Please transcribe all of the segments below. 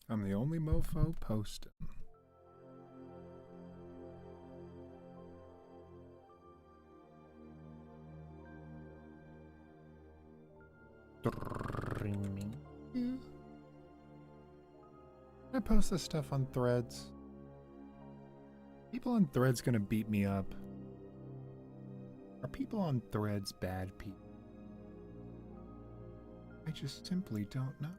I'm the only mofo posting. I post this stuff on Threads. People on Threads gonna beat me up. Are people on Threads bad people? I just simply don't know.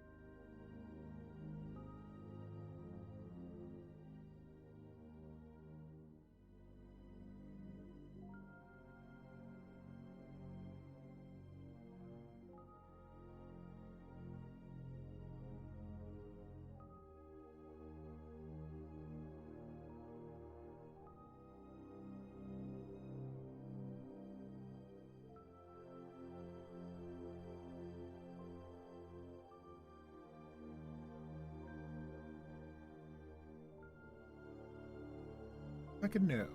I could know.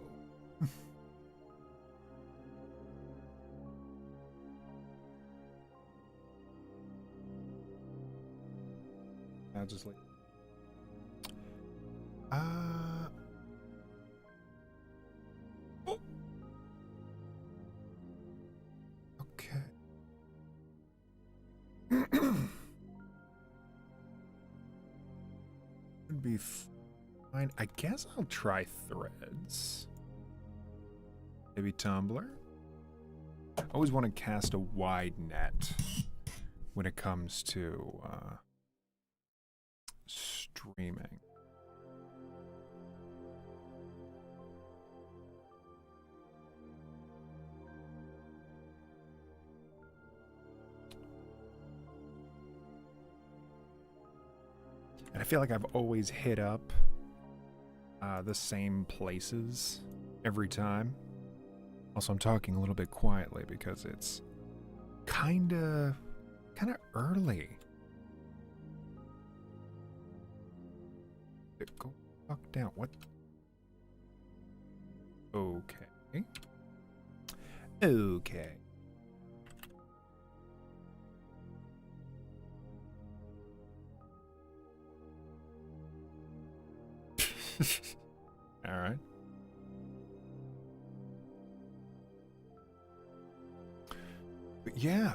I'll just like. Oh. Okay. Would be fine. I guess I'll try Threads. Maybe Tumblr. I always want to cast a wide net when it comes to streaming. And I feel like I've always hit up the same places every time. Also, I'm talking a little bit quietly because it's kind of early. Go fuck down. What? Okay. Okay. All right. But yeah,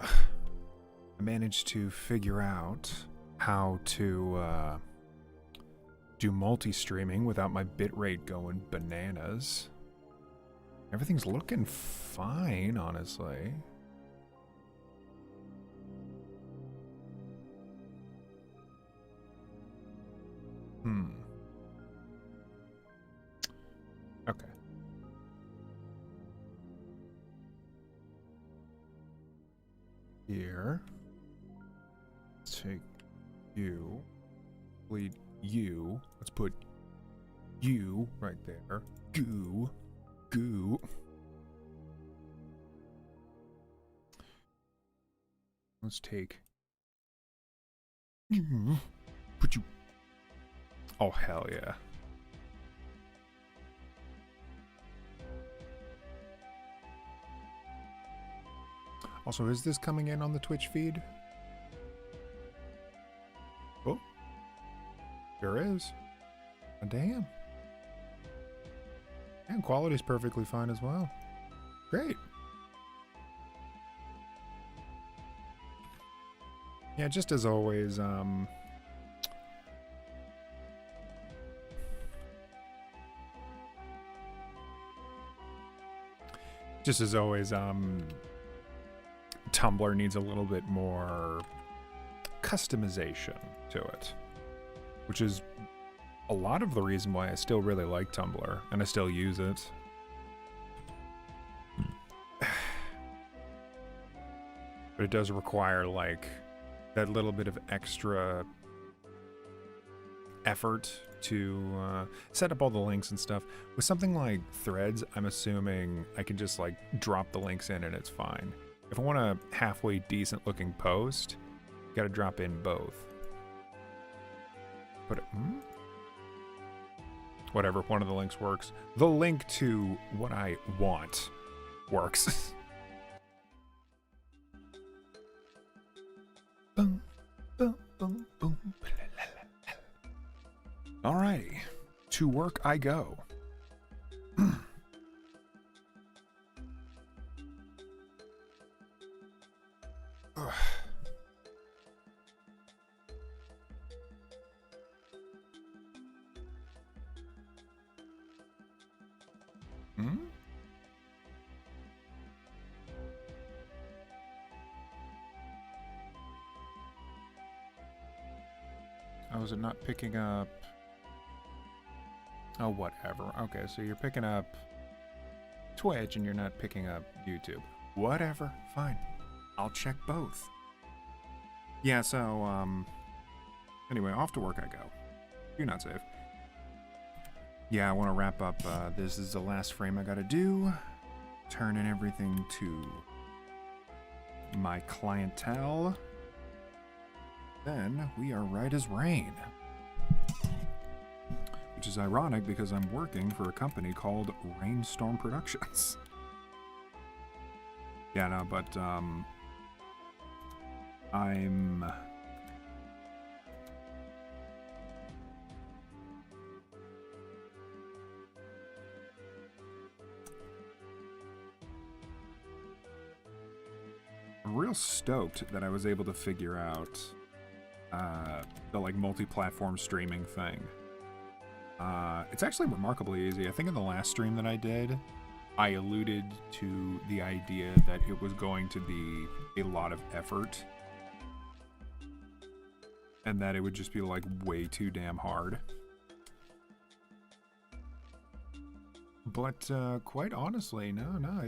I managed to figure out how to do multi-streaming without my bitrate going bananas. Everything's looking fine, honestly. Okay. Here. Let's take you. Lead you. Let's put you right there. Goo. Goo. Let's take. Put you. Oh, hell yeah. Also, is this coming in on the Twitch feed? Oh, there is. Oh, damn. And quality's perfectly fine as well. Great. Yeah, just as always, Tumblr needs a little bit more customization to it, which is a lot of the reason why I still really like Tumblr and I still use it. But it does require like that little bit of extra effort to set up all the links and stuff. With something like Threads, I'm assuming I can just like drop the links in and it's fine. If I want a halfway decent looking post, gotta drop in both. But whatever, one of the links works. The link to what I want works. boom, boom. Alrighty, to work I go. Oh, is it not picking up? Oh, whatever. Okay, so you're picking up Twitch and you're not picking up YouTube. Whatever, fine. I'll check both. Yeah, so, anyway, off to work I go. Do not save. Yeah, I want to wrap up. This is the last frame I gotta do. Turning everything to my clientele. Then we are right as rain. Which is ironic because I'm working for a company called Rainstorm Productions. Yeah, no, but, I'm... real stoked that I was able to figure out the like multi-platform streaming thing. It's actually remarkably easy. I think in the last stream that I did, I alluded to the idea that it was going to be a lot of effort and that it would just be like way too damn hard. But quite honestly, no,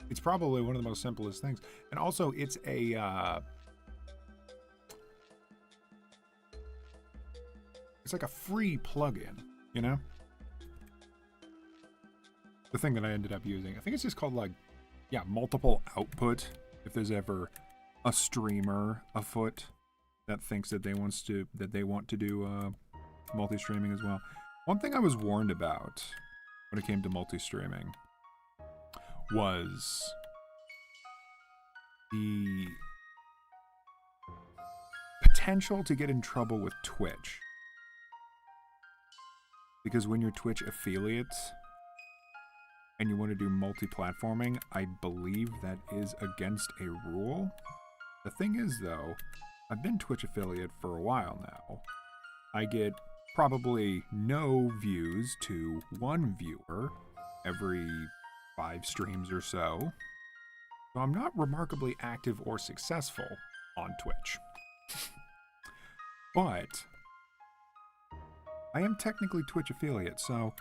it's probably one of the most simplest things. And also, it's a it's like a free plugin, you know? The thing that I ended up using. I think it's just called like, yeah, multiple output. If there's ever a streamer afoot that thinks that they want to do multi-streaming as well. One thing I was warned about when it came to multi-streaming was the potential to get in trouble with Twitch. Because when you're Twitch affiliates and you want to do multi-platforming, I believe that is against a rule. The thing is, though, I've been Twitch affiliate for a while now. I get probably no views to one viewer every 5 streams or so. So I'm not remarkably active or successful on Twitch. But I am technically Twitch affiliate, so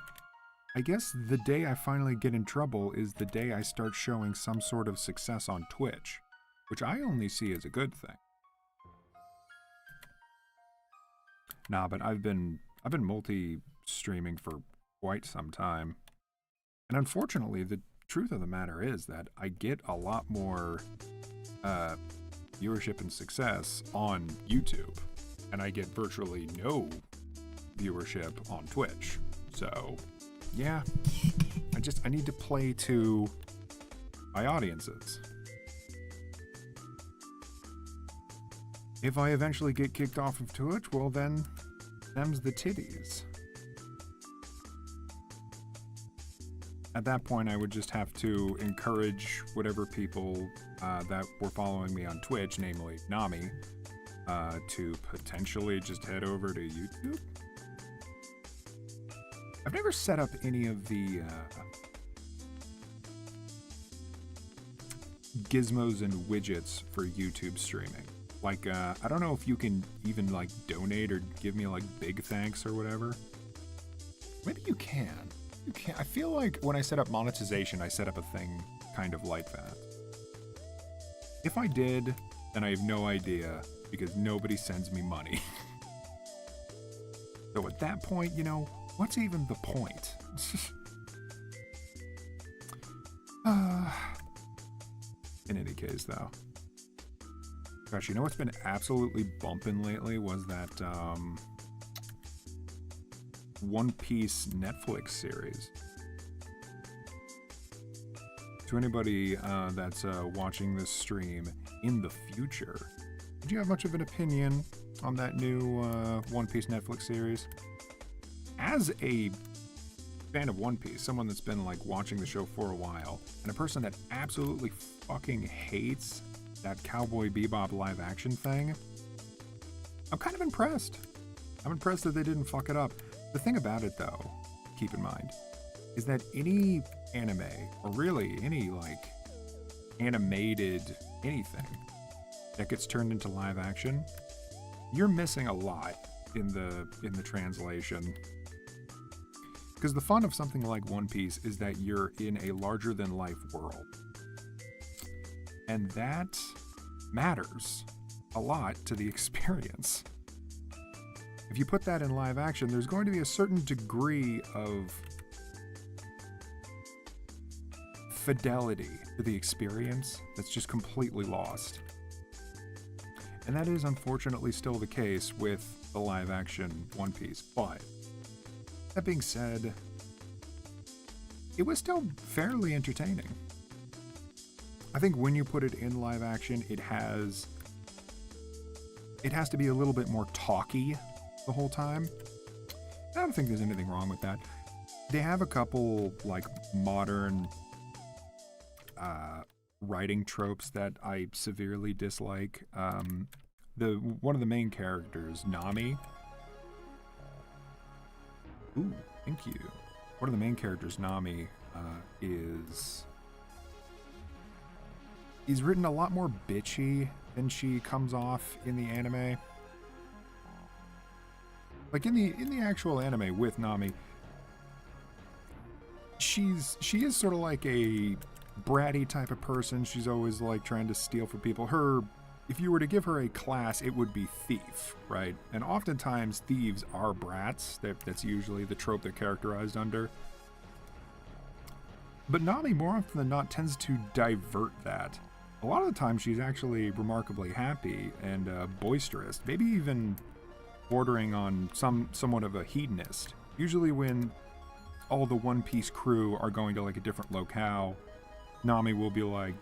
I guess the day I finally get in trouble is the day I start showing some sort of success on Twitch, which I only see as a good thing. Nah, but I've been multi-streaming for quite some time. And unfortunately, the truth of the matter is that I get a lot more viewership and success on YouTube, and I get virtually no viewership on Twitch. So, yeah, I need to play to my audiences. If I eventually get kicked off of Twitch, well then, them's the titties. At that point, I would just have to encourage whatever people that were following me on Twitch, namely Nami, to potentially just head over to YouTube. I've never set up any of the gizmos and widgets for YouTube streaming. Like, I don't know if you can even, like, donate or give me, like, big thanks or whatever. Maybe you can. You can. I feel like when I set up monetization, I set up a thing kind of like that. If I did, then I have no idea, because nobody sends me money. So at that point, you know, what's even the point? In any case, though. Gosh, you know what's been absolutely bumping lately was that One Piece Netflix series. To anybody that's watching this stream in the future, did you have much of an opinion on that new One Piece Netflix series? As a fan of One Piece, someone that's been like watching the show for a while, and a person that absolutely fucking hates that Cowboy Bebop live action thing, I'm kind of impressed. I'm impressed that they didn't fuck it up. The thing about it, though, keep in mind, is that any anime, or really any like animated anything that gets turned into live action, you're missing a lot in the translation. Because the fun of something like One Piece is that you're in a larger than life world. And that matters a lot to the experience. If you put that in live action, there's going to be a certain degree of fidelity to the experience that's just completely lost. And that is unfortunately still the case with the live action One Piece. But that being said, it was still fairly entertaining. I think when you put it in live action, it has to be a little bit more talky the whole time. I don't think there's anything wrong with that. They have a couple like modern writing tropes that I severely dislike. One of the main characters, Nami. Ooh, thank you. One of the main characters, Nami, is written a lot more bitchy than she comes off in the anime. Like in the actual anime with Nami, she is sort of like a bratty type of person. She's always like trying to steal from people. If you were to give her a class, it would be thief, right? And oftentimes thieves are brats. That's usually the trope they're characterized under. But Nami, more often than not, tends to divert that. A lot of the time, she's actually remarkably happy and boisterous, maybe even bordering on somewhat of a hedonist. Usually when all the One Piece crew are going to like a different locale, Nami will be like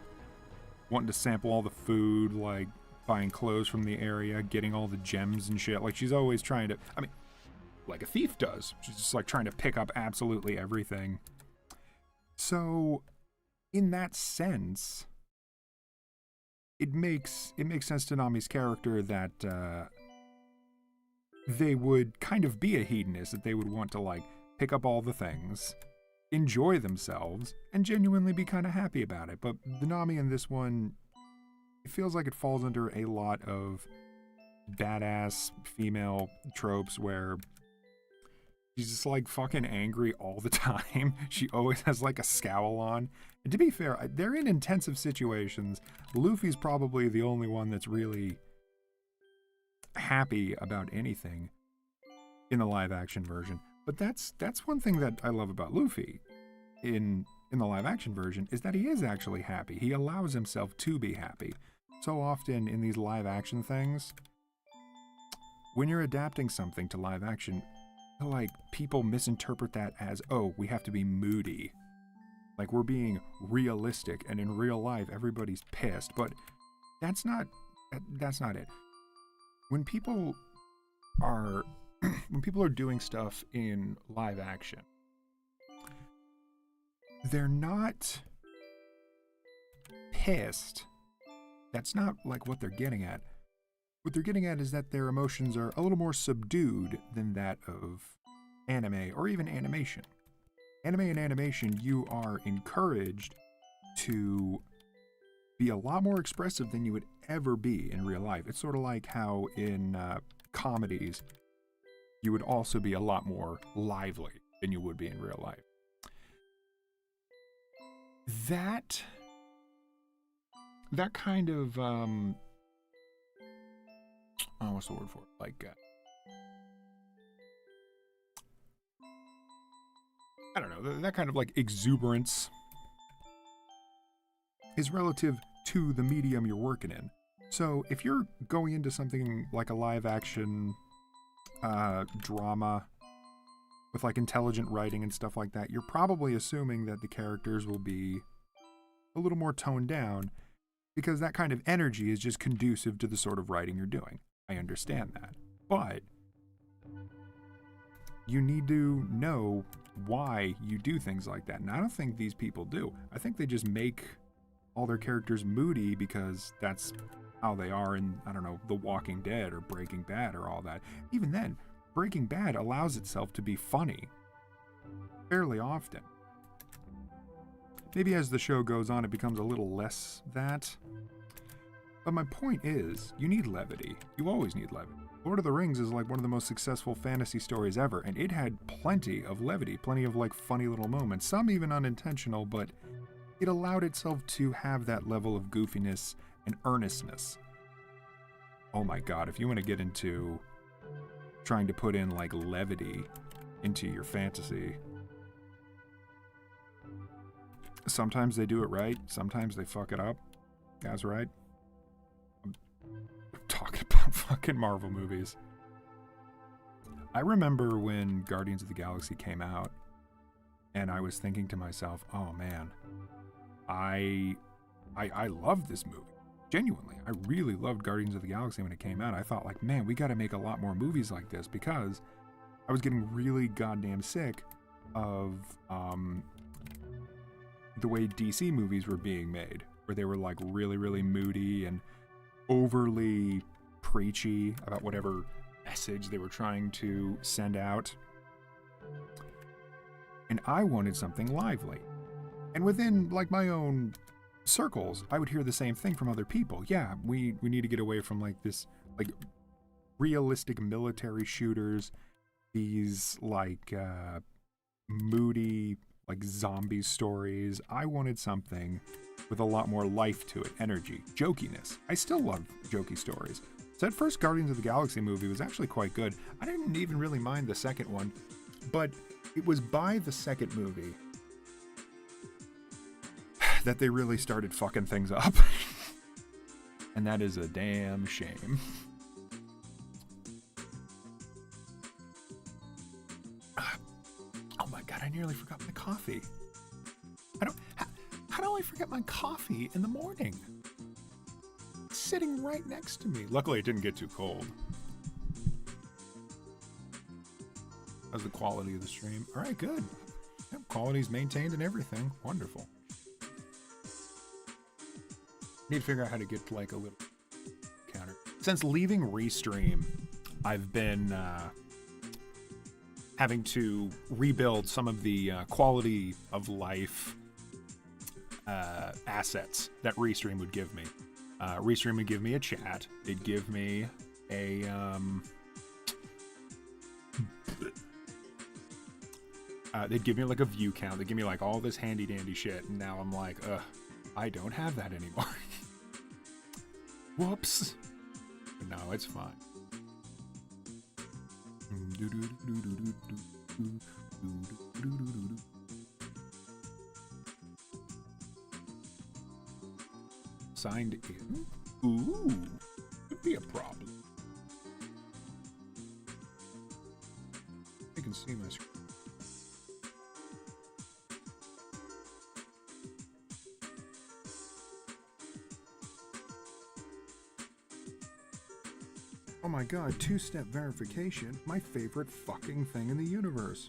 wanting to sample all the food, like buying clothes from the area, getting all the gems and shit. Like she's always trying to, I mean, like a thief does. She's just like trying to pick up absolutely everything. So in that sense, it makes sense to Nami's character that they would kind of be a hedonist, that they would want to like pick up all the things, enjoy themselves, and genuinely be kind of happy about it. But the Nami in this one, it feels like it falls under a lot of badass female tropes where she's just like fucking angry all the time. She always has like a scowl on. And to be fair, they're in intensive situations. Luffy's probably the only one that's really happy about anything in the live action version. But that's one thing that I love about Luffy in the live action version, is that he is actually happy. He allows himself to be happy. So often in these live action things, when you're adapting something to live action, like people misinterpret that as, oh, we have to be moody. Like we're being realistic, and in real life everybody's pissed. But that's not it. When people are doing stuff in live action, they're not pissed. That's not like what they're getting at. What they're getting at is that their emotions are a little more subdued than that of anime or even animation. Anime and animation, you are encouraged to be a lot more expressive than you would ever be in real life. It's sort of like how in comedies, you would also be a lot more lively than you would be in real life. That kind of, what's the word for it? Like, I don't know, that kind of like exuberance is relative to the medium you're working in. So if you're going into something like a live action drama with like intelligent writing and stuff like that, you're probably assuming that the characters will be a little more toned down, because that kind of energy is just conducive to the sort of writing you're doing. I understand that. But you need to know why you do things like that. And I don't think these people do. I think they just make all their characters moody because that's how they are in, I don't know, The Walking Dead or Breaking Bad or all that. Even then, Breaking Bad allows itself to be funny fairly often. Maybe as the show goes on, it becomes a little less that. But my point is, you need levity. You always need levity. Lord of the Rings is like one of the most successful fantasy stories ever, and it had plenty of levity, plenty of like funny little moments, some even unintentional, but it allowed itself to have that level of goofiness and earnestness. Oh my god, if you want to get into trying to put in like levity into your fantasy, sometimes they do it right, sometimes they fuck it up. That's right. I'm talking about fucking Marvel movies. I remember when Guardians of the Galaxy came out, and I was thinking to myself, oh man, I love this movie. Genuinely, I really loved Guardians of the Galaxy when it came out. I thought like, man, we gotta make a lot more movies like this, because I was getting really goddamn sick of the way DC movies were being made, where they were like really, really moody and overly preachy about whatever message they were trying to send out. And I wanted something lively. And within like my own circles, I would hear the same thing from other people. Yeah, we need to get away from like this like realistic military shooters, these like moody like zombie stories. I wanted something with a lot more life to it, energy, jokiness. I still love jokey stories. So that first Guardians of the Galaxy movie was actually quite good. I didn't even really mind the second one, but it was by the second movie that they really started fucking things up. And that is a damn shame. Oh my god, I nearly forgot my coffee. How do I forget my coffee in the morning? It's sitting right next to me. Luckily it didn't get too cold. How's the quality of the stream? Alright, good. Yep, quality's maintained and everything. Wonderful. Need to figure out how to get like a little counter. Since leaving Restream, I've been having to rebuild some of the quality of life assets that Restream would give me. Restream would give me a chat. It'd give me a they'd give me like a view count. They'd give me like all this handy dandy shit, and now I'm like, I don't have that anymore. Whoops. But no, it's fine. Signed in? Ooh, could be a problem. You can see my screen. Oh my god, two-step verification, my favorite fucking thing in the universe.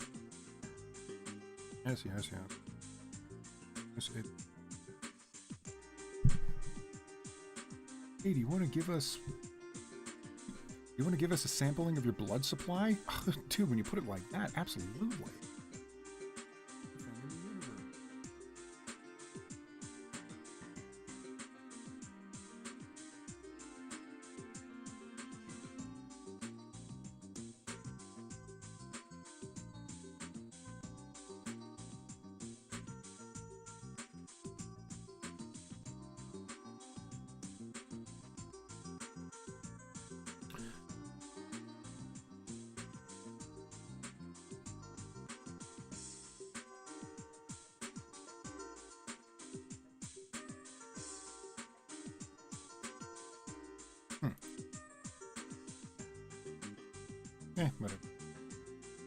Yes. Hey, do you want to give us a sampling of your blood supply? Dude, when you put it like that, absolutely. Whatever.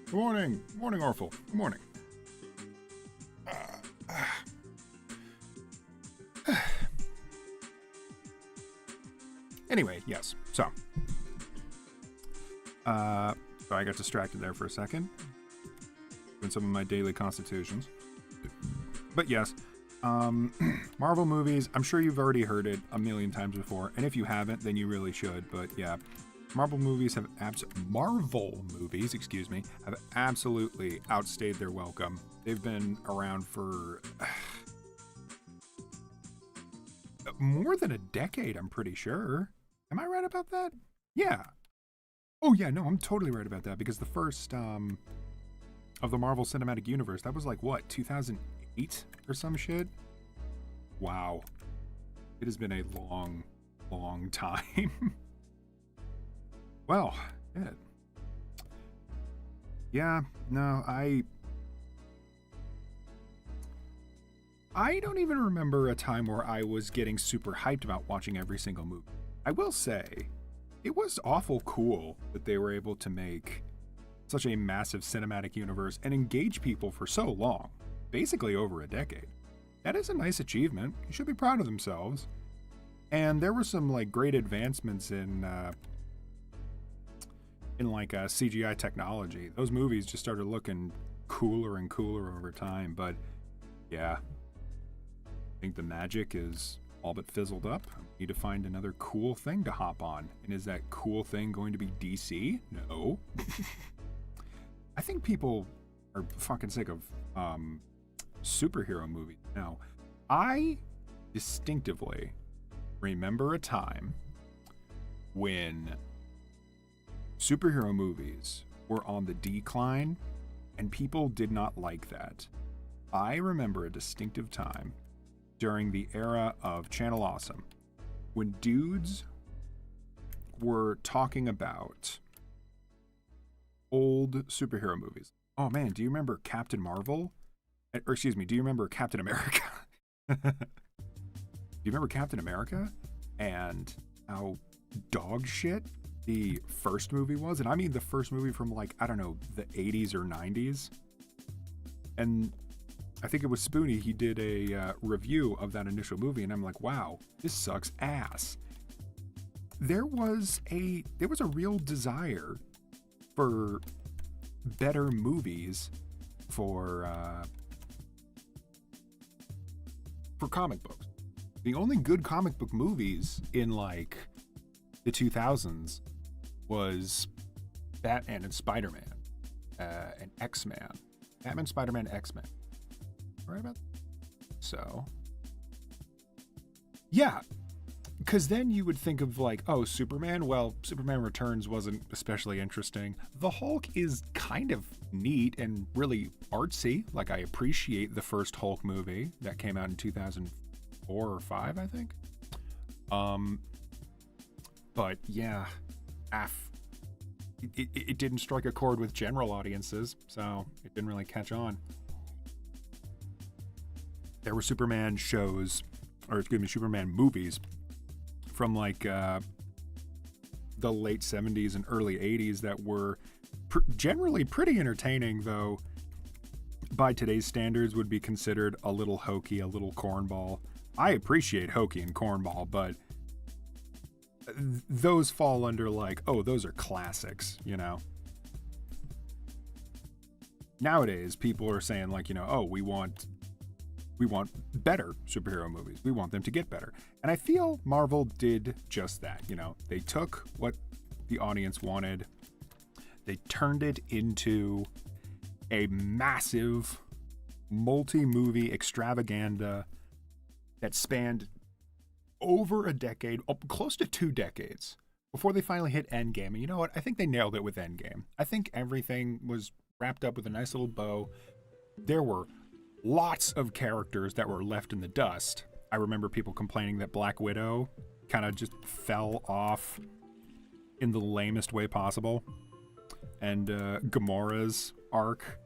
Good morning. Good morning, Orful. Good morning. Anyway, yes. So I got distracted there for a second. Doing some of my daily constitutions. But yes, Marvel movies, I'm sure you've already heard it a million times before, and if you haven't, then you really should. But yeah, Marvel movies have absolutely outstayed their welcome. They've been around for more than a decade, I'm pretty sure. Am I right about that? Yeah. Oh yeah, no, I'm totally right about that, because the first of the Marvel Cinematic Universe, that was like what, 2008 or some shit? Wow. It has been a long time. Well, shit. Yeah, no, I don't even remember a time where I was getting super hyped about watching every single movie. I will say, it was awful cool that they were able to make such a massive cinematic universe and engage people for so long, basically over a decade. That is a nice achievement. You should be proud of themselves. And there were some like great advancements in CGI technology. Those movies just started looking cooler and cooler over time. But yeah, I think the magic is all but fizzled up. We need to find another cool thing to hop on. And is that cool thing going to be DC? No. I think people are fucking sick of superhero movies now. I distinctively remember a time when superhero movies were on the decline and people did not like that. I remember a distinctive time during the era of Channel Awesome when dudes were talking about old superhero movies. Oh man, do you remember Captain Marvel? Or excuse me, do you remember Captain America? Do you remember Captain America? And how dog shit the first movie was? And I mean the first movie from like, I don't know, the 80s or 90s. And I think it was Spoonie, he did a review of that initial movie, and I'm like, wow, this sucks ass. There was a real desire for better movies for comic books. The only good comic book movies in like the 2000s was Batman and Spider-Man and X-Men. Batman, Spider-Man, X-Men. Right about that? So yeah, because then you would think of like, oh, Superman. Well, Superman Returns wasn't especially interesting. The Hulk is kind of neat and really artsy. Like, I appreciate the first Hulk movie that came out in 2004 or 5, I think. But yeah, it didn't strike a chord with general audiences, so it didn't really catch on. There were Superman movies from like the late 70s and early 80s that were generally pretty entertaining, though by today's standards would be considered a little hokey, a little cornball. I appreciate hokey and cornball, but those fall under like, oh, those are classics, you know? Nowadays, people are saying like, you know, oh, we want better superhero movies. We want them to get better. And I feel Marvel did just that. You know, they took what the audience wanted, they turned it into a massive multi-movie extravaganza that spanned over a decade, close to 2 decades, before they finally hit Endgame. And you know what? I think they nailed it with Endgame. I think everything was wrapped up with a nice little bow. There were lots of characters that were left in the dust. I remember people complaining that Black Widow kind of just fell off in the lamest way possible. And Gamora's arc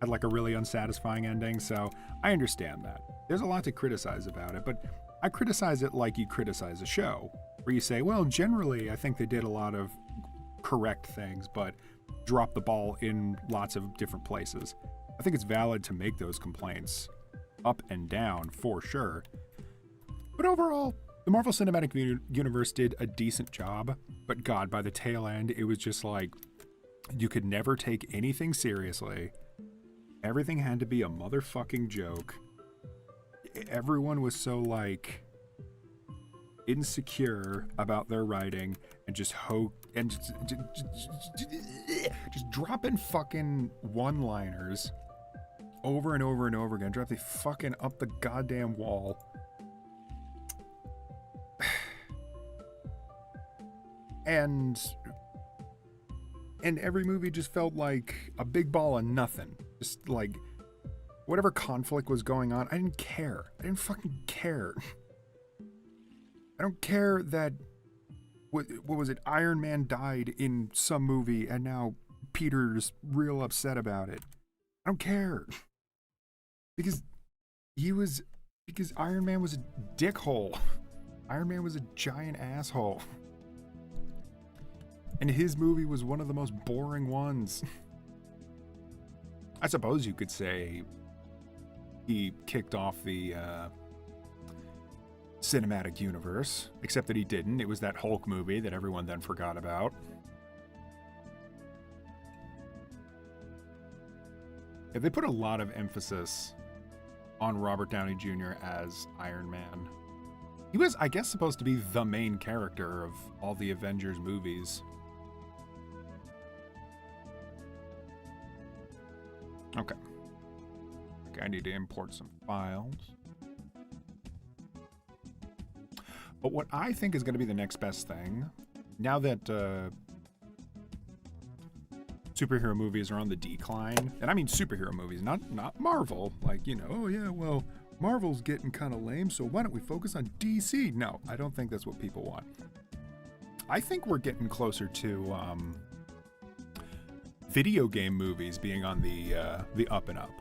had like a really unsatisfying ending. So I understand that. There's a lot to criticize about it, but I criticize it like you criticize a show, where you say, well, generally, I think they did a lot of correct things, but dropped the ball in lots of different places. I think it's valid to make those complaints up and down for sure. But overall, The Marvel Cinematic Universe did a decent job, but God, by the tail end, it was just like you could never take anything seriously. Everything had to be a motherfucking joke. Everyone was so like insecure about their writing and just just dropping fucking one-liners over and over and over again. Drop the fucking up the goddamn wall. And every movie just felt like a big ball of nothing. Just like whatever conflict was going on, I didn't care. I didn't fucking care. I don't care that what was it? Iron Man died in some movie and now Peter's real upset about it. I don't care. Because Iron Man was a dickhole. Iron Man was a giant asshole. And his movie was one of the most boring ones. I suppose you could say he kicked off the cinematic universe, except that he didn't. It was that Hulk movie that everyone then forgot about. Yeah, they put a lot of emphasis on Robert Downey Jr. as Iron Man. He was, I guess, supposed to be the main character of all the Avengers movies. Okay, I need to import some files. But what I think is going to be the next best thing, now that superhero movies are on the decline, and I mean superhero movies, not Marvel, like, you know, oh yeah, well, Marvel's getting kind of lame, so why don't we focus on DC? No, I don't think that's what people want. I think we're getting closer to video game movies being on the up and up.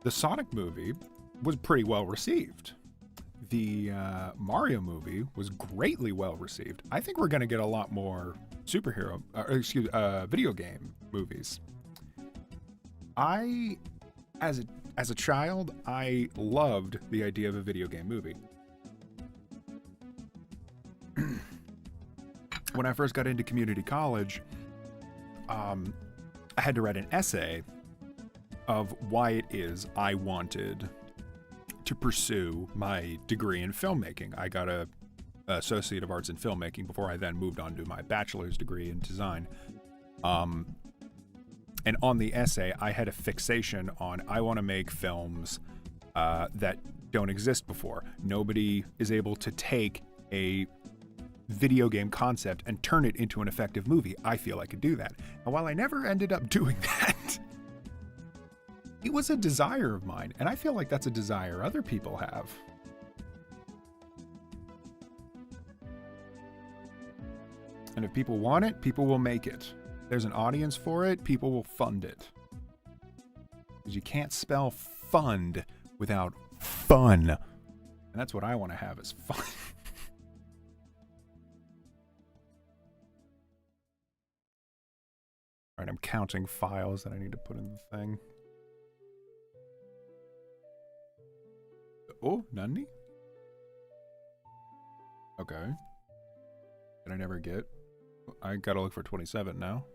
The Sonic movie was pretty well received. The Mario movie was greatly well received. I think we're going to get a lot more video game movies. As a child, I loved the idea of a video game movie. When I first got into community college, I had to write an essay of why it is I wanted to pursue my degree in filmmaking. I got a Associate of Arts in Filmmaking before I then moved on to my bachelor's degree in design. And on the essay, I had a fixation on I want to make films that don't exist before. Nobody is able to take a video game concept and turn it into an effective movie. I feel I could do that. And while I never ended up doing that, it was a desire of mine, and I feel like that's a desire other people have. And if people want it, people will make it. There's an audience for it, people will fund it. Because you can't spell fund without fun. And that's what I want to have, is fun. Alright, I'm counting files that I need to put in the thing. Oh, Nandi? Okay. Did I never get? I gotta look for 27 now.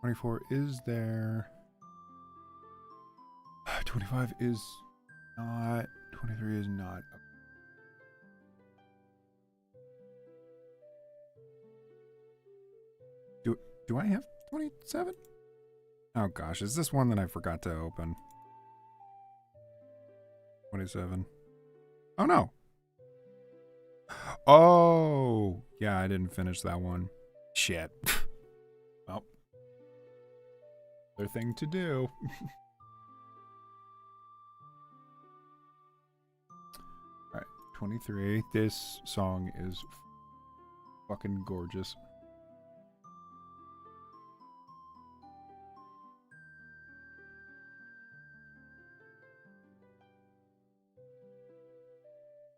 $24 is there. 25 is not. 23 is not. Do I have 27? Oh gosh, is this one that I forgot to open? 27. Oh no. Oh, yeah, I didn't finish that one. Shit. Well, other thing to do. Alright, 23. This song is fucking gorgeous.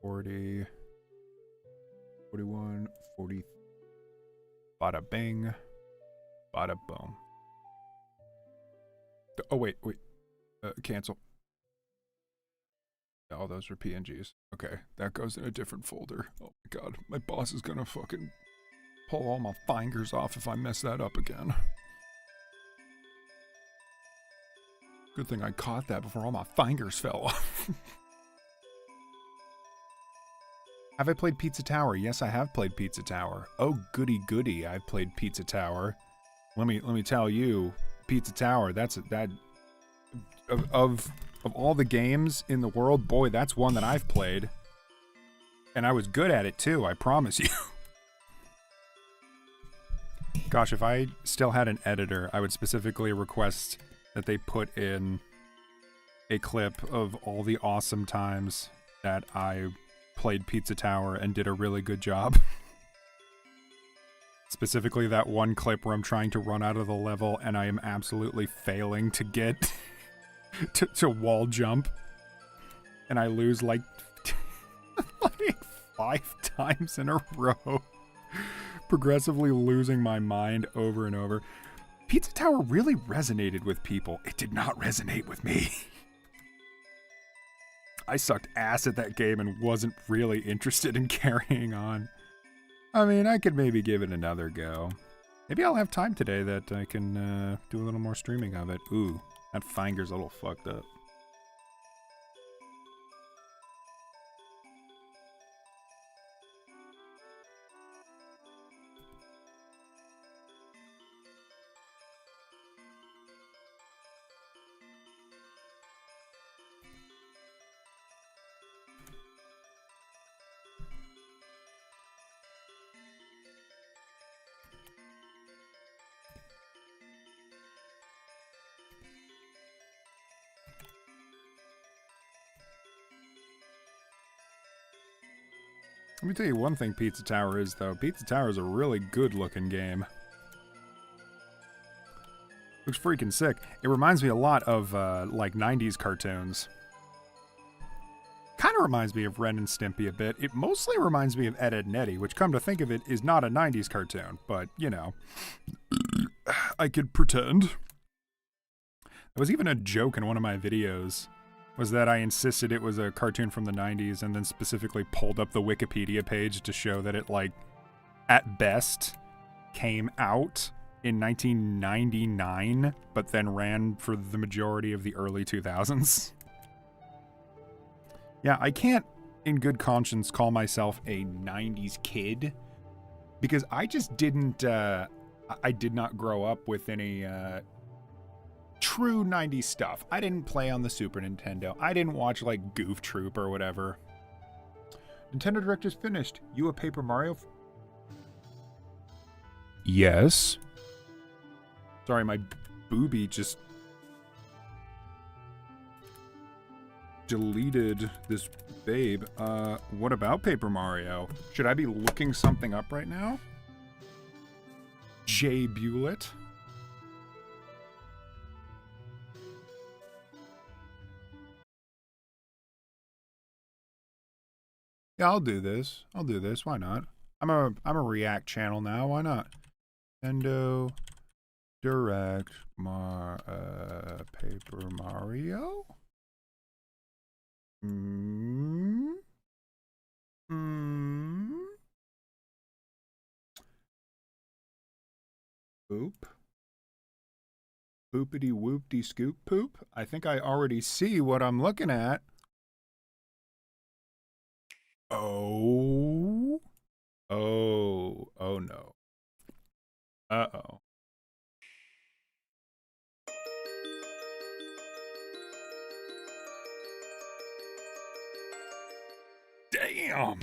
40, 41, 40. Bada bing. Bada boom. Oh, wait. Cancel. Oh, those are PNGs. Okay, that goes in a different folder. Oh my god, my boss is gonna fucking pull all my fingers off if I mess that up again. Good thing I caught that before all my fingers fell off. Have I played Pizza Tower? Yes, I have played Pizza Tower. Oh, goody goody, I've played Pizza Tower. Let me tell you, Pizza Tower, that's of all the games in the world, boy, that's one that I've played. And I was good at it too, I promise you. Gosh, if I still had an editor, I would specifically request that they put in a clip of all the awesome times that I played Pizza Tower and did a really good job. Specifically that one clip where I'm trying to run out of the level and I am absolutely failing to get to wall jump. And I lose like 5 times in a row. Progressively losing my mind over and over. Pizza Tower really resonated with people. It did not resonate with me. I sucked ass at that game and wasn't really interested in carrying on. I mean, I could maybe give it another go. Maybe I'll have time today that I can do a little more streaming of it. Ooh, that finger's a little fucked up. Let me tell you one thing Pizza Tower is, though. Pizza Tower is a really good-looking game. Looks freaking sick. It reminds me a lot of, like, 90s cartoons. Kind of reminds me of Ren and Stimpy a bit. It mostly reminds me of Ed, Edd n Eddy, which, come to think of it, is not a 90s cartoon. But, you know, I could pretend. There was even a joke in one of my videos, was that I insisted it was a cartoon from the 90s and then specifically pulled up the Wikipedia page to show that it, like, at best came out in 1999, but then ran for the majority of the early 2000s. Yeah, I can't, in good conscience, call myself a 90s kid, because I just didn't, I did not grow up with any, true 90s stuff. I didn't play on the Super Nintendo. I didn't watch, like, Goof Troop or whatever. Nintendo Direct is finished. You a Paper Mario? Yes. Sorry, my booby just deleted this babe. What about Paper Mario? Should I be looking something up right now? Jay Bulett? Yeah, I'll do this. Why not? I'm a React channel now. Why not? Nintendo Direct Paper Mario. Boop. Boopity whoopty scoop poop. I think I already see what I'm looking at. Oh no. Uh-oh. Damn.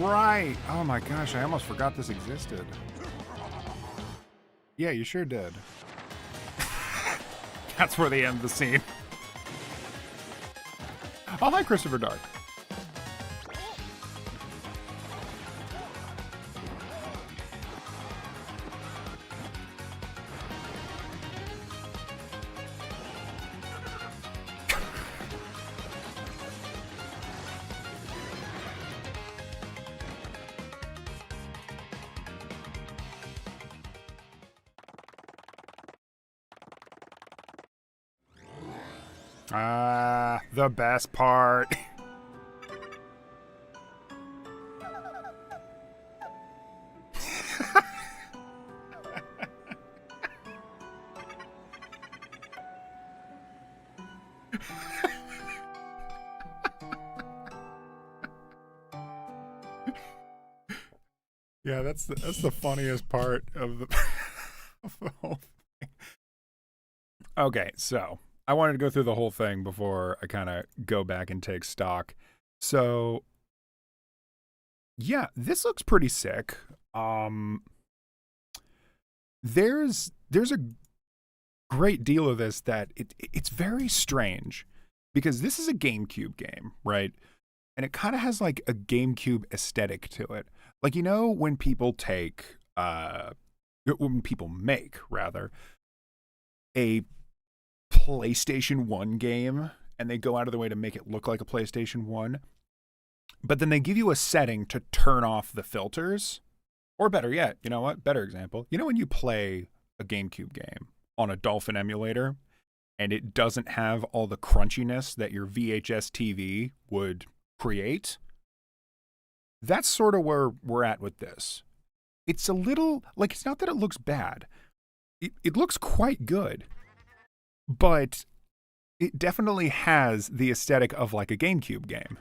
right. Oh my gosh, I almost forgot this existed. Yeah, you sure did. That's where they end the scene. Oh, hi, Christopher Dark. The best part. Yeah, that's the funniest part of the, of the whole thing. Okay, so I wanted to go through the whole thing before I kind of go back and take stock. So, yeah, this looks pretty sick. There's a great deal of this that it's very strange because this is a GameCube game, right? And it kind of has like a GameCube aesthetic to it. Like, you know, when people make rather a PlayStation 1 game and they go out of the way to make it look like a PlayStation 1, but then they give you a setting to turn off the filters. Or better yet, you know what? Better example. You know when you play a GameCube game on a Dolphin emulator and it doesn't have all the crunchiness that your VHS TV would create? That's sort of where we're at with this. It's a little, like, it's not that it looks bad. It looks quite good. But it definitely has the aesthetic of like a GameCube game.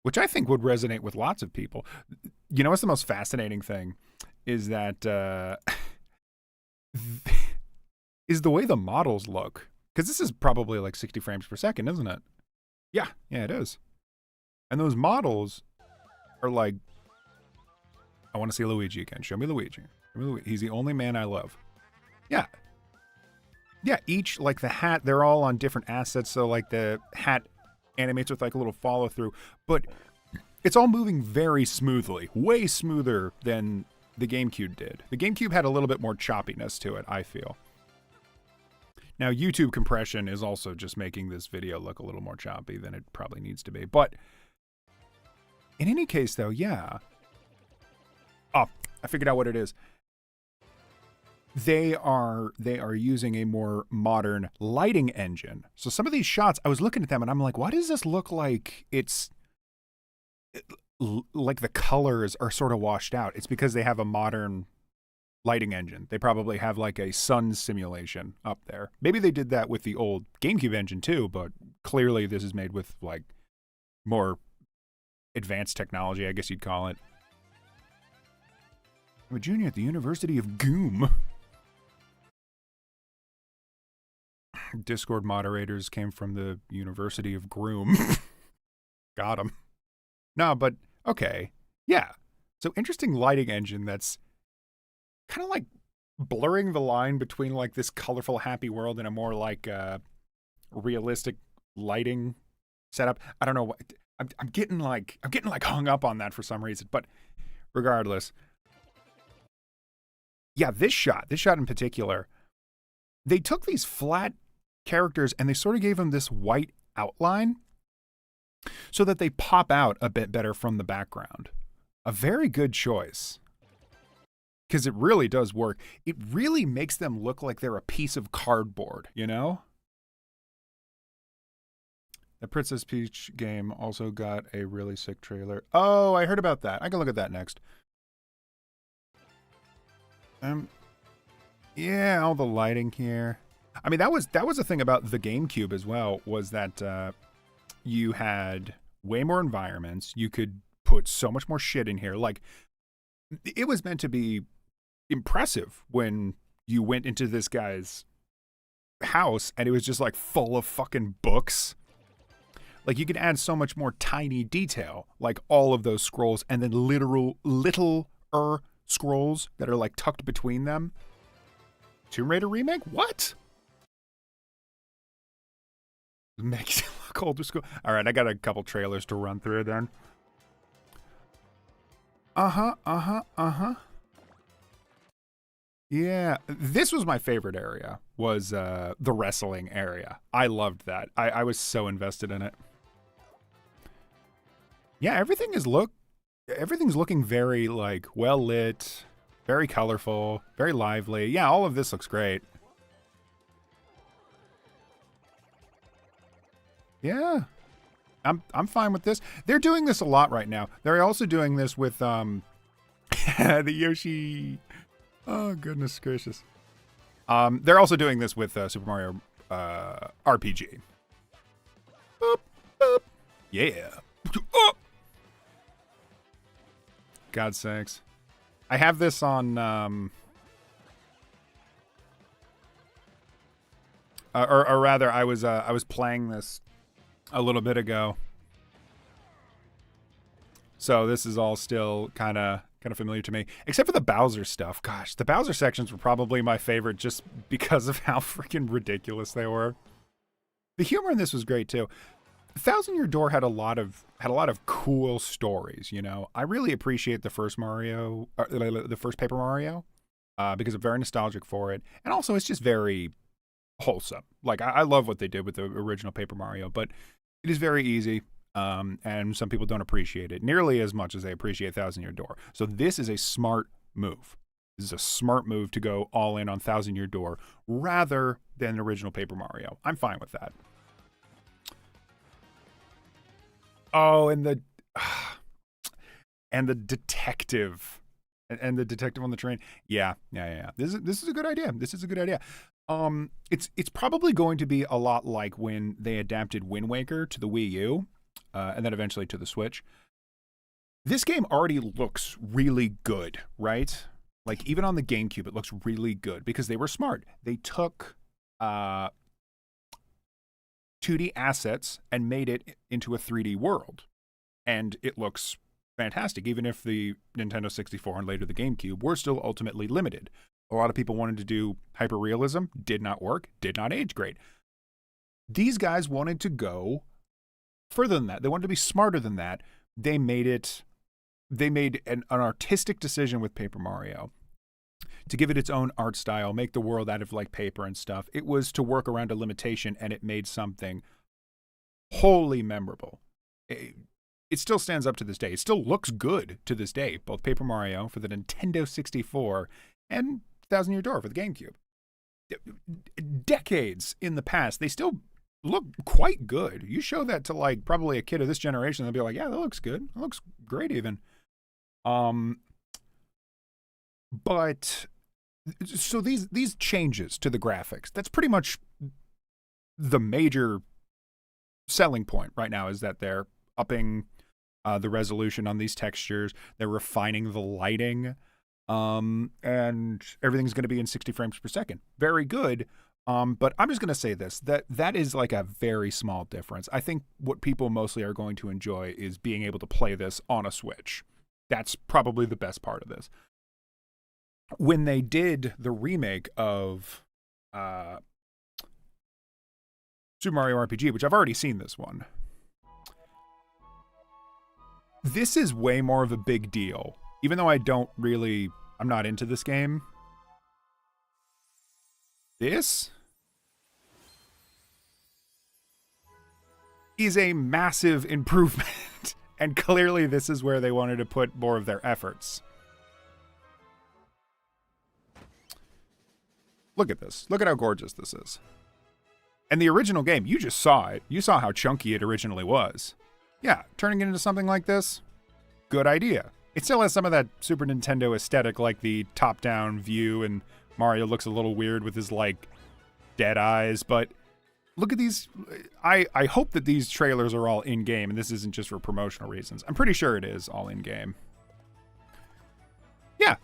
Which I think would resonate with lots of people. You know what's the most fascinating thing? Is that is the way the models look. Because this is probably like 60 frames per second, isn't it? Yeah, it is. And those models are like, I want to see Luigi again. Show me Luigi. He's the only man I love. Yeah. Yeah, each, like the hat, they're all on different assets. So like the hat animates with like a little follow through. But it's all moving very smoothly. Way smoother than the GameCube did. The GameCube had a little bit more choppiness to it, I feel. Now, YouTube compression is also just making this video look a little more choppy than it probably needs to be. But in any case, though, yeah. Oh, I figured out what it is. They are using a more modern lighting engine. So some of these shots, I was looking at them and I'm like, why does this look like like the colors are sort of washed out? It's because they have a modern lighting engine. They probably have like a sun simulation up there. Maybe they did that with the old GameCube engine too, but clearly this is made with like more advanced technology, I guess you'd call it. I'm a junior at the University of Goom. Discord moderators came from the University of Groom. Got him. No, but okay. Yeah. So interesting lighting engine that's kind of like blurring the line between like this colorful, happy world and a more like realistic lighting setup. I don't know what I'm getting like hung up on that for some reason, but regardless. Yeah, this shot in particular, they took these flat characters and they sort of gave them this white outline so that they pop out a bit better from the background. A very good choice. Because it really does work. It really makes them look like they're a piece of cardboard, you know? The Princess Peach game also got a really sick trailer. Oh, I heard about that. I can look at that next. Yeah, all the lighting here. I mean, that was the thing about the GameCube as well, was that you had way more environments. You could put so much more shit in here. Like, it was meant to be impressive when you went into this guy's house and it was just like full of fucking books. Like, you can add so much more tiny detail, like all of those scrolls, and then literal littler scrolls that are like tucked between them. Tomb Raider remake? What? Makes it look older school. All right, I got a couple trailers to run through then. Yeah, this was my favorite area, was the wrestling area. I loved that. I was so invested in it. Yeah, everything's looking very, like, well lit, very colorful, very lively. Yeah, all of this looks great. Yeah. I'm fine with this. They're doing this a lot right now. They're also doing this with the Yoshi. Oh, goodness gracious. They're also doing this with Super Mario RPG. Boop, boop. Yeah. Oh. God's sakes. I have this on or rather I was playing this a little bit ago. So this is all still kind of familiar to me, except for the Bowser stuff. Gosh, the Bowser sections were probably my favorite just because of how freaking ridiculous they were. The humor in this was great too. Thousand Year Door had a lot of cool stories, you know. I really appreciate the first Mario, the first Paper Mario, because I'm very nostalgic for it, and also it's just very wholesome. Like, I love what they did with the original Paper Mario, but it is very easy. And some people don't appreciate it nearly as much as they appreciate Thousand Year Door. So this is a smart move. This is a smart move to go all in on Thousand Year Door rather than original Paper Mario. I'm fine with that. Oh, and the detective. And the detective on the train. Yeah. This is a good idea. This is a good idea. It's probably going to be a lot like when they adapted Wind Waker to the Wii U, and then eventually to the Switch. This game already looks really good, right? Like, even on the GameCube, it looks really good because they were smart. They took 2D assets and made it into a 3D world, and it looks fantastic, even if the Nintendo 64 and later the GameCube were still ultimately limited. A lot of people wanted to do hyperrealism, did not work, did not age great. These guys wanted to go further than that. They wanted to be smarter than that. They made an artistic decision with Paper Mario to give it its own art style, make the world out of like paper and stuff. It was to work around a limitation, and it made something wholly memorable. It still stands up to this day. It still looks good to this day, both Paper Mario for the Nintendo 64 and Thousand Year Door for the GameCube. Decades in the past, they still look quite good. You show that to like probably a kid of this generation, they'll be like, yeah, that looks good. That looks great even. But so these changes to the graphics, that's pretty much the major selling point right now, is that they're upping the resolution on these textures. They're refining the lighting. And everything's going to be in 60 frames per second. Very good. But I'm just going to say this, that is like a very small difference. I think what people mostly are going to enjoy is being able to play this on a Switch. That's probably the best part of this. When they did the remake of Super Mario RPG, which I've already seen this one, this is way more of a big deal. Even though I'm not into this game, this is a massive improvement. And clearly this is where they wanted to put more of their efforts. Look at this. Look at how gorgeous this is. And the original game, you just saw it. You saw how chunky it originally was. Yeah, turning it into something like this, good idea. It still has some of that Super Nintendo aesthetic, like the top-down view, and Mario looks a little weird with his, like, dead eyes, but look at these. I hope that these trailers are all in-game, and this isn't just for promotional reasons. I'm pretty sure it is all in-game. Yeah,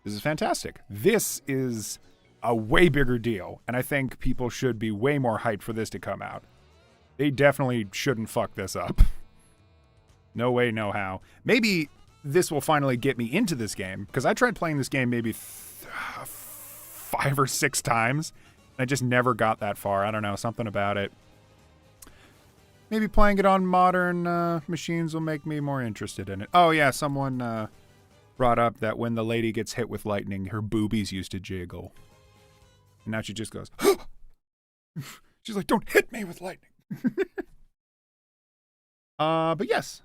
this is fantastic. This is a way bigger deal, and I think people should be way more hyped for this to come out. They definitely shouldn't fuck this up. No way, no how. Maybe this will finally get me into this game, because I tried playing this game maybe 5 or 6 times, and I just never got that far. I don't know, something about it. Maybe playing it on modern machines will make me more interested in it. Oh yeah, someone brought up that when the lady gets hit with lightning, her boobies used to jiggle. And now she just goes, she's like, don't hit me with lightning. But yes,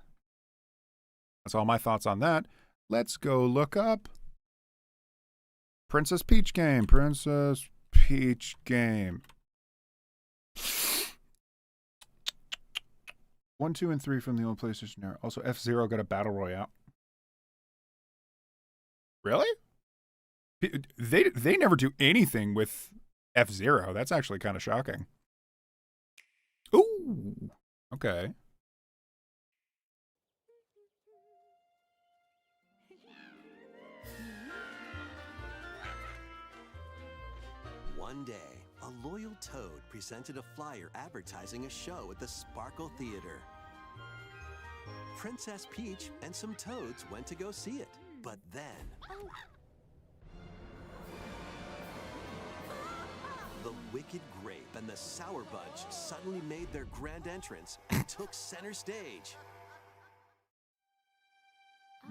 that's all my thoughts on that. Let's go look up Princess Peach game. Princess Peach game. 1, 2, and 3 from the old PlayStation era. Also, F-Zero got a battle royale. Really? They never do anything with F-Zero. That's actually kind of shocking. Ooh. Okay. One day, a loyal toad presented a flyer advertising a show at the Sparkle Theater. Princess Peach and some toads went to go see it, but then... The Wicked Grape and the Sour Bunch suddenly made their grand entrance and took center stage.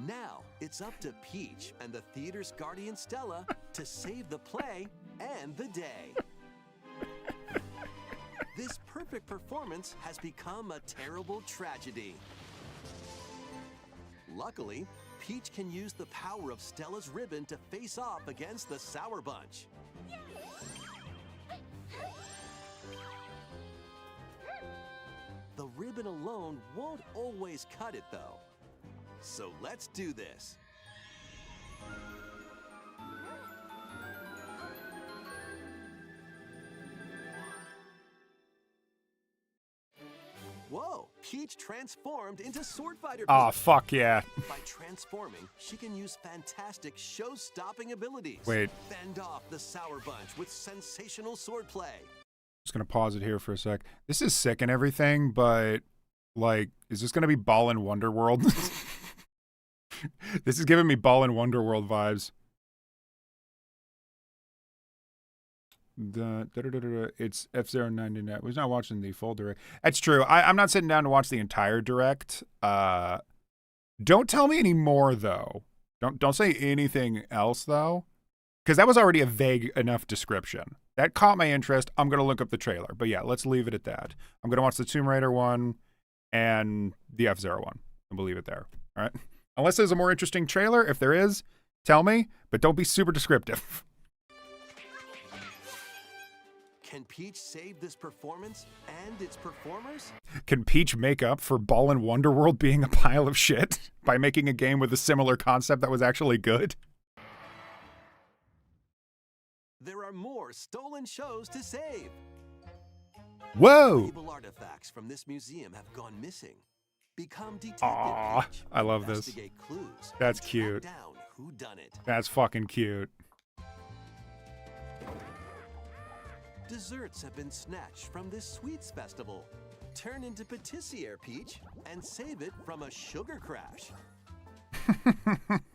Now, it's up to Peach and the theater's guardian Stella to save the play and the day. This perfect performance has become a terrible tragedy. Luckily, Peach can use the power of Stella's ribbon to face off against the Sour Bunch. The ribbon alone won't always cut it, though. So let's do this. Whoa! Peach transformed into Sword Fighter Peach. Oh, fuck yeah. By transforming, she can use fantastic show-stopping abilities. Wait. Fend off the Sour Bunch with sensational swordplay. Just gonna pause it here for a sec. This is sick and everything, but like, is this gonna be Ball and Wonderworld? This is giving me Ball and Wonderworld vibes. It's F-Zero 99. We're not watching the full direct. That's true. I'm not sitting down to watch the entire direct. Don't tell me any more though. Don't say anything else though, because that was already a vague enough description. That caught my interest. I'm gonna look up the trailer. But yeah, let's leave it at that. I'm gonna watch the Tomb Raider one and the F-Zero one, and we'll leave it there. All right. Unless there's a more interesting trailer. If there is, tell me, but don't be super descriptive. Can Peach save this performance and its performers? Can Peach make up for Ball and Wonderworld being a pile of shit by making a game with a similar concept that was actually good? There are more stolen shows to save. Whoa! Valuable artifacts from this museum have gone missing. Become Detective Peach. I love this. Investigate clues. That's and cute. track down who done it. That's fucking cute. Desserts have been snatched from this sweets festival. Turn into Patissiere Peach and save it from a sugar crash.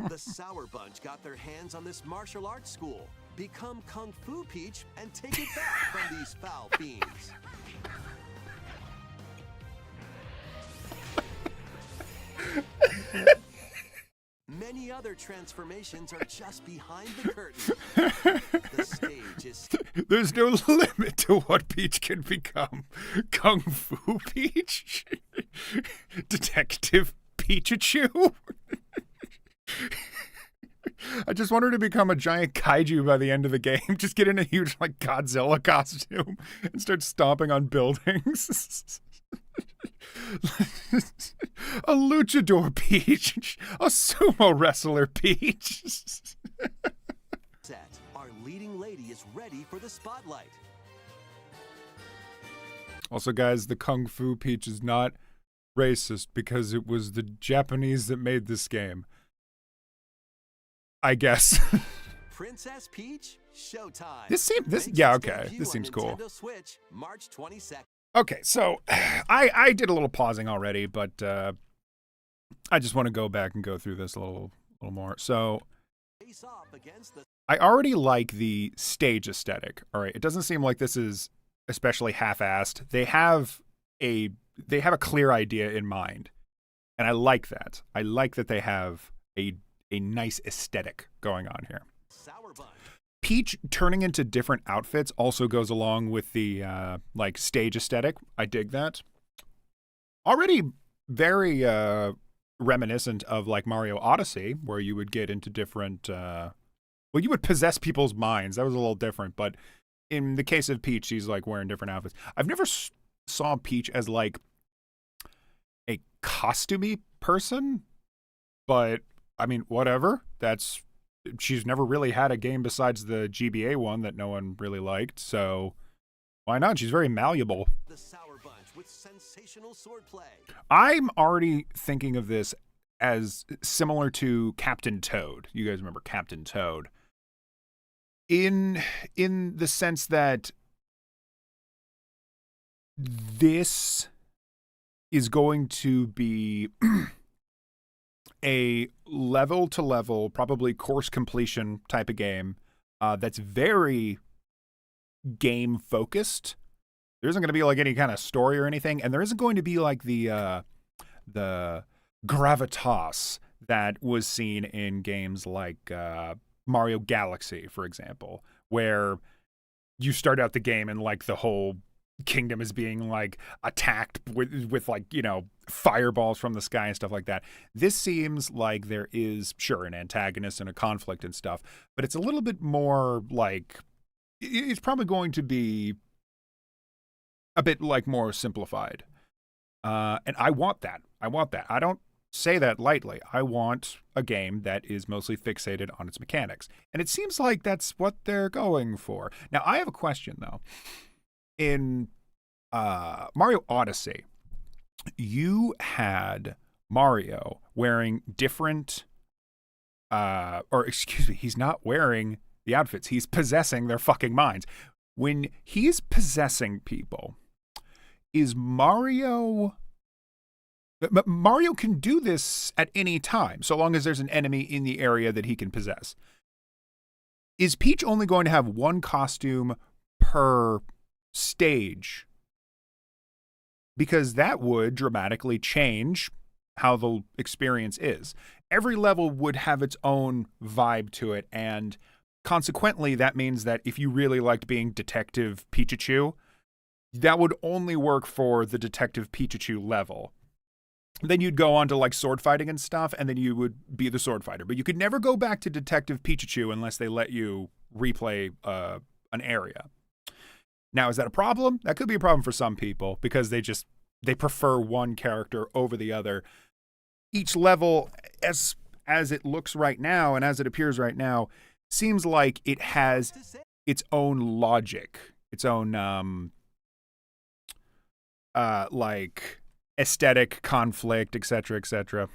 The Sour Bunch got their hands on this martial arts school. Become Kung Fu Peach and take it back from these foul fiends. Many other transformations are just behind the curtain. The stage is... There's no limit to what Peach can become. Kung Fu Peach? Detective Peachachu? I just want her to become a giant kaiju by the end of the game. Just get in a huge, like, Godzilla costume and start stomping on buildings. A luchador Peach. A sumo wrestler Peach. Set. Our leading lady is ready for the spotlight. Also, guys, the Kung Fu Peach is not racist because it was the Japanese that made this game. I guess. Princess Peach, showtime. Yeah, okay. This seems cool. Nintendo Switch, March 22nd. Okay, so I did a little pausing already, but I just want to go back and go through this a little more. So Face off against the I already like the stage aesthetic. All right, it doesn't seem like this is especially half-assed. They have a clear idea in mind, and I like that. I like that they have a nice aesthetic going on here. Sour Bunch. Peach turning into different outfits also goes along with the like stage aesthetic. I dig that. Already very reminiscent of like Mario Odyssey, where you would get into different well, you would possess people's minds. That was a little different, but in the case of Peach, she's like wearing different outfits. I've never saw Peach as like a costumey person, but I mean, whatever. She's never really had a game besides the GBA one that no one really liked, so why not? She's very malleable. The Sour Bunch with sensational swordplay. I'm already thinking of this as similar to Captain Toad. You guys remember Captain Toad? In the sense that this is going to be a level to level, probably course completion type of game that's very game focused. There isn't going to be like any kind of story or anything, and there isn't going to be like the gravitas that was seen in games like Mario Galaxy, for example, where you start out the game and like the whole kingdom is being like attacked with like, you know, fireballs from the sky and stuff like that. This seems like there is sure an antagonist and a conflict and stuff, but it's a little bit more like it's probably going to be a bit like more simplified. And I want that. I don't say that lightly. I want a game that is mostly fixated on its mechanics. And it seems like that's what they're going for. Now, I have a question, though. In Mario Odyssey, you had Mario wearing different, or excuse me, he's not wearing the outfits. He's possessing their fucking minds. When he's possessing people, is Mario can do this at any time, so long as there's an enemy in the area that he can possess. Is Peach only going to have one costume per stage? Because that would dramatically change how the experience is. Every level would have its own vibe to it, and consequently, that means that if you really liked being Detective Pikachu, that would only work for the Detective Pikachu level. Then you'd go on to like sword fighting and stuff, and then you would be the sword fighter. But you could never go back to Detective Pikachu unless they let you replay an area. Now, is that a problem? That could be a problem for some people because they prefer one character over the other. Each level, as it looks right now and as it appears right now, seems like it has its own logic, its own like aesthetic conflict, etc., etc.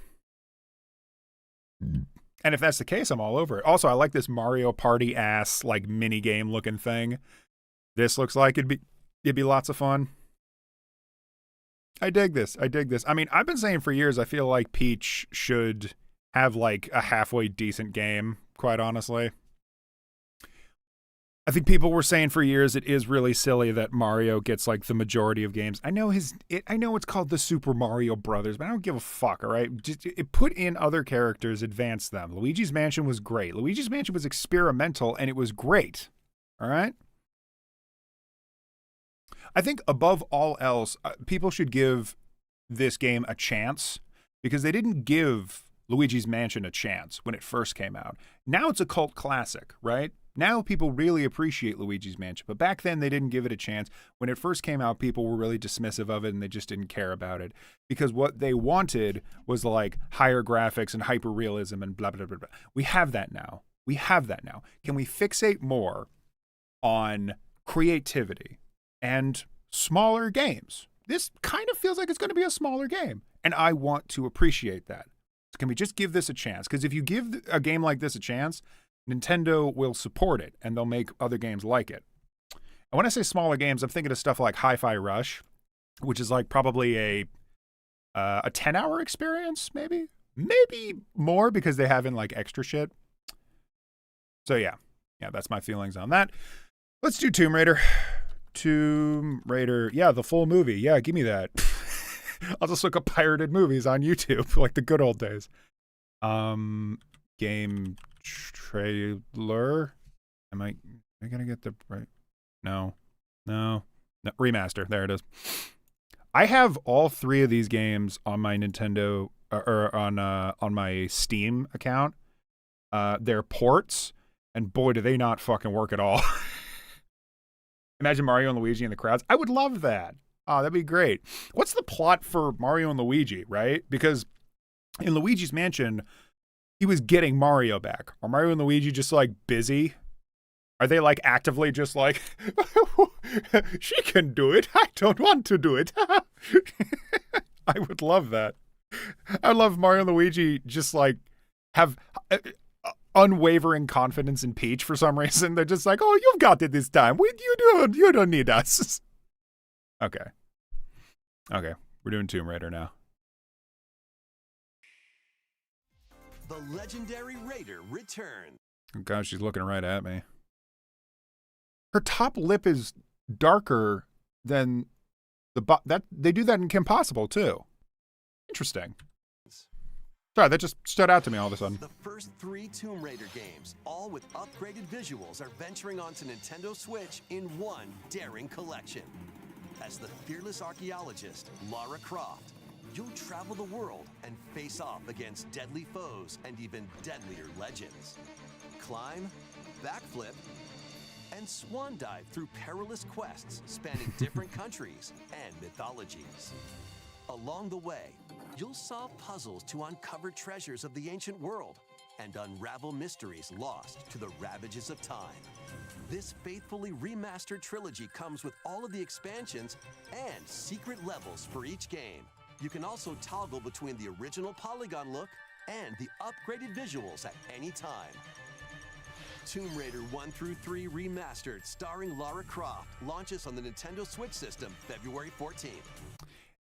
And if that's the case, I'm all over it. Also, I like this Mario Party ass like mini game looking thing. This looks like it'd be lots of fun. I dig this. I mean, I've been saying for years I feel like Peach should have like a halfway decent game, quite honestly. I think people were saying for years it is really silly that Mario gets like the majority of games. I know it's called the Super Mario Brothers, but I don't give a fuck, all right? Just put in other characters, advance them. Luigi's Mansion was great. Luigi's Mansion was experimental and it was great. All right? I think above all else, people should give this game a chance because they didn't give Luigi's Mansion a chance when it first came out. Now it's a cult classic, right? Now people really appreciate Luigi's Mansion, but back then they didn't give it a chance. When it first came out, people were really dismissive of it and they just didn't care about it because what they wanted was like higher graphics and hyper realism and blah, blah, blah, blah. We have that now. Can we fixate more on creativity and smaller games? This kind of feels like it's going to be a smaller game, and I want to appreciate that. Can we just give this a chance? Because if you give a game like this a chance, Nintendo will support it, and they'll make other games like it. And when I say smaller games, I'm thinking of stuff like Hi-Fi Rush, which is like probably a 10-hour experience, maybe more because they have in like extra shit. So yeah, that's my feelings on that. Let's do Tomb Raider. Tomb Raider, yeah, the full movie. Yeah, give me that. I'll just look up pirated movies on YouTube like the good old days. Game trailer. Am I gonna get the right? No, remaster. There it is. I have all 3 of these games on my Nintendo or on my Steam account. They're ports, and boy, do they not fucking work at all. Imagine Mario and Luigi in the crowds. I would love that. Oh, that'd be great. What's the plot for Mario and Luigi, right? Because in Luigi's Mansion, he was getting Mario back. Are Mario and Luigi just like busy? Are they like actively just like, she can do it. I don't want to do it. I would love that. I love Mario and Luigi just like have unwavering confidence in Peach for some reason. They're just like, oh, you've got it this time. You don't need us. Okay. We're doing Tomb Raider now. The legendary Raider returns. Oh God, she's looking right at me. Her top lip is darker than that. They do that in Kim Possible too. Interesting. Sorry, that just stood out to me all of a sudden. The first 3 Tomb Raider games, all with upgraded visuals, are venturing onto Nintendo Switch in one daring collection. As the fearless archaeologist, Lara Croft, you'll travel the world and face off against deadly foes and even deadlier legends. Climb, backflip, and swan dive through perilous quests spanning different countries and mythologies. Along the way, you'll solve puzzles to uncover treasures of the ancient world and unravel mysteries lost to the ravages of time. This faithfully remastered trilogy comes with all of the expansions and secret levels for each game. You can also toggle between the original polygon look and the upgraded visuals at any time. Tomb Raider 1 through 3 Remastered, starring Lara Croft, launches on the Nintendo Switch system February 14th.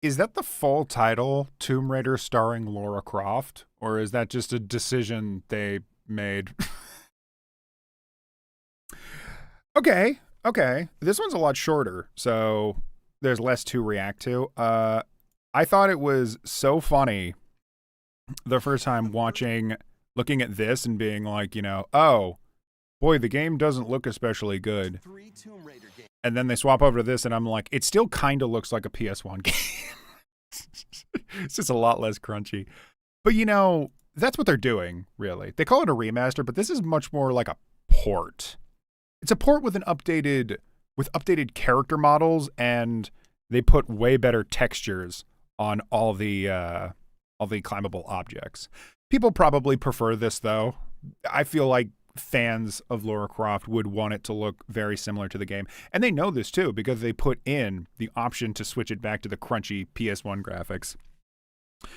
Is that the full title, Tomb Raider starring Lara Croft? Or is that just a decision they made? Okay. This one's a lot shorter, so there's less to react to. I thought it was so funny the first time looking at this and being like, oh, boy, the game doesn't look especially good. And then they swap over to this, and I'm like, it still kind of looks like a PS1 game. It's just a lot less crunchy. But, that's what they're doing, really. They call it a remaster, but this is much more like a port. It's a port with updated character models, and they put way better textures on all the climbable objects. People probably prefer this, though. I feel like fans of Lara Croft would want it to look very similar to the game. And they know this too, because they put in the option to switch it back to the crunchy PS1 graphics.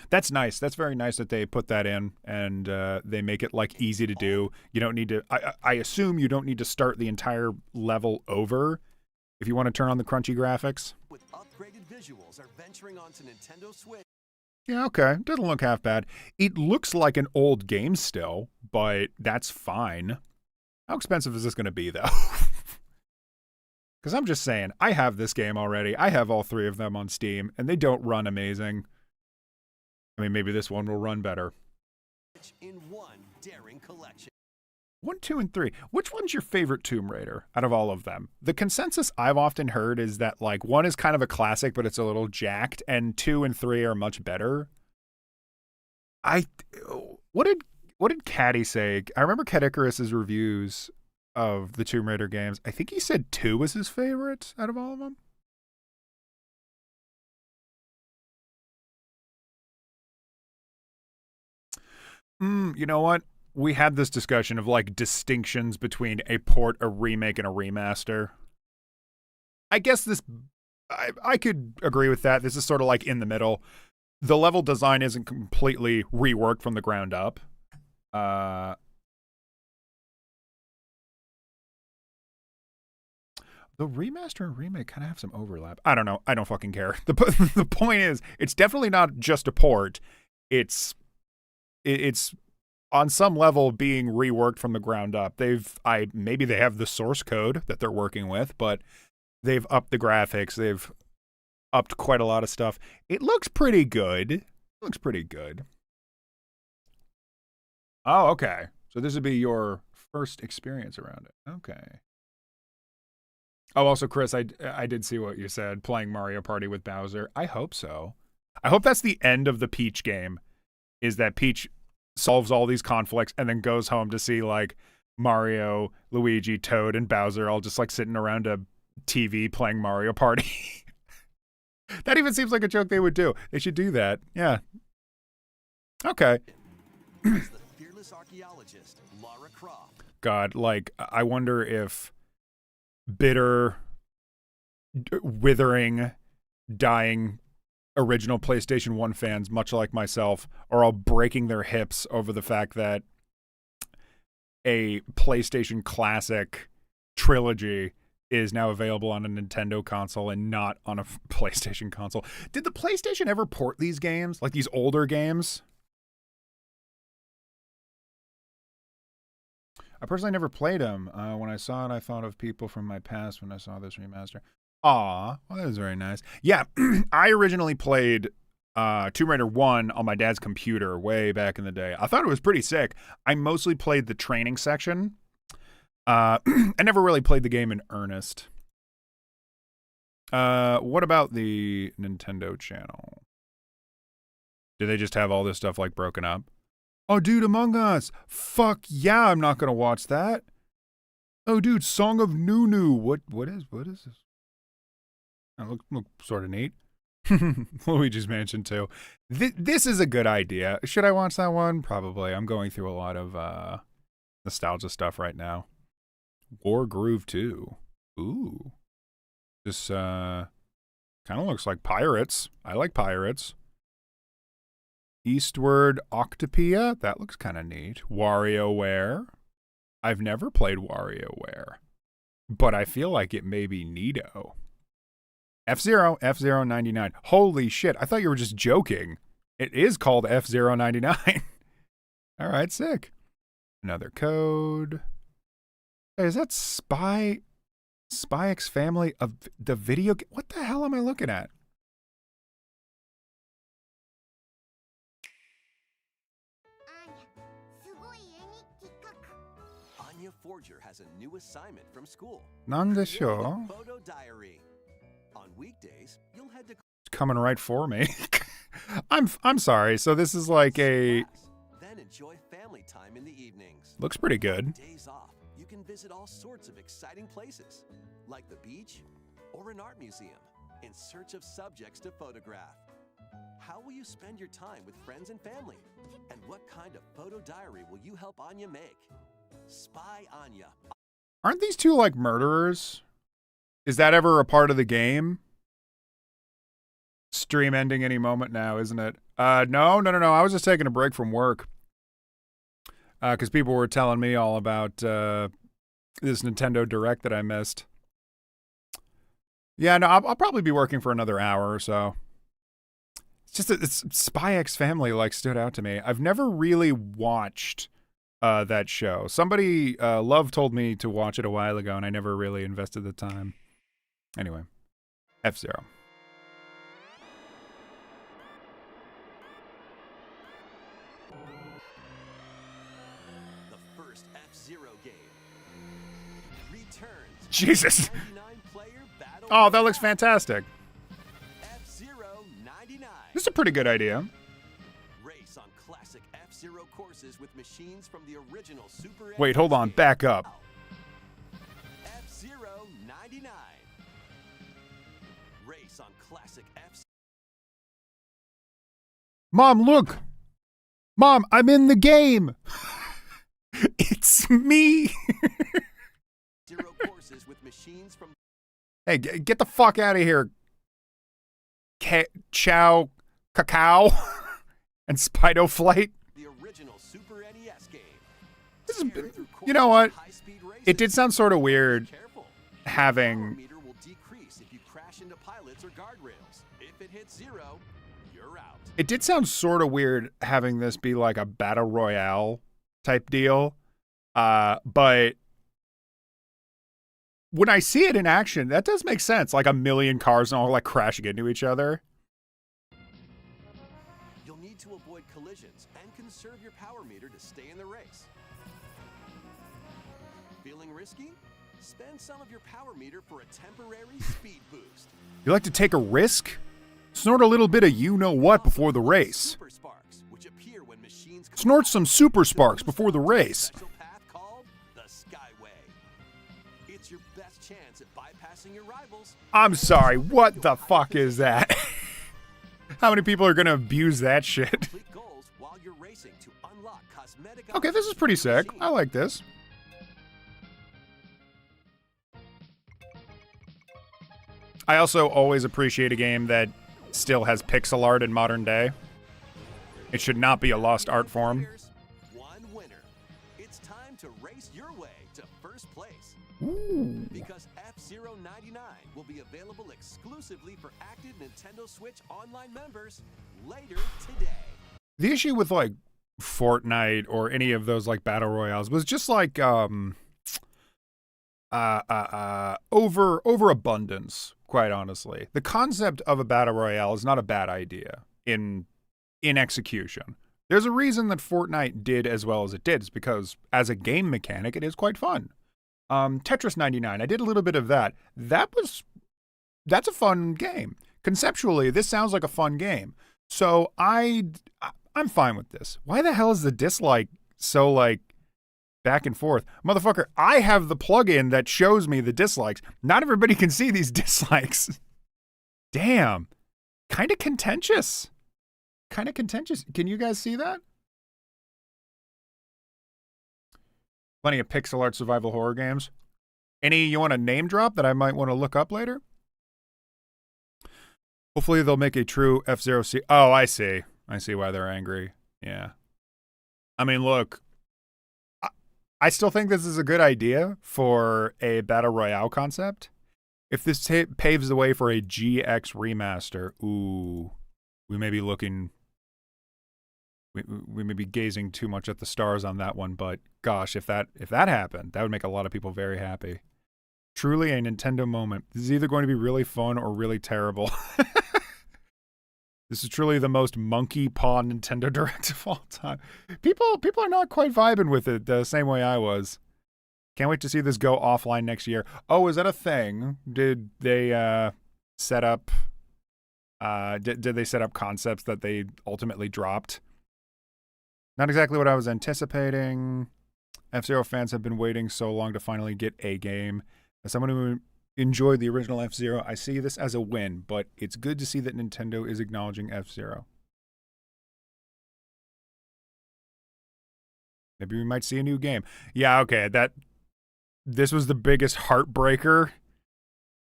That's nice. That's very nice that they put that in, and they make it like easy to do. You don't need to, I assume you don't need to start the entire level over if you want to turn on the crunchy graphics. With upgraded visuals are venturing onto Nintendo Switch. Yeah, okay. Doesn't look half bad. It looks like an old game still, but that's fine. How expensive is this going to be, though? Because I'm just saying, I have this game already. I have all 3 of them on Steam, and they don't run amazing. I mean, maybe this one will run better. In one daring collection. 1, 2, and 3. Which one's your favorite Tomb Raider out of all of them? The consensus I've often heard is that, like, 1 is kind of a classic, but it's a little jacked, and 2 and 3 are much better. What did Caddy say? I remember Cat Icarus's reviews of the Tomb Raider games. I think he said 2 was his favorite out of all of them. You know what? We had this discussion of like distinctions between a port, a remake, and a remaster. I guess I could agree with that. This is sort of like in the middle. The level design isn't completely reworked from the ground up. The remaster and remake kind of have some overlap. I don't know. I don't fucking care. The point is, it's definitely not just a port. It's on some level being reworked from the ground up. Maybe they have the source code that they're working with, but they've upped the graphics. They've upped quite a lot of stuff. It looks pretty good. Oh, okay. So this would be your first experience around it. Okay. Oh, also, Chris, I did see what you said, playing Mario Party with Bowser. I hope so. I hope that's the end of the Peach game, is that Peach solves all these conflicts and then goes home to see, like, Mario, Luigi, Toad, and Bowser all just, like, sitting around a TV playing Mario Party. That even seems like a joke they would do. They should do that. Yeah. Okay. As the fearless archaeologist, Lara Croft. God, like, I wonder if bitter, withering, dying original PlayStation 1 fans, much like myself, are all breaking their hips over the fact that a PlayStation Classic trilogy is now available on a Nintendo console and not on a PlayStation console. Did the PlayStation ever port these games? Like these older games? I personally never played them. When I saw it, I thought of people from my past when I saw this remaster. Aw, well, that was very nice. Yeah, I originally played Tomb Raider 1 on my dad's computer way back in the day. I thought it was pretty sick. I mostly played the training section. I never really played the game in earnest. What about the Nintendo channel? Do they just have all this stuff like broken up? Oh, dude, Among Us. Fuck yeah, I'm not gonna watch that. Oh, dude, Song of Nunu. What is this? That look sort of neat. Luigi's Mansion 2. This is a good idea. Should I watch that one? Probably. I'm going through a lot of nostalgia stuff right now. War Groove 2. Ooh. This kind of looks like pirates. I like pirates. Eastward Octopia. That looks kind of neat. WarioWare. I've never played WarioWare, but I feel like it may be neato. F-Zero 99. Holy shit. I thought you were just joking. It is called F-Zero 99. All right, sick. Another code. Hey, is that Spy X Family of the video game? What the hell am I looking at? Anya Forger has a new assignment from school. Nandesho. Photo diary. On weekdays, you'll head to coming right for me. I'm sorry. So this is like a then enjoy family time in the evenings. Looks pretty good. Days off, you can visit all sorts of exciting places, like the beach or an art museum, in search of subjects to photograph. How will you spend your time with friends and family? And what kind of photo diary will you help Anya make? Spy Anya. Aren't these two like murderers? Is that ever a part of the game? Stream ending any moment now, isn't it? No. I was just taking a break from work. Because people were telling me all about this Nintendo Direct that I missed. Yeah, no, I'll probably be working for another hour or so. It's just that it's Spy X Family like stood out to me. I've never really watched that show. Somebody, Love told me to watch it a while ago, and I never really invested the time. Anyway, F-Zero. The first F-Zero game returns. Jesus. 99-player battle. Oh, that looks fantastic. F-Zero 99. This is a pretty good idea. Race on classic F-Zero courses with machines from the original Super. Wait, hold on. Back up. F-Zero 99. Race on classic F. Mom, look. Mom, I'm in the game. It's me. Zero courses with machines from. Hey, get the fuck out of here. Chow, Cacao, and Spido Flight. The original Super NES game. This is, you know what? It did sound sort of weird having It did sound sort of weird having this be like a battle royale type deal. But when I see it in action, that does make sense. Like a million cars and all like crashing into each other. You'll need to avoid collisions and conserve your power meter to stay in the race. Feeling risky? Spend some of your power meter for a temporary speed boost. You like to take a risk? Snort a little bit of you-know-what before the race. Super sparks, which appear when machines Snort some super sparks before the race. Special path called the Skyway. It's your best chance at bypassing your rivals. I'm sorry, what the fuck is that? How many people are gonna abuse that shit? Complete goals while you're racing to unlock cosmetic. Okay, this is pretty sick. I like this. I also always appreciate a game that still has pixel art in modern day. It should not be a lost art form. One winner. It's time to race your way to first place. Ooh. Because F-Zero 99 will be available exclusively for active Nintendo Switch Online members later today. The issue with like Fortnite or any of those like battle royales was just like overabundance, quite honestly. The concept of a battle royale is not a bad idea in execution. There's a reason that Fortnite did as well as it did. It's because as a game mechanic, it is quite fun. Tetris 99, I did a little bit of that. That's a fun game. Conceptually, this sounds like a fun game. So I'm fine with this. Why the hell is the dislike so like back and forth? Motherfucker, I have the plugin that shows me the dislikes. Not everybody can see these dislikes. Damn. Kind of contentious. Can you guys see that? Plenty of pixel art survival horror games. Any you want to name drop that I might want to look up later? Hopefully they'll make a true F-Zero C. Oh, I see. I see why they're angry. Yeah. I mean, look. I still think this is a good idea for a battle royale concept. If this paves the way for a GX remaster, ooh, we may be looking. We may be gazing too much at the stars on that one, but gosh, if that happened, that would make a lot of people very happy. Truly a Nintendo moment. This is either going to be really fun or really terrible. This is truly the most monkey paw Nintendo Direct of all time. People are not quite vibing with it the same way I was. Can't wait to see this go offline next year. Oh, is that a thing? Did they set up? Did they set up concepts that they ultimately dropped? Not exactly what I was anticipating. F-Zero fans have been waiting so long to finally get a game. As someone who enjoyed the original F-Zero, I see this as a win, but it's good to see that Nintendo is acknowledging F-Zero. Maybe we might see a new game. Yeah, okay, this was the biggest heartbreaker.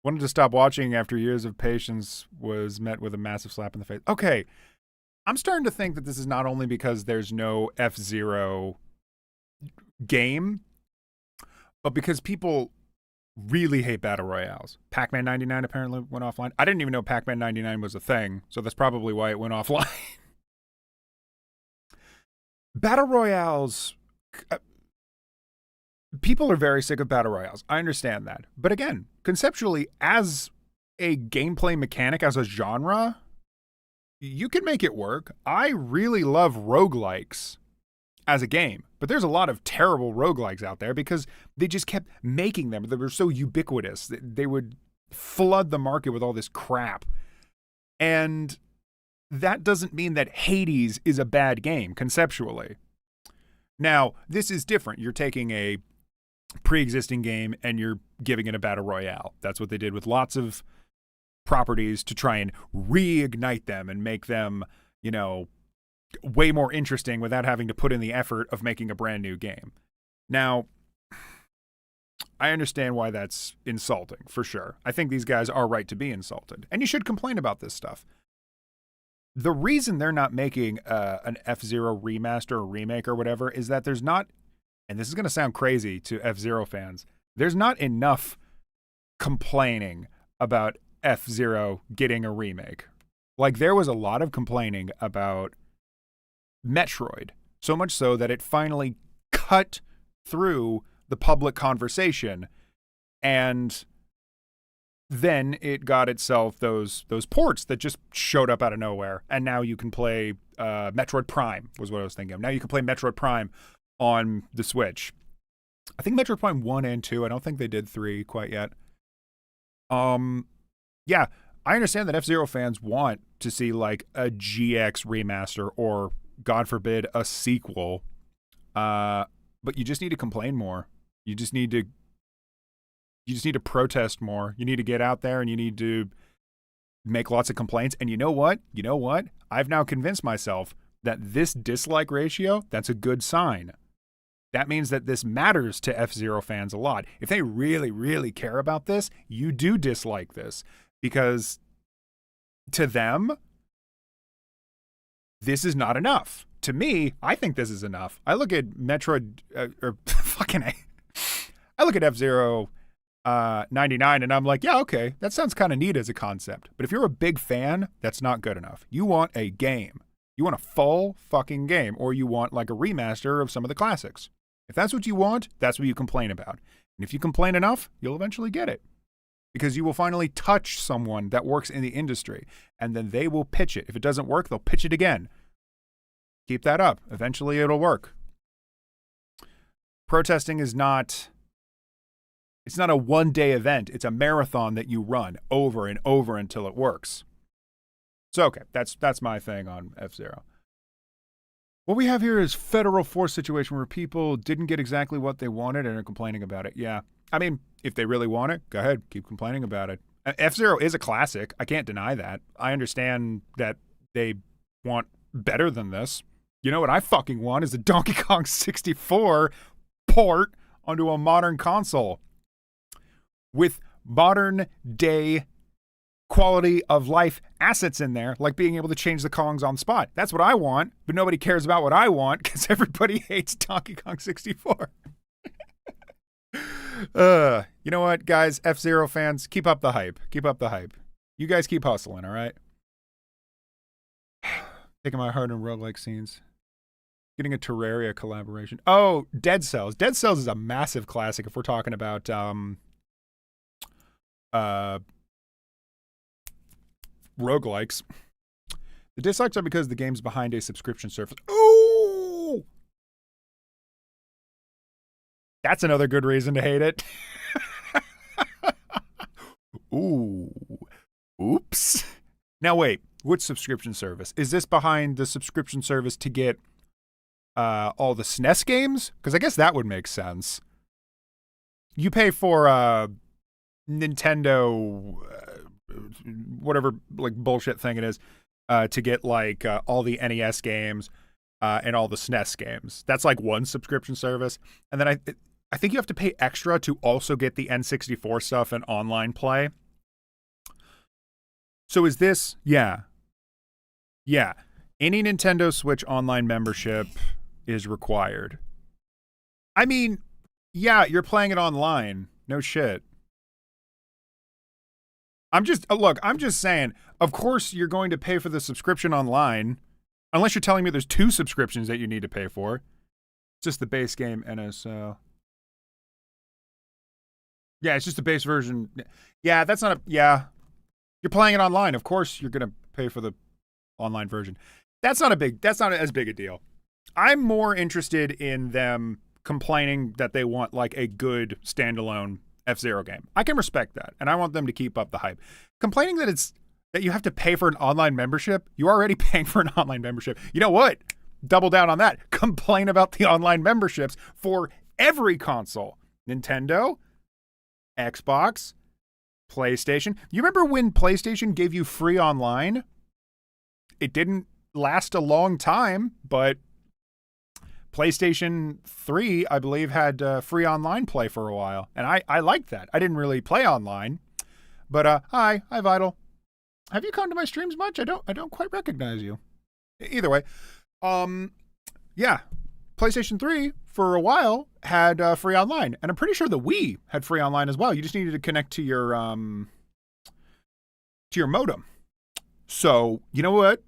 Wanted to stop watching after years of patience was met with a massive slap in the face. Okay, I'm starting to think that this is not only because there's no F-Zero game, but because people really hate battle royales. Pac-Man 99 apparently went offline. I didn't even know Pac-Man 99 was a thing, so that's probably why it went offline. Battle royales, people are very sick of battle royales. I understand that. But again, conceptually, as a gameplay mechanic, as a genre, you can make it work. I really love roguelikes as a game, but there's a lot of terrible roguelikes out there because they just kept making them. They were so ubiquitous. They would flood the market with all this crap. And that doesn't mean that Hades is a bad game conceptually. Now, this is different. You're taking a pre-existing game and you're giving it a battle royale. That's what they did with lots of properties to try and reignite them and make them, you know, way more interesting without having to put in the effort of making a brand new game. Now, I understand why that's insulting, for sure. I think these guys are right to be insulted. And you should complain about this stuff. The reason they're not making an F-Zero remaster or remake or whatever is that there's not, and this is going to sound crazy to F-Zero fans, there's not enough complaining about F-Zero getting a remake. Like, there was a lot of complaining about Metroid, so much so that it finally cut through the public conversation, and then it got itself those ports that just showed up out of nowhere, and now you can play Metroid Prime was what I was thinking of. Now you can play Metroid Prime on the Switch. I think Metroid Prime 1 and 2. I don't think they did 3 quite yet. Yeah, I understand that F-Zero fans want to see like a GX remaster or, God forbid, a sequel. But you just need to complain more. You just need to protest more. You need to get out there and you need to make lots of complaints. And you know what? I've now convinced myself that this dislike ratio, that's a good sign. That means that this matters to F-Zero fans a lot. If they really, really care about this, you do dislike this. Because to them, this is not enough. To me, I think this is enough. I look at Metroid, I look at F-Zero 99 and I'm like, yeah, okay, that sounds kind of neat as a concept. But if you're a big fan, that's not good enough. You want a game. You want a full fucking game, or you want like a remaster of some of the classics. If that's what you want, that's what you complain about. And if you complain enough, you'll eventually get it. Because you will finally touch someone that works in the industry, and then they will pitch it. If it doesn't work, they'll pitch it again. Keep that up. Eventually it'll work. Protesting is not, it's not a one-day event. It's a marathon that you run over and over until it works. So, okay, that's my thing on F-Zero. What we have here is federal force situation where people didn't get exactly what they wanted and are complaining about it. Yeah. I mean, if they really want it, go ahead, keep complaining about it. F-Zero is a classic. I can't deny that. I understand that they want better than this. You know what I fucking want is a Donkey Kong 64 port onto a modern console with modern day quality of life assets in there, like being able to change the Kongs on the spot. That's what I want, but nobody cares about what I want because everybody hates Donkey Kong 64. You know what, guys? F-Zero fans, keep up the hype. Keep up the hype. You guys keep hustling, all right? Taking my heart in roguelike scenes. Getting a Terraria collaboration. Oh, Dead Cells. Dead Cells is a massive classic if we're talking about roguelikes. The dislikes are because the game's behind a subscription service. Ooh! That's another good reason to hate it. Ooh. Oops. Now wait, which subscription service? Is this behind the subscription service to get all the SNES games? Because I guess that would make sense. You pay for Nintendo, whatever like bullshit thing it is, to get like all the NES games and all the SNES games. That's like one subscription service. And then I think you have to pay extra to also get the N64 stuff and online play. So is this, yeah. Any Nintendo Switch online membership is required. I mean, yeah, you're playing it online. No shit. I'm just saying, of course you're going to pay for the subscription online, unless you're telling me there's 2 subscriptions that you need to pay for. It's just the base game NSO. Yeah, it's just the base version. Yeah, that's not yeah. You're playing it online. Of course you're going to pay for the online version. That's not as big a deal. I'm more interested in them complaining that they want like a good standalone F-Zero game. I can respect that, and I want them to keep up the hype. Complaining that you have to pay for an online membership, you're already paying for an online membership. You know what? Double down on that. Complain about the online memberships for every console. Nintendo, Xbox, PlayStation. You remember when PlayStation gave you free online? It didn't last a long time, but PlayStation 3, I believe, had free online play for a while. And I liked that. I didn't really play online. But hi Vital. Have you come to my streams much? I don't quite recognize you. Either way. Yeah. PlayStation 3 for a while had free online. And I'm pretty sure the Wii had free online as well. You just needed to connect to your modem. So, you know what?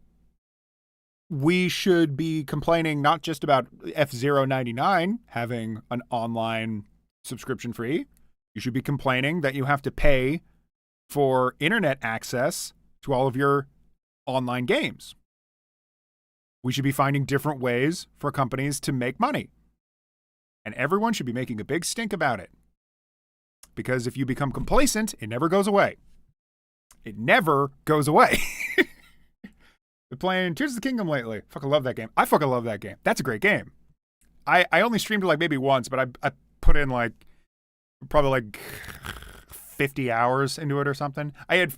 We should be complaining not just about F099 having an online subscription free. You should be complaining that you have to pay for internet access to all of your online games. We should be finding different ways for companies to make money. And everyone should be making a big stink about it. Because if you become complacent, it never goes away. It never goes away. Been playing Tears of the Kingdom lately. Fucking love that game. I fucking love that game. That's a great game. I only streamed it like maybe once, but I put in like probably like 50 hours into it or something. I had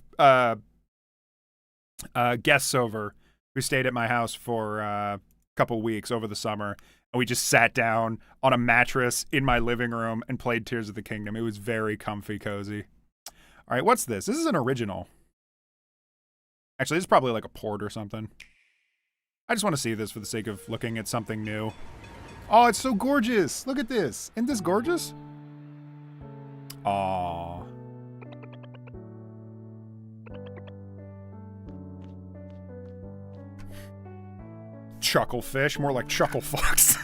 guests over who stayed at my house for a couple weeks over the summer, and we just sat down on a mattress in my living room and played Tears of the Kingdom. It was very comfy, cozy. All right, what's this? This is an original. Actually, this is probably like a port or something. I just want to see this for the sake of looking at something new. Oh, it's so gorgeous. Look at this. Isn't this gorgeous? Aww. Chucklefish, more like chuckle fox.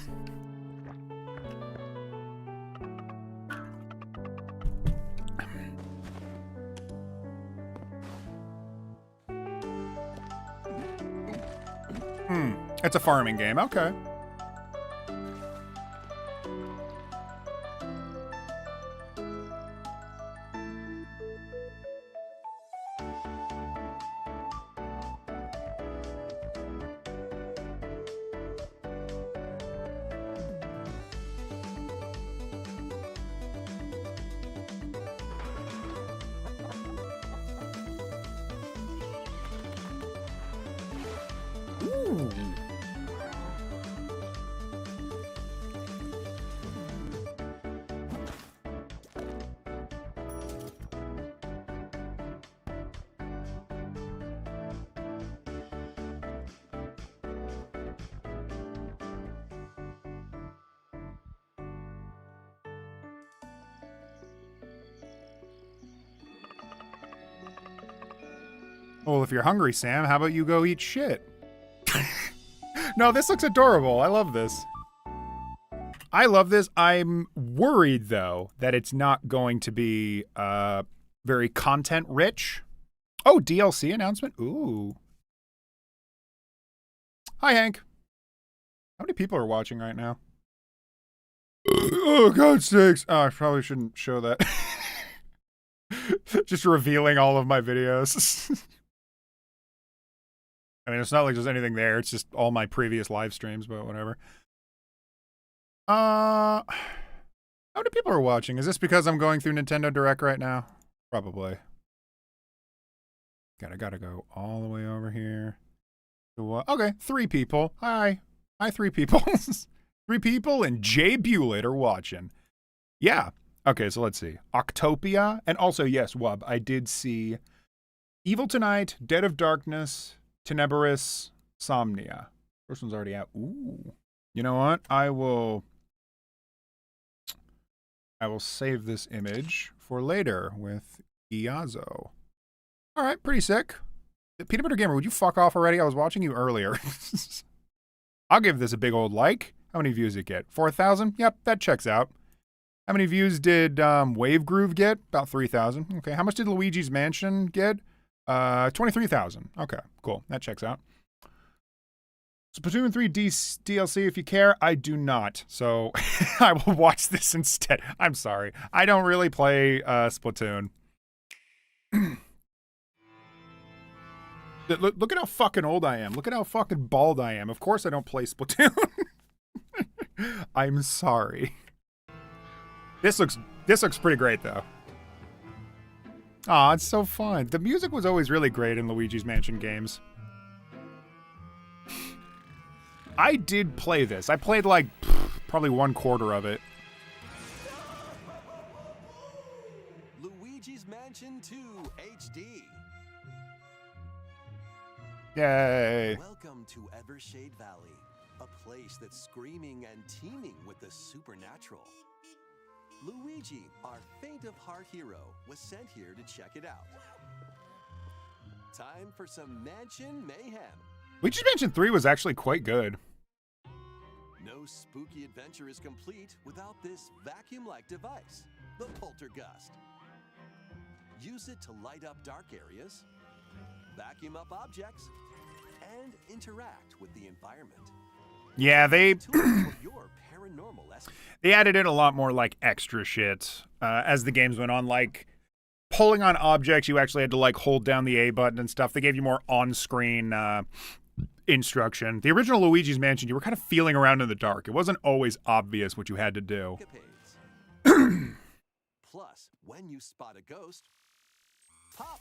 It's a farming game. Okay. Ooh. Well, if you're hungry, Sam, how about you go eat shit? No, this looks adorable. I love this. I love this. I'm worried, though, that it's not going to be very content-rich. Oh, DLC announcement? Ooh. Hi, Hank. How many people are watching right now? Oh, God's sakes. Oh, I probably shouldn't show that. Just revealing all of my videos. I mean, it's not like there's anything there. It's just all my previous live streams, but whatever. How many people are watching? Is this because I'm going through Nintendo Direct right now? Probably. Gotta go all the way over here. Okay, 3 people. Hi, 3 people. 3 people and Jay Bewlett are watching. Yeah. Okay, so let's see. Octopia, and also, yes, Wub, I did see Evil Tonight, Dead of Darkness, Tenebrous, Somnia. First one's already out. Ooh. You know what? I will save this image for later with Iazo. All right, pretty sick. Peanut Butter Gamer, would you fuck off already? I was watching you earlier. I'll give this a big old like. How many views did it get? 4,000? Yep, that checks out. How many views did Wave Groove get? About 3,000. Okay, how much did Luigi's Mansion get? 23,000. Okay, cool. That checks out. Splatoon 3 DLC, if you care. I do not. So I will watch this instead. I'm sorry. I don't really play Splatoon. Look at how fucking old I am. Look at how fucking bald I am. Of course I don't play Splatoon. I'm sorry. This looks pretty great though. Aw, it's so fun. The music was always really great in Luigi's Mansion games. I did play this. I played like probably 1/4 of it. Luigi's Mansion 2 HD. Yay. Welcome to Evershade Valley, a place that's screaming and teeming with the supernatural. Luigi, our faint of heart hero, was sent here to check it out. Time for some mansion mayhem. Luigi's Mansion 3 was actually quite good. No spooky adventure is complete without this vacuum-like device, the Poltergust. Use it to light up dark areas, vacuum up objects, and interact with the environment. Yeah, they Your paranormal esque. they added in a lot more like extra shit as the games went on, like pulling on objects. You actually had to like hold down the A button and stuff. They gave you more on-screen instruction. The original Luigi's Mansion, you were kind of feeling around in the dark. It wasn't always obvious what you had to do. Plus, when you spot a ghost, pop!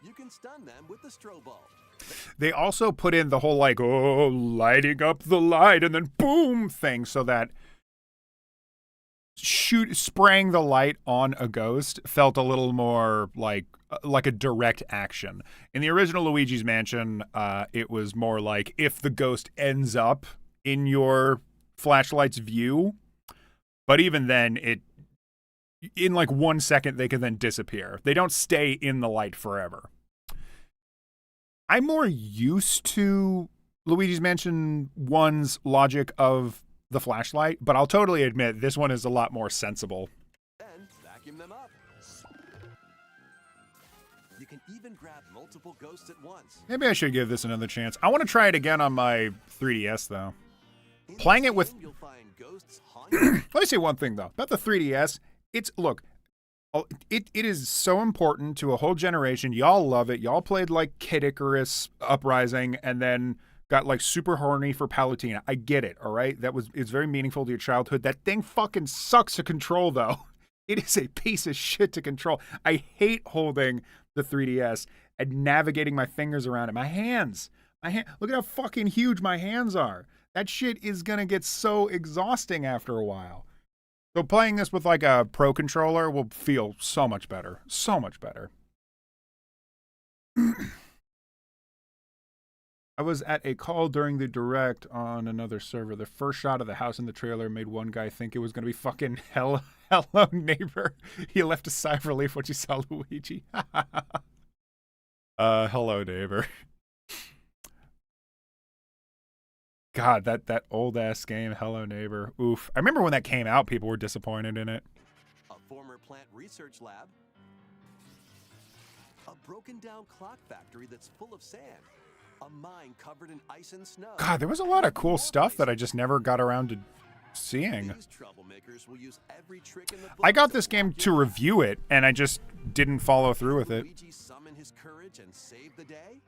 You can stun them with the strobe bulb. They also put in the whole like, oh, lighting up the light and then boom thing so that spraying the light on a ghost felt a little more like a direct action. In the original Luigi's Mansion, it was more like if the ghost ends up in your flashlight's view, but even then, in like 1 second, they can then disappear. They don't stay in the light forever. I'm more used to Luigi's Mansion 1's logic of the flashlight, but I'll totally admit this one is a lot more sensible. Then vacuum them up. You can even grab multiple ghosts at once. Maybe I should give this another chance. I want to try it again on my 3DS, though. Playing it with... You'll find ghosts haunting. Let me say one thing, though. About the 3DS, it is so important to a whole generation. Y'all love it. Y'all played like Kid Icarus Uprising and then got like super horny for Palutena. I get it, all right? It's very meaningful to your childhood. That thing fucking sucks to control, though. It is a piece of shit to control. I hate holding the 3DS and navigating my fingers around it. My hands. Look at how fucking huge my hands are. That shit is gonna get so exhausting after a while. So playing this with like a pro controller will feel so much better. So much better. I was at a call during the direct on another server. The first shot of the house in the trailer made one guy think it was going to be fucking Hello Neighbor. He left a sigh of relief when he saw Luigi. Hello Neighbor. God, that old-ass game, Hello Neighbor. Oof. I remember when that came out, people were disappointed in it. A former plant research lab. A broken-down clock factory that's full of sand. A mine covered in ice and snow. God, there was a lot of cool stuff that I just never got around to seeing. These troublemakers will use every trick in the book I got to this game walk to you review it, and I just didn't follow through with it. Luigi summon his courage and save the day?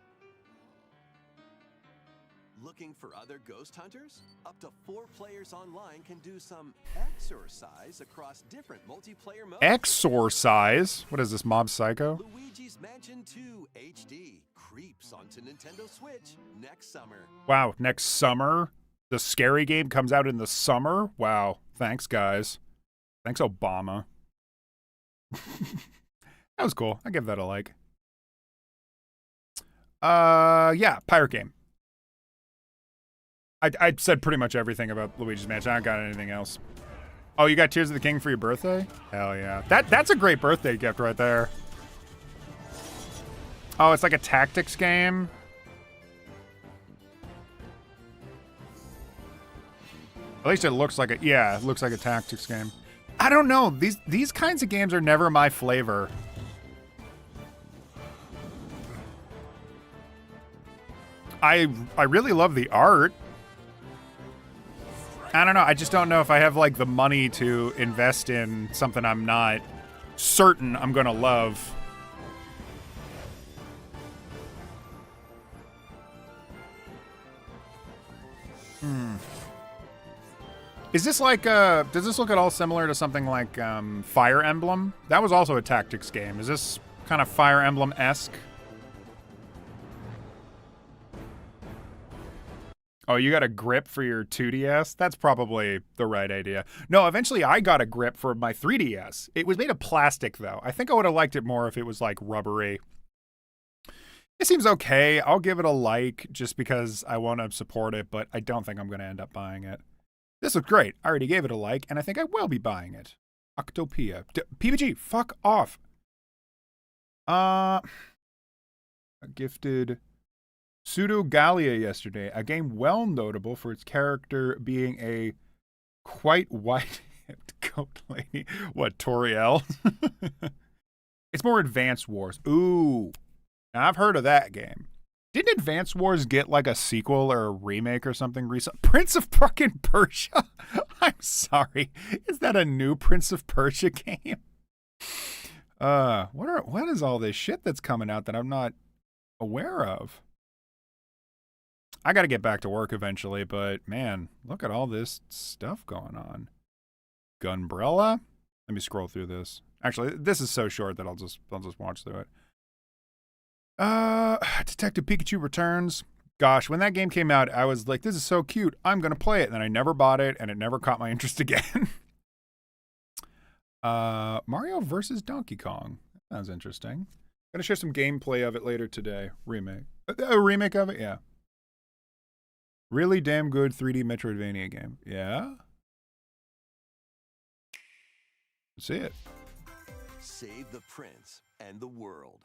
Looking for other ghost hunters? Up to 4 players online can do some exorcise across different multiplayer modes. Exorcise? What is this, Mob Psycho? Luigi's Mansion 2 HD creeps onto Nintendo Switch next summer. Wow, next summer? The scary game comes out in the summer? Wow, thanks, guys. Thanks, Obama. That was cool. I give that a like. Yeah, pirate game. I said pretty much everything about Luigi's Mansion. I don't got anything else. Oh, you got Tears of the King for your birthday? Hell yeah. That's a great birthday gift right there. Oh, it's like a tactics game. At least it looks like it looks like a tactics game. I don't know. These kinds of games are never my flavor. I really love the art. I don't know. I just don't know if I have like the money to invest in something I'm not certain I'm gonna love. Is this like does this look at all similar to something like Fire Emblem? That was also a tactics game. Is this kind of Fire Emblem-esque? Oh, you got a grip for your 2DS? That's probably the right idea. No, eventually I got a grip for my 3DS. It was made of plastic, though. I think I would have liked it more if it was, like, rubbery. It seems okay. I'll give it a like just because I want to support it, but I don't think I'm going to end up buying it. This looks great. I already gave it a like, and I think I will be buying it. Octopia. PBG, fuck off. gifted Pseudo Gallia yesterday, a game well notable for its character being a quite white-hipped goat lady. What, Toriel? It's more Advance Wars. Ooh, now I've heard of that game. Didn't Advance Wars get like a sequel or a remake or something recent? Prince of fucking Persia? I'm sorry. Is that a new Prince of Persia game? What is all this shit that's coming out that I'm not aware of? I got to get back to work eventually, but man, look at all this stuff going on. Gunbrella? Let me scroll through this. Actually, this is so short that I'll just watch through it. Detective Pikachu Returns. Gosh, when that game came out, I was like, this is so cute. I'm going to play it. And then I never bought it, and it never caught my interest again. Mario versus Donkey Kong. That sounds interesting. Gonna share some gameplay of it later today. Remake. A remake of it? Yeah. Really damn good 3D Metroidvania game. Yeah? Let's see it. Save the prince and the world.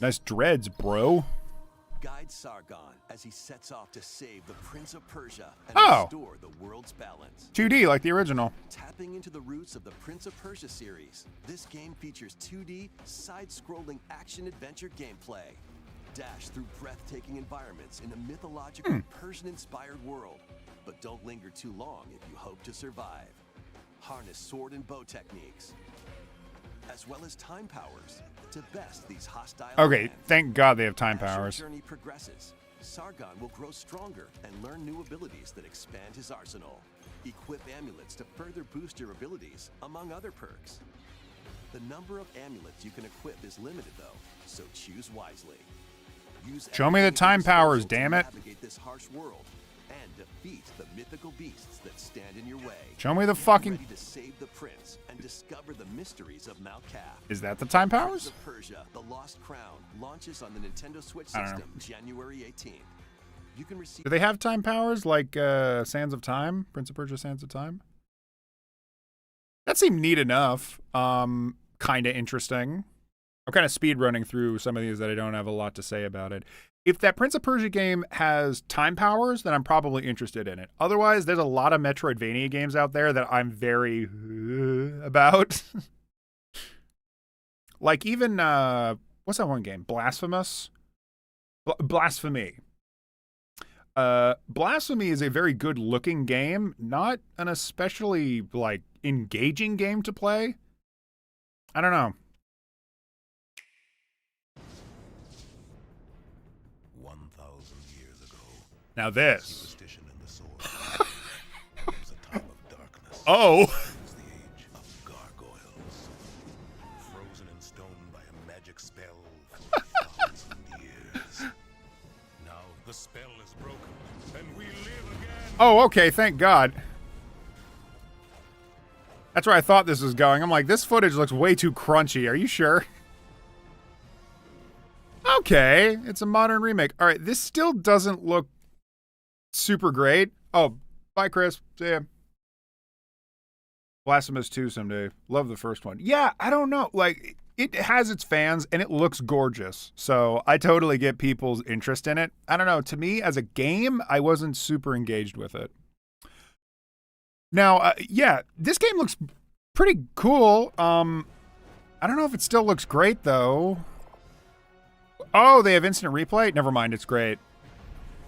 Nice dreads, bro. Guide Sargon as he sets off to save the Prince of Persia and restore the world's balance. 2D like the original. Tapping into the roots of the Prince of Persia series, this game features 2D, side-scrolling action-adventure gameplay. Dash through breathtaking environments in a mythological Persian-inspired world. But don't linger too long if you hope to survive. Harness sword and bow techniques, as well as time powers, to best these hostile lands. Thank God they have time As powers. your journey progresses, Sargon will grow stronger and learn new abilities that expand his arsenal. Equip amulets to further boost your abilities, among other perks. The number of amulets you can equip is limited, though, so choose wisely. Show me the time powers, damn it. Navigate this harsh world and defeat the mythical beasts that stand in your way. Show me the fucking... Ready to save the prince and discover the mysteries of Mount Kaf. Is that the time Prince powers? of Persia: The Lost Crown launches on the Nintendo Switch I don't system January 18th. You can receive... Do they have time powers like Sands of Time? Prince of Persia Sands of Time? That seemed neat enough. Kind of interesting. I'm kind of speed running through some of these that I don't have a lot to say about it. If that Prince of Persia game has time powers, then I'm probably interested in it. Otherwise, there's a lot of Metroidvania games out there that I'm very about. Like even, what's that one game? Blasphemous? Blasphemy. Blasphemy is a very good looking game, not an especially like engaging game to play. I don't know. 1,000 years ago. Now this. Superstition in the sword. It was a time of darkness. Oh. It was the age of gargoyles. Frozen in stone by a magic spell for 1,000 years. Now the spell is broken, and we live again. Oh, okay, thank God. That's where I thought this was going. I'm like, this footage looks way too crunchy. Are you sure? Okay, it's a modern remake. All right, this still doesn't look super great. Oh, bye, Chris. See ya. Blasphemous 2 someday. Love the first one. Yeah, I don't know. Like, it has its fans, and it looks gorgeous. So I totally get people's interest in it. I don't know. To me, as a game, I wasn't super engaged with it. Now, yeah, this game looks pretty cool. I don't know if it still looks great, though. Oh, they have instant replay? Never mind, it's great.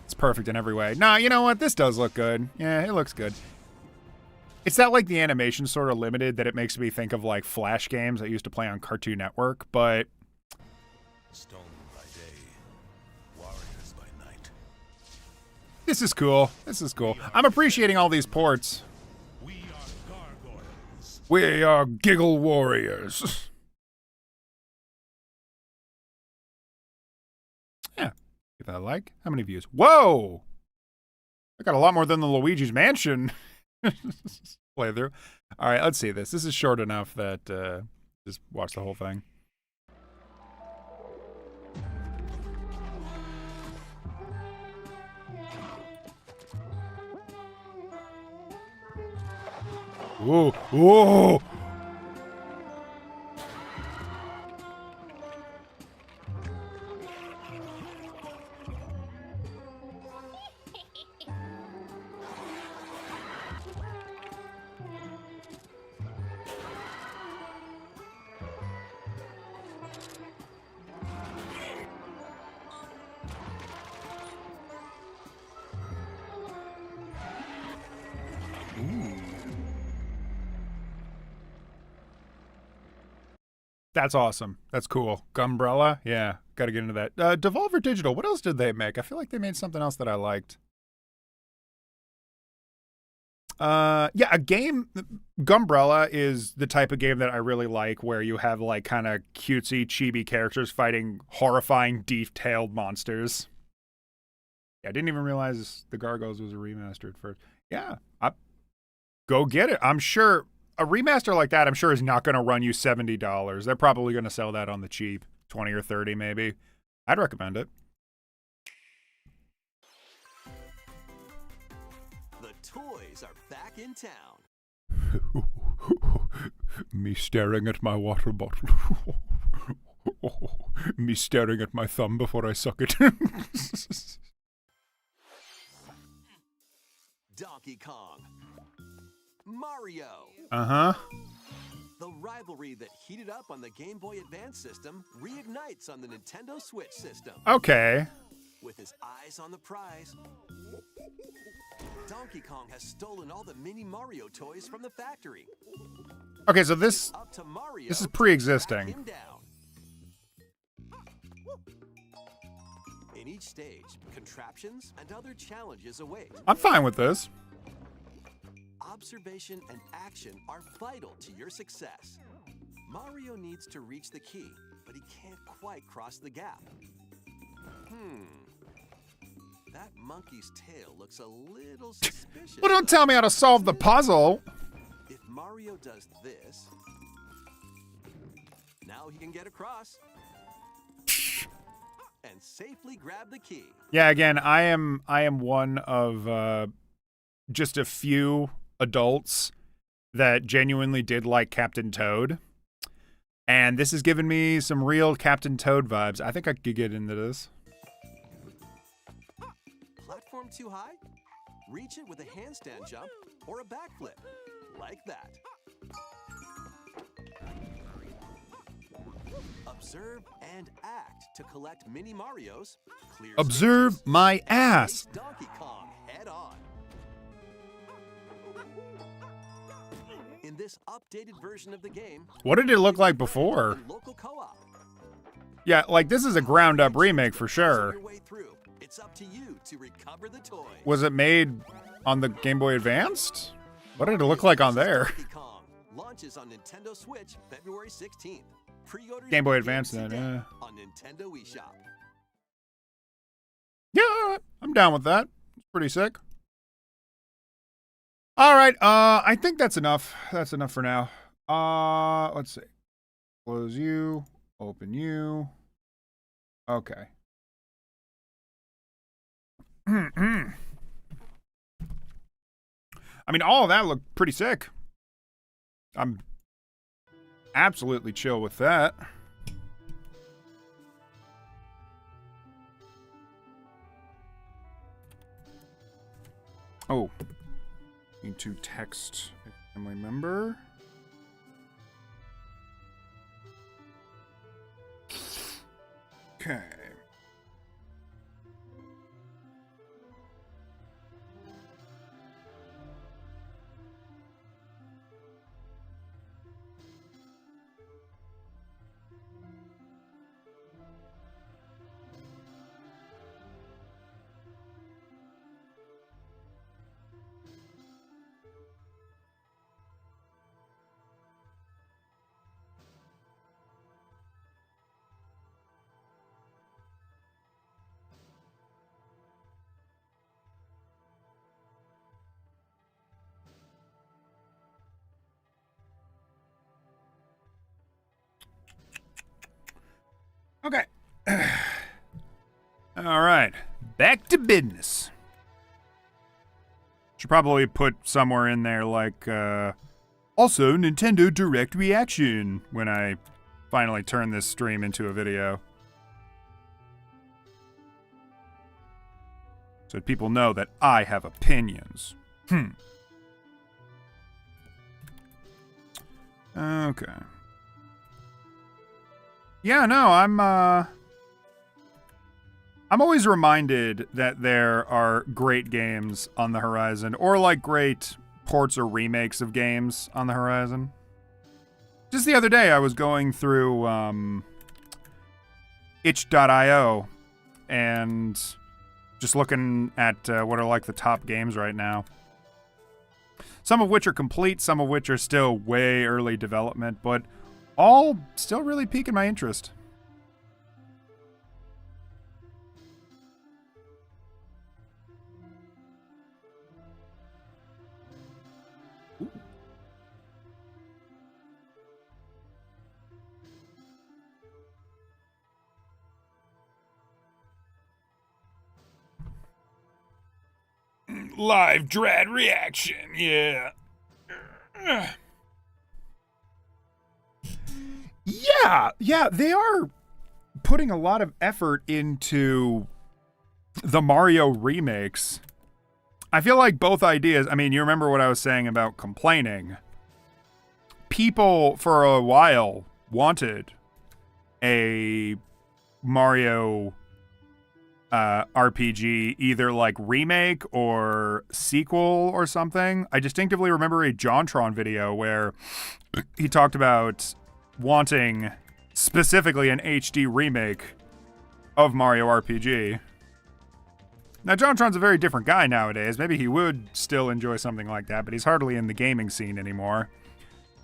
It's perfect in every way. Nah, you know what? This does look good. Yeah, it looks good. It's that, like, the animation sort of limited that it makes me think of, like, Flash games I used to play on Cartoon Network, but... Stone by day, warriors by night. This is cool. This is cool. I'm appreciating all these ports. We are gargoyles. We are Giggle Warriors. Yeah. If I like. How many views? Whoa! I got a lot more than the Luigi's Mansion playthrough. All right, let's see this. This is short enough that just watch the whole thing. Whoa! That's awesome. That's cool. Gumbrella? Yeah, gotta get into that. Devolver Digital, what else did they make? I feel like they made something else that I liked. Yeah, a game. Gumbrella is the type of game that I really like, where you have like kind of cutesy, chibi characters fighting horrifying, detailed monsters. Yeah, I didn't even realize the Gargoyles was a remaster at first. Yeah, go get it. I'm sure a remaster like that, I'm sure, is not going to run you $70. They're probably going to sell that on the cheap, 20 or 30 maybe. I'd recommend it. The toys are back in town. Me staring at my water bottle. Me staring at my thumb before I suck it. Donkey Kong. Mario. Uh-huh. The rivalry that heated up on the Game Boy Advance system reignites on the Nintendo Switch system. Okay. With his eyes on the prize, Donkey Kong has stolen all the mini Mario toys from the factory. Okay, so this Up to Mario is to track pre-existing. him down. In each stage, contraptions and other challenges await. I'm fine with this. Observation and action are vital to your success. Mario needs to reach the key, but he can't quite cross the gap. That monkey's tail looks a little suspicious. Well, don't tell me how to solve the puzzle. If Mario does this, now he can get across and safely grab the key. Yeah, again, I am one of just a few adults that genuinely did like Captain Toad. And this has given me some real Captain Toad vibes. I think I could get into this. Platform too high? Reach it with a handstand jump or a backflip, like that. Observe and act to collect mini Marios. Clear Observe spaces, my and ass. face Donkey Kong head on. In this updated version of the game, What did it look like before? in local co-op. Yeah, like this is a ground up remake for sure. Your way through. It's up to you to recover the toys. Was it made on the Game Boy Advanced? What did it look like on there? Donkey Kong launches on Nintendo Switch February 16th. Pre-order Game Boy your Advance games then, today yeah. on Nintendo eShop. Yeah, I'm down with that. It's pretty sick. All right, I think that's enough. That's enough for now. Let's see. Close you, open you. Okay. I mean, all of that looked pretty sick. I'm absolutely chill with that. Oh. Need to text a family member. Okay. Okay. All right. Back to business. Should probably put somewhere in there like, also Nintendo Direct Reaction when I finally turn this stream into a video. So that people know that I have opinions. Okay. Yeah, no, I'm always reminded that there are great games on the horizon, or like great ports or remakes of games on the horizon. Just the other day, I was going through itch.io and just looking at what are like the top games right now. Some of which are complete, some of which are still way early development, but all still really piquing my interest. Live dread reaction, yeah. Yeah, they are putting a lot of effort into the Mario remakes. I feel like both ideas, I mean, you remember what I was saying about complaining. People for a while wanted a Mario RPG, either like remake or sequel or something. I distinctively remember a JonTron video where he talked about wanting specifically an HD remake of Mario RPG. Now, JonTron's a very different guy nowadays. Maybe he would still enjoy something like that, but he's hardly in the gaming scene anymore.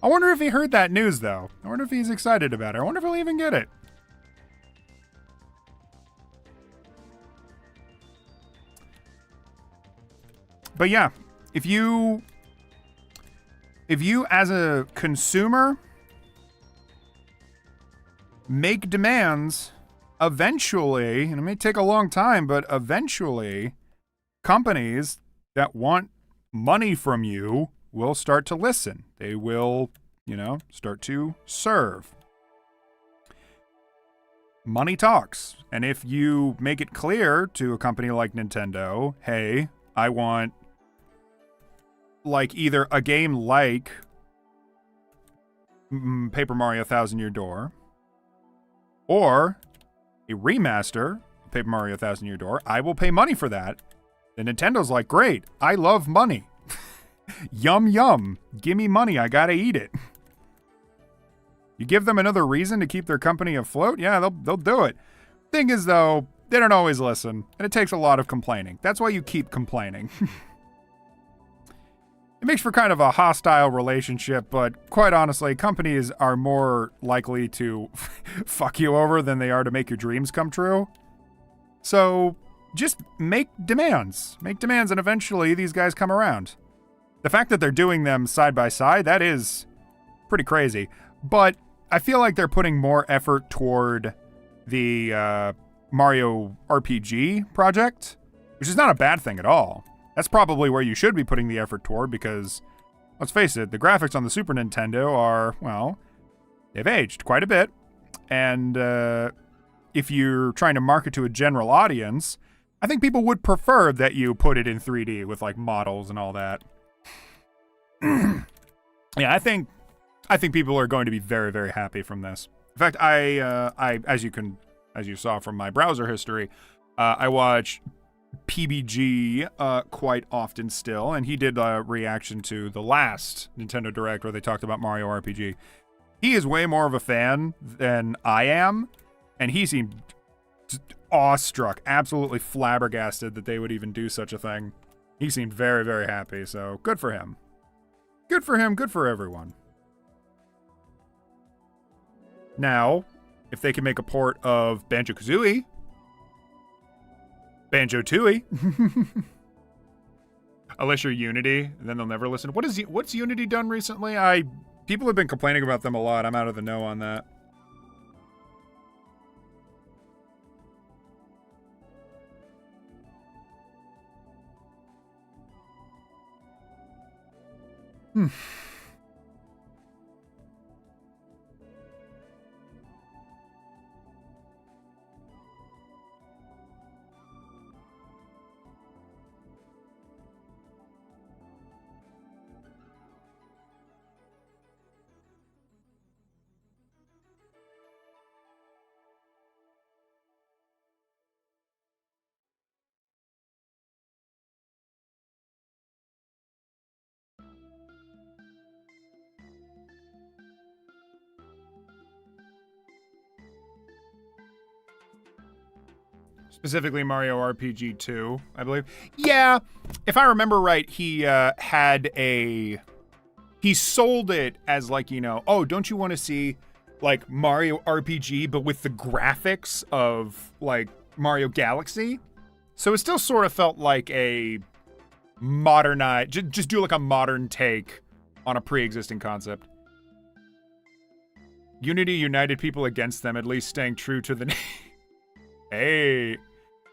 I wonder if he heard that news, though. I wonder if he's excited about it. I wonder if he'll even get it. But yeah, if you as a consumer make demands, eventually, and it may take a long time, but eventually companies that want money from you will start to listen. They will, start to serve. Money talks. And if you make it clear to a company like Nintendo, hey, I want like either a game like Paper Mario Thousand Year Door or a remaster of Paper Mario Thousand Year Door, I will pay money for that. And Nintendo's like, great, I love money. Yum yum, give me money, I gotta eat it. You give them another reason to keep their company afloat, yeah, they'll do it. Thing is though, they don't always listen, and it takes a lot of complaining. That's why you keep complaining. It makes for kind of a hostile relationship, but quite honestly, companies are more likely to fuck you over than they are to make your dreams come true. So just make demands. Make demands, and eventually these guys come around. The fact that they're doing them side by side, that is pretty crazy. But I feel like they're putting more effort toward the Mario RPG project, which is not a bad thing at all. That's probably where you should be putting the effort toward because, let's face it, the graphics on the Super Nintendo are, well, they've aged quite a bit. And if you're trying to market to a general audience, I think people would prefer that you put it in 3D with like models and all that. Yeah, I think people are going to be very, very happy from this. In fact, I as you saw from my browser history, I watch PBG quite often still, and he did a reaction to the last Nintendo Direct where they talked about Mario RPG. He is way more of a fan than I am, and he seemed awestruck, absolutely flabbergasted that they would even do such a thing. He seemed very, very happy, so good for him. Good for him, good for everyone. Now, if they can make a port of Banjo-Kazooie, Banjo-Tooie, unless you're Unity, then they'll never listen. What's Unity done recently? People have been complaining about them a lot. I'm out of the know on that. Specifically Mario RPG 2, I believe. Yeah, if I remember right, he he sold it as like, you know, oh, don't you want to see like Mario RPG but with the graphics of like Mario Galaxy? So it still sort of felt like a modernized, just do like a modern take on a pre-existing concept. Unity united people against them, at least staying true to the name. Hey,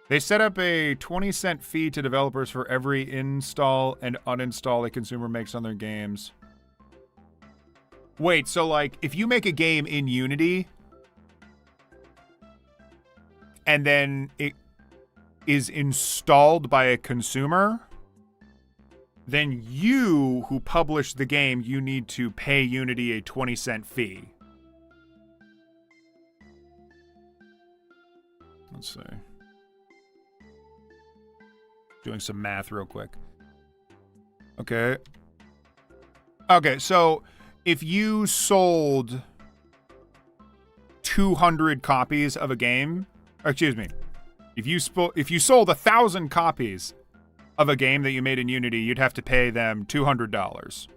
they set up a 20-cent fee to developers for every install and uninstall a consumer makes on their games. Wait, so like if you make a game in Unity and then it is installed by a consumer, then you who published the game, you need to pay Unity a 20-cent fee. Let's see. Doing some math real quick. Okay. Okay, so if you sold 200 copies of a game, or excuse me, if you sold 1,000 copies of a game that you made in Unity, you'd have to pay them $200.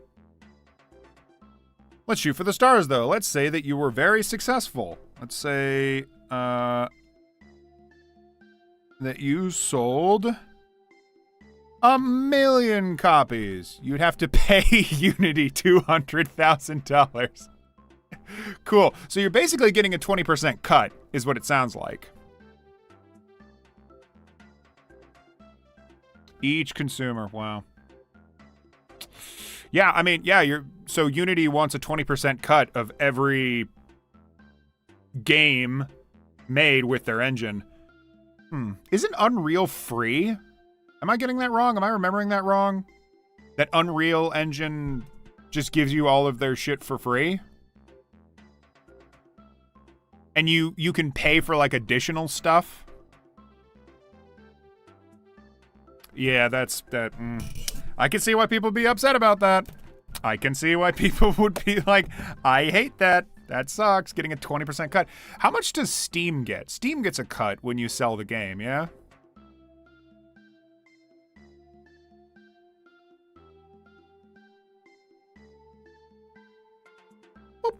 Let's shoot for the stars, though. Let's say that you were very successful. Let's say that you sold 1 million copies. You'd have to pay Unity $200,000. Cool. So you're basically getting a 20% cut, is what it sounds like. Each consumer. Wow. Yeah, I mean, yeah, so Unity wants a 20% cut of every game made with their engine. Isn't Unreal free? Am I getting that wrong? Am I remembering that wrong? That Unreal Engine just gives you all of their shit for free? And you can pay for like additional stuff? Yeah, that. I can see why people would be upset about that. I can see why people would be like, I hate that. That sucks, getting a 20% cut. How much does Steam get? Steam gets a cut when you sell the game, yeah? Boop.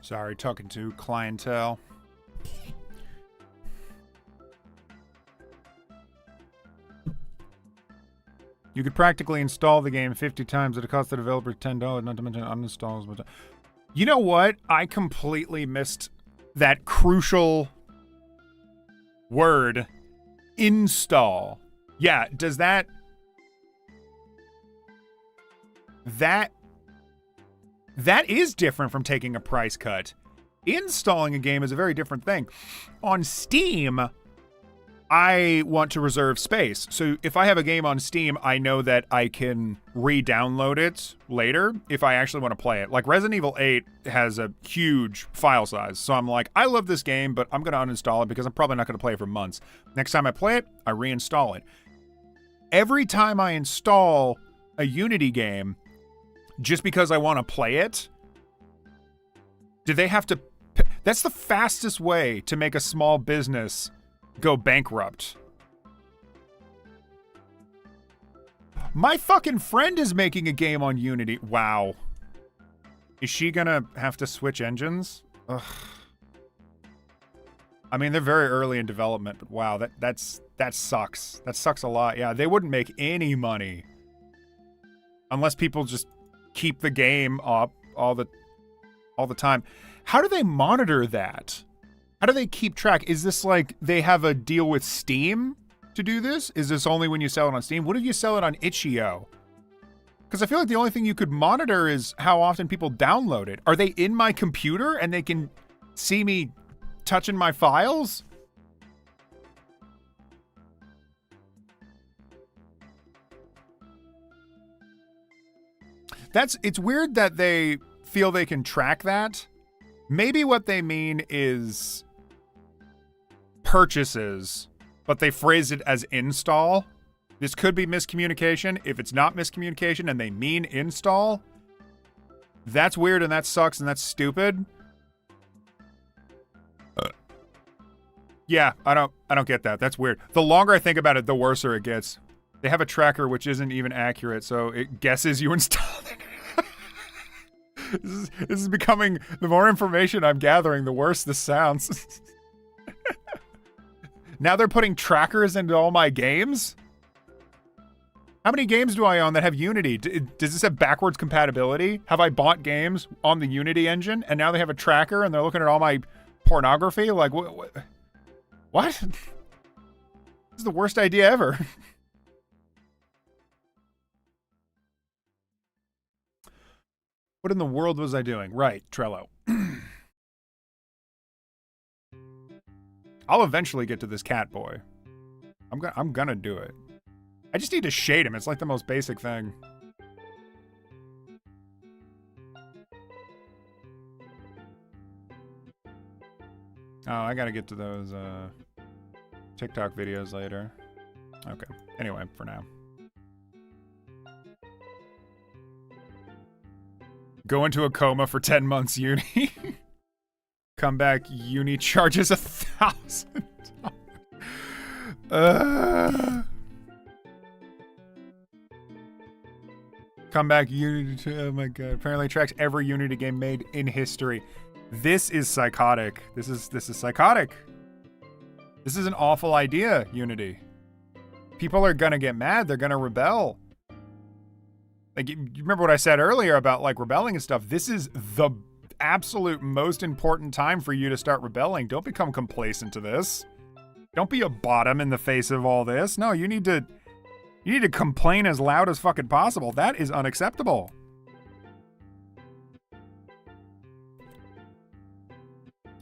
Sorry, talking to clientele. You could practically install the game 50 times at a cost of the developer $10, not to mention uninstalls. But you know what? I completely missed that crucial word, install. Yeah, does that is different from taking a price cut. Installing a game is a very different thing. On Steam, I want to reserve space. So if I have a game on Steam, I know that I can re-download it later if I actually want to play it. Like Resident Evil 8 has a huge file size. So I'm like, I love this game, but I'm going to uninstall it because I'm probably not going to play it for months. Next time I play it, I reinstall it. Every time I install a Unity game, just because I want to play it, do they have to... That's the fastest way to make a small business go bankrupt. My fucking friend is making a game on Unity. Wow. Is she gonna have to switch engines? Ugh. I mean, they're very early in development, but wow, that sucks. That sucks a lot. Yeah, they wouldn't make any money unless people just keep the game up all the time. How do they monitor that? How do they keep track? Is this like they have a deal with Steam to do this? Is this only when you sell it on Steam? What if you sell it on itch.io? Because I feel like the only thing you could monitor is how often people download it. Are they in my computer and they can see me touching my files? It's weird that they feel they can track that. Maybe what they mean is purchases, but they phrase it as install. This could be miscommunication. If it's not miscommunication and they mean install, that's weird and that sucks and that's stupid. Yeah, I don't get that. That's weird. The longer I think about it, the worser it gets. They have a tracker which isn't even accurate, so it guesses you installed it. This is becoming, the more information I'm gathering, the worse this sounds. Now they're putting trackers into all my games? How many games do I own that have Unity? Does this have backwards compatibility? Have I bought games on the Unity engine and now they have a tracker and they're looking at all my pornography? Like, what? This is the worst idea ever. What in the world was I doing? Right, Trello. I'll eventually get to this cat boy. I'm gonna do it. I just need to shade him. It's like the most basic thing. Oh, I gotta get to those TikTok videos later. Okay. Anyway, for now. Go into a coma for 10 months, Uni. Come back, Uni charges $1,000. Come back, Unity. Oh my god. Apparently tracks every Unity game made in history. This is psychotic. This is psychotic. This is an awful idea, Unity. People are gonna get mad. They're gonna rebel. Like, you remember what I said earlier about, like, rebelling and stuff? This is the absolute most important time for you to start rebelling. Don't become complacent to this. Don't be a bottom in the face of all this. No, you need to complain as loud as fucking possible. That is unacceptable.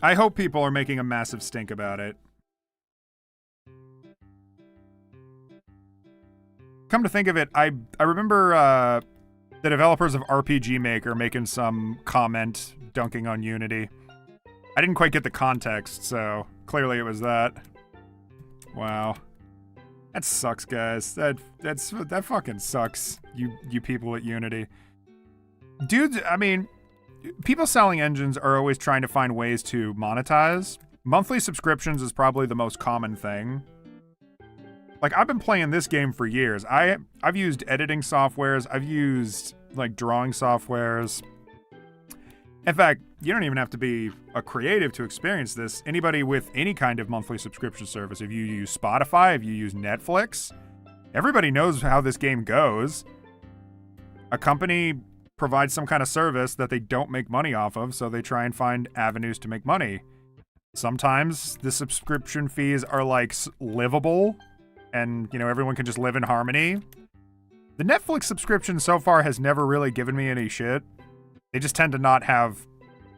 I hope people are making a massive stink about it. Come to think of it, I remember the developers of RPG Maker making some comment dunking on Unity. I didn't quite get the context, so clearly it was that. Wow. That sucks, guys. That fucking sucks, you people at Unity. Dude, I mean, people selling engines are always trying to find ways to monetize. Monthly subscriptions is probably the most common thing. Like, I've been playing this game for years. I've used editing softwares. I've used, like, drawing softwares. In fact, you don't even have to be a creative to experience this. Anybody with any kind of monthly subscription service, if you use Spotify, if you use Netflix, everybody knows how this game goes. A company provides some kind of service that they don't make money off of, so they try and find avenues to make money. Sometimes the subscription fees are, like, livable, and, you know, everyone can just live in harmony. The Netflix subscription so far has never really given me any shit. They just tend to not have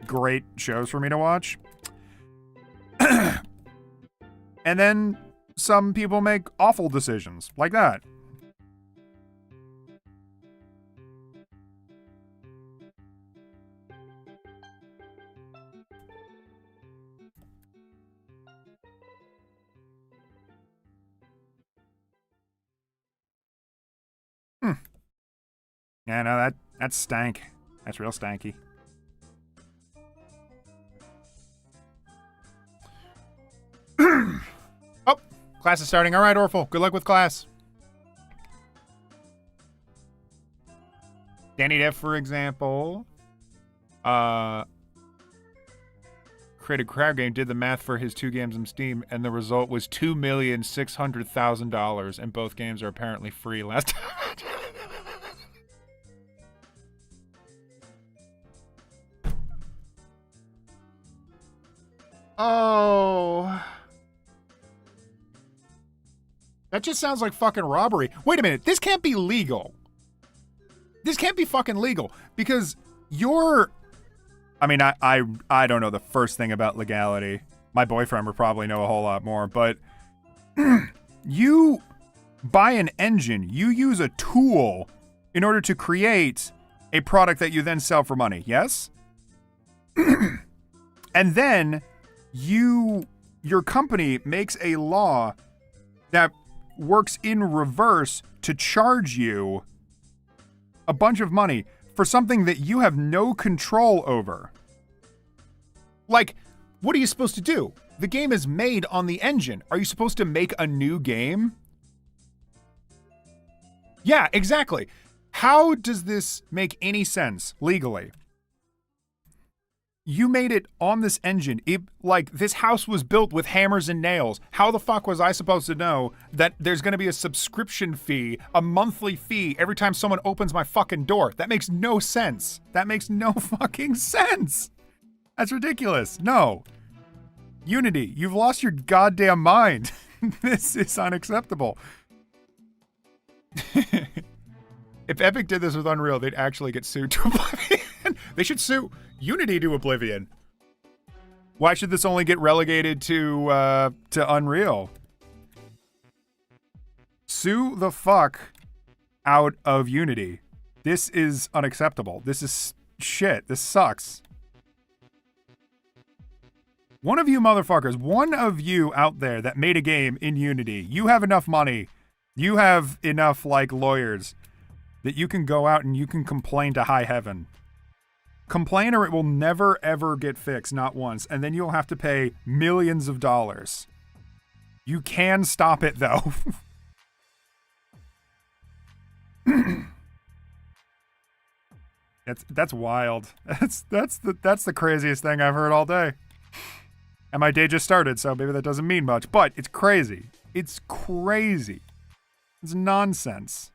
great shows for me to watch. And then some people make awful decisions, like that. Yeah, no, that's stank. That's real stanky. Oh, class is starting. All right, Orphle. Good luck with class. Danny Def, for example, created Crowd Game, did the math for his 2 games on Steam, and the result was $2,600,000, and both games are apparently free last time. Oh. That just sounds like fucking robbery. Wait a minute, this can't be legal. This can't be fucking legal because you're... I mean, I don't know the first thing about legality. My boyfriend would probably know a whole lot more, but you buy an engine, you use a tool in order to create a product that you then sell for money, yes? And then your company makes a law that works in reverse to charge you a bunch of money for something that you have no control over. Like, what are you supposed to do? The game is made on the engine. Are you supposed to make a new game? Yeah, exactly. How does this make any sense legally? You made it on this engine. Like, this house was built with hammers and nails. How the fuck was I supposed to know that there's going to be a subscription fee, a monthly fee, every time someone opens my fucking door? That makes no sense. That makes no fucking sense. That's ridiculous. No. Unity, you've lost your goddamn mind. This is unacceptable. If Epic did this with Unreal, they'd actually get sued to oblivion. They should sue Unity to oblivion. Why should this only get relegated to Unreal? Sue the fuck out of Unity. This is unacceptable. This is shit. This sucks. One of you motherfuckers, one of you out there that made a game in Unity, you have enough money, you have enough, like, lawyers that you can go out and you can complain to high heaven. Complain or it will never ever get fixed, not once, and then you'll have to pay millions of dollars. You can stop it though. That's wild. That's the craziest thing I've heard all day. And my day just started, so maybe that doesn't mean much, but it's crazy. It's crazy. It's nonsense.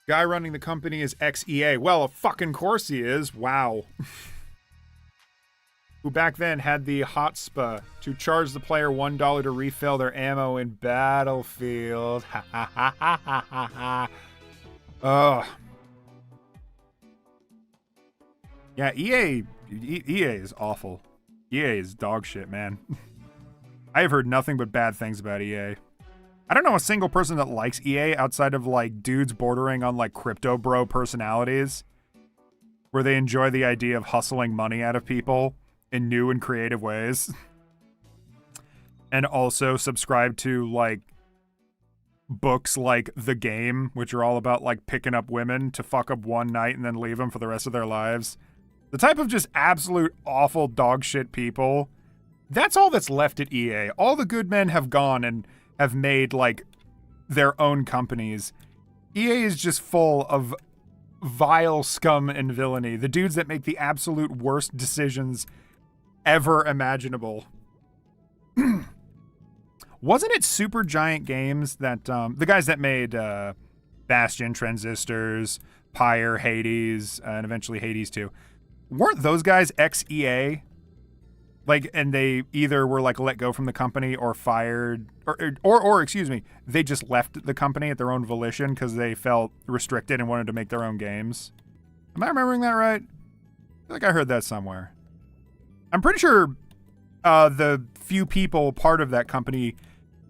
Guy running the company is ex-EA. Well, of fucking course he is. Wow. Who back then had the chutzpah to charge the player $1 to refill their ammo in Battlefield. Ha ha ha ha ha ha ha. Ugh. Yeah, EA is awful. EA is dog shit, man. I have heard nothing but bad things about EA. I don't know a single person that likes EA outside of, like, dudes bordering on, like, crypto bro personalities, where they enjoy the idea of hustling money out of people in new and creative ways. And also subscribe to, like, books like The Game, which are all about, like, picking up women to fuck up one night and then leave them for the rest of their lives. The type of just absolute awful dog shit people. That's all that's left at EA. All the good men have gone and have made, like, their own companies. EA is just full of vile scum and villainy. The dudes that make the absolute worst decisions ever imaginable. Wasn't it Supergiant Games that, the guys that made Bastion, Transistors, Pyre, Hades, and eventually Hades 2, weren't those guys ex-EA? Like, and they either were, like, let go from the company or fired, or excuse me, they just left the company at their own volition because they felt restricted and wanted to make their own games. Am I remembering that right? I feel like I heard that somewhere. I'm pretty sure the few people part of that company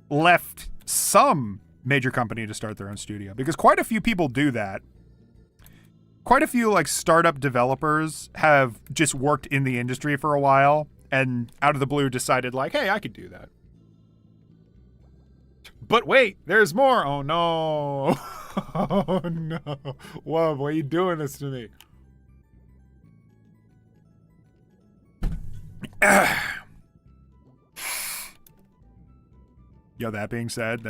left some major company to start their own studio, because quite a few people do that. Quite a few, like, startup developers have just worked in the industry for a while and out of the blue decided, like, hey, I could do that. But wait, there's more. Oh, no. Oh, no. Whoa, why are you doing this to me? Yo, that being said,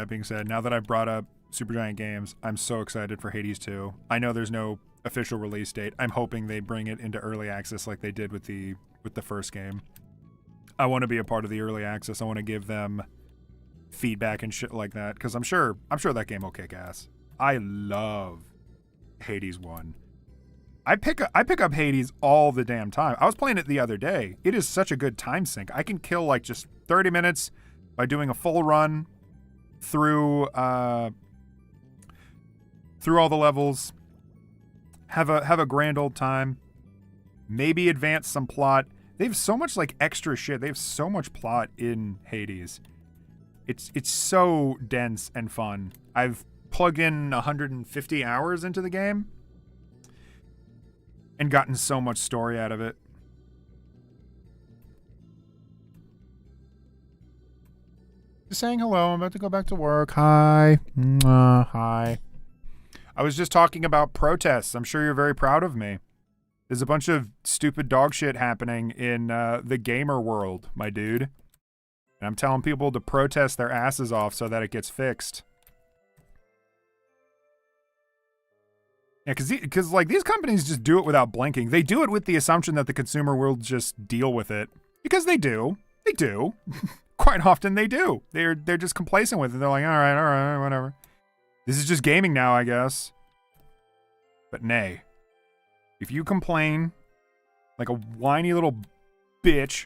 now that I brought up Supergiant Games. I'm so excited for Hades 2. I know there's no official release date. I'm hoping they bring it into early access like they did with the first game. I want to be a part of the early access. I want to give them feedback and shit like that, because I'm sure that game will kick ass. I love Hades 1. I pick up Hades all the damn time. I was playing it the other day. It is such a good time sink. I can kill like just 30 minutes by doing a full run through all the levels. Have a grand old time. Maybe advance some plot. They have so much like extra shit. They have so much plot in Hades. It's so dense and fun. I've plugged in 150 hours into the game and gotten so much story out of it. Just saying hello. I'm about to go back to work. Hi. Hi. I was just talking about protests. I'm sure you're very proud of me. There's a bunch of stupid dog shit happening in the gamer world, my dude. And I'm telling people to protest their asses off so that it gets fixed. Yeah, because like these companies just do it without blinking. They do it with the assumption that the consumer will just deal with it. Because they do. They do. Quite often they do. They're just complacent with it. They're like, all right, whatever. This is just gaming now, I guess. But nay. If you complain like a whiny little bitch,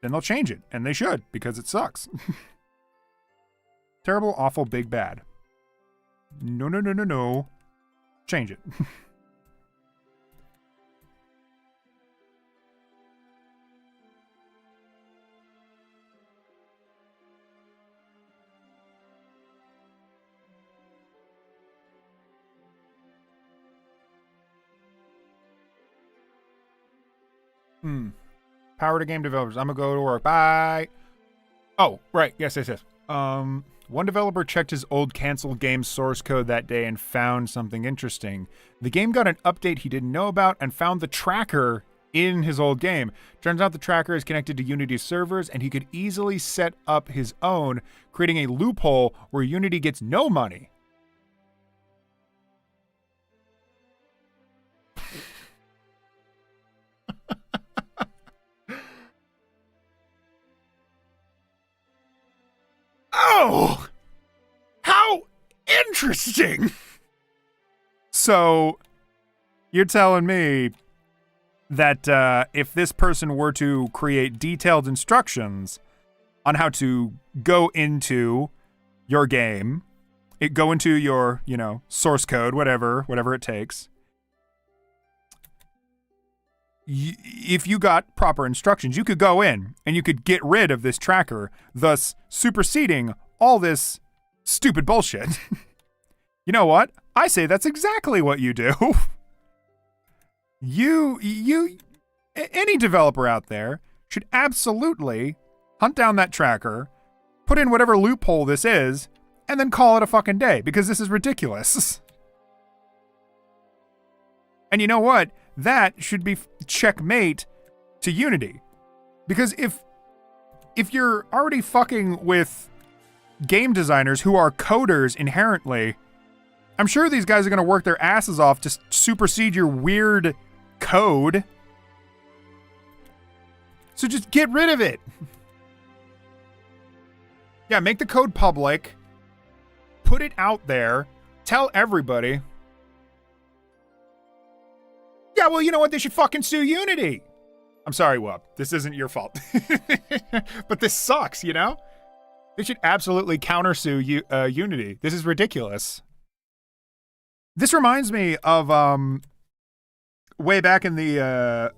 then they'll change it. And they should, because it sucks. Terrible, awful, big, bad. No. Change it. Power to game developers. I'm gonna go to work. Bye. Oh, right. Yes. One developer checked his old canceled game source code that day and found something interesting. The game got an update he didn't know about and found the tracker in his old game. Turns out the tracker is connected to Unity servers and he could easily set up his own, creating a loophole where Unity gets no money. Oh! How interesting! So, you're telling me that if this person were to create detailed instructions on how to go into your game, go into your, source code, whatever it takes, if you got proper instructions, you could go in and you could get rid of this tracker, thus superseding all this stupid bullshit. You know what? I say that's exactly what you do. Any developer out there should absolutely hunt down that tracker, put in whatever loophole this is, and then call it a fucking day, because this is ridiculous. And you know what? That should be checkmate to Unity. Because if you're already fucking with game designers who are coders inherently, I'm sure these guys are going to work their asses off to supersede your weird code. So just get rid of it. Yeah, make the code public. Put it out there. Tell everybody. Yeah, well, you know what? They should fucking sue Unity. I'm sorry, Wub. This isn't your fault. But this sucks, you know? They should absolutely countersue Unity. This is ridiculous. This reminds me of way back in the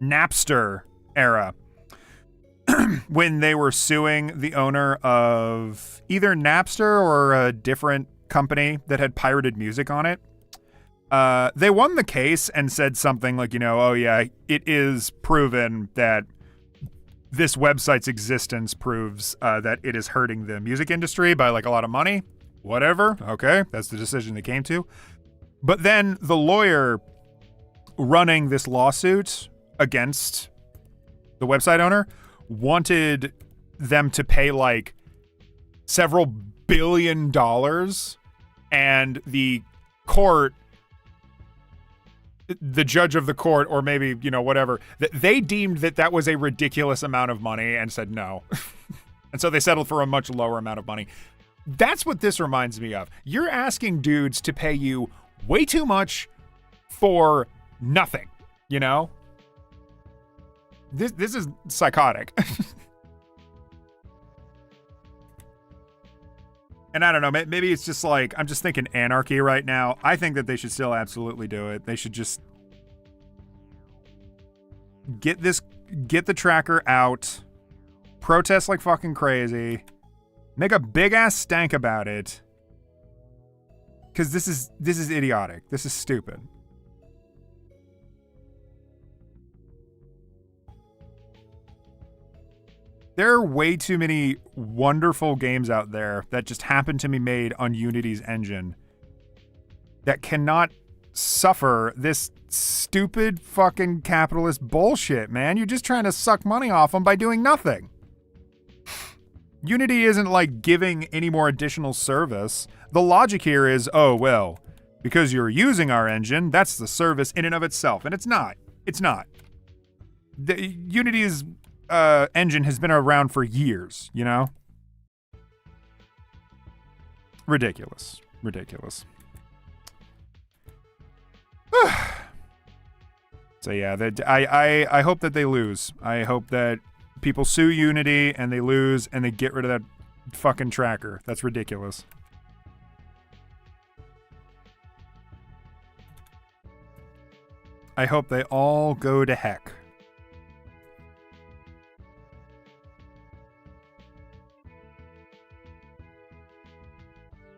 Napster era, when they were suing the owner of either Napster or a different company that had pirated music on it. They won the case and said something like, oh yeah, it is proven that this website's existence proves that it is hurting the music industry by like a lot of money. Whatever. Okay. That's the decision they came to. But then the lawyer running this lawsuit against the website owner wanted them to pay like several $billion, and the court, the judge of the court, or maybe, whatever, they deemed that was a ridiculous amount of money and said no. And so they settled for a much lower amount of money. That's what this reminds me of. You're asking dudes to pay you way too much for nothing, This is psychotic. And I don't know, maybe it's just like, I'm just thinking anarchy right now. I think that they should still absolutely do it. They should just get the tracker out, protest like fucking crazy, make a big ass stank about it. Because this is idiotic. This is stupid. There are way too many wonderful games out there that just happen to be made on Unity's engine that cannot suffer this stupid fucking capitalist bullshit, man. You're just trying to suck money off them by doing nothing. Unity isn't like giving any more additional service. The logic here is, oh, well, because you're using our engine, that's the service in and of itself. And it's not. It's not. Unity's engine has been around for years, Ridiculous. So yeah, I hope that they lose. I hope that people sue Unity and they lose and they get rid of that fucking tracker. That's ridiculous. I hope they all go to heck.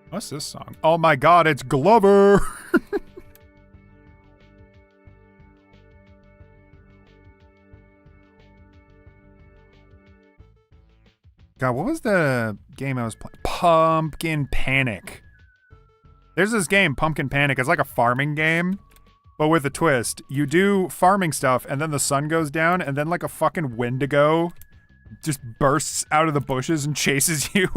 What's this song? Oh my god, it's Glover! God, what was the game I was playing? Pumpkin Panic. There's this game, Pumpkin Panic. It's like a farming game, but with a twist. You do farming stuff, and then the sun goes down, and then like a fucking Wendigo just bursts out of the bushes and chases you.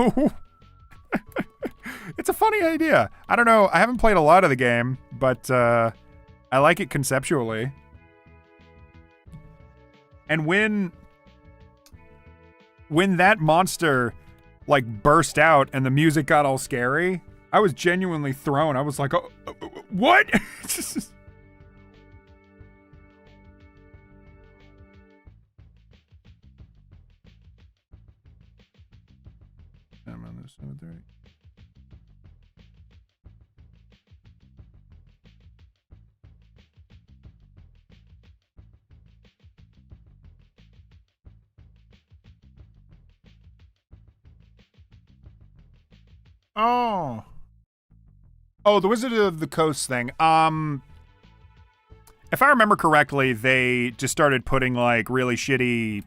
It's a funny idea. I don't know. I haven't played a lot of the game, but I like it conceptually. And when that monster like burst out and the music got all scary, I was genuinely thrown. I was like, oh, what? I'm on this 7:30. Oh, the Wizard of the Coast thing. If I remember correctly, they just started putting like really shitty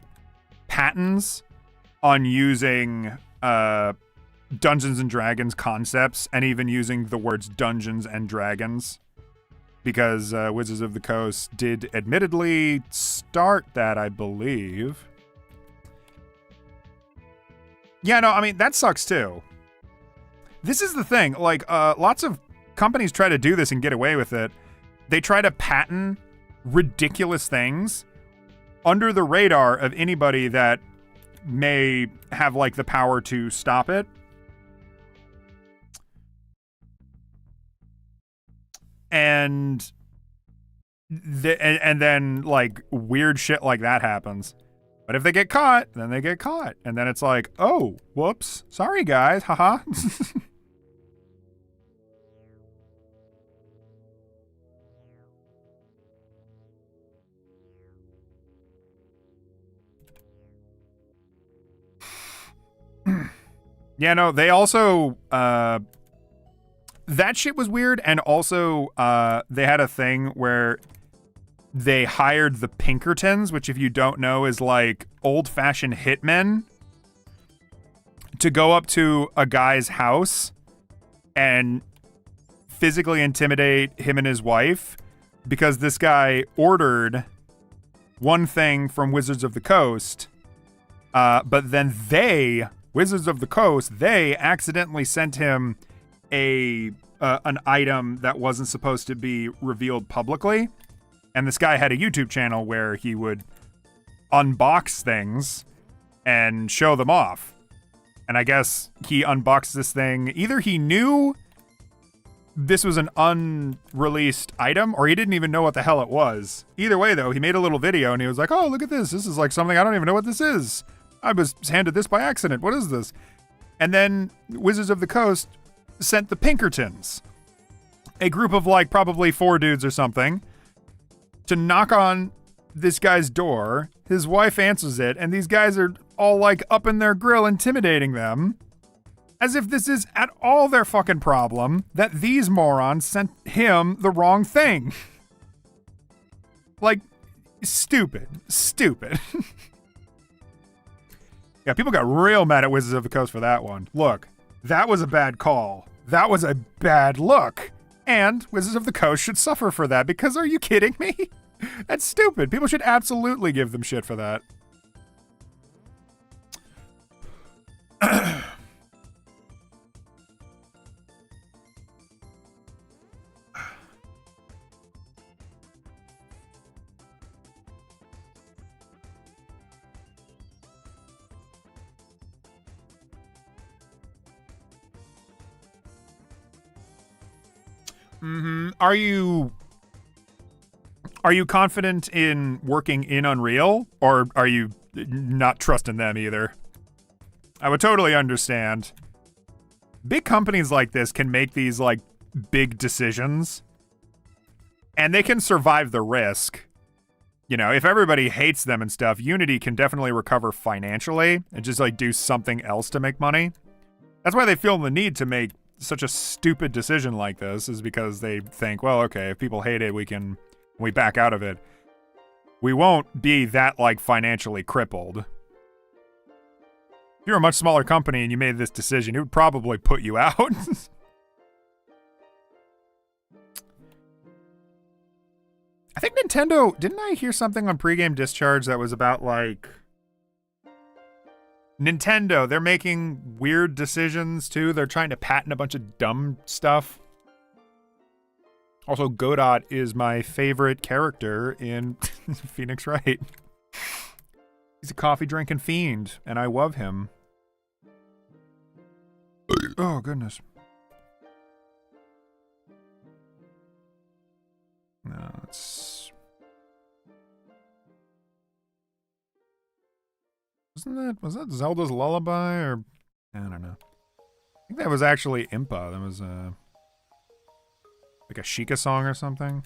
patents on using Dungeons and Dragons concepts and even using the words Dungeons and Dragons, because Wizards of the Coast did admittedly start that, I believe. Yeah, no, I mean, that sucks too. This is the thing, like, lots of companies try to do this and get away with it. They try to patent ridiculous things under the radar of anybody that may have, like, the power to stop it. And then, like, weird shit like that happens. But if they get caught, then they get caught. And then it's like, oh, whoops. Sorry, guys. Haha. Yeah, no, they also, that shit was weird. And also, they had a thing where they hired the Pinkertons, which if you don't know is like old-fashioned hitmen, to go up to a guy's house and physically intimidate him and his wife, because this guy ordered one thing from Wizards of the Coast But then they, Wizards of the Coast, they accidentally sent him an item that wasn't supposed to be revealed publicly. And this guy had a YouTube channel where he would unbox things and show them off. And I guess he unboxed this thing. Either he knew this was an unreleased item, or he didn't even know what the hell it was. Either way, though, he made a little video and he was like, oh, look at this. This is like something I don't even know what this is. I was handed this by accident. What is this? And then Wizards of the Coast sent the Pinkertons, a group of like probably 4 dudes or something, to knock on this guy's door. His wife answers it, and these guys are all like up in their grill intimidating them. As if this is at all their fucking problem that these morons sent him the wrong thing. Like, stupid. Yeah, people got real mad at Wizards of the Coast for that one. Look, that was a bad call. That was a bad look. And Wizards of the Coast should suffer for that, because are you kidding me? That's stupid. People should absolutely give them shit for that. Are you confident in working in Unreal, or are you not trusting them either? I would totally understand. Big companies like this can make these like big decisions, and they can survive the risk. You know, if everybody hates them and stuff, Unity can definitely recover financially and just like do something else to make money. That's why they feel the need to make such a stupid decision like this, is because they think, well, okay, if people hate it, we back out of it. We won't be that like financially crippled. If you're a much smaller company and you made this decision, it would probably put you out. I think Nintendo, didn't I hear something on Pregame Discharge that was about like Nintendo, they're making weird decisions too. They're trying to patent a bunch of dumb stuff. Also, Godot is my favorite character in Phoenix Wright. He's a coffee drinking fiend, and I love him. Oh, goodness. No, it's... Was that Zelda's Lullaby, or... I don't know. I think that was actually Impa. That was, like a Sheikah song or something.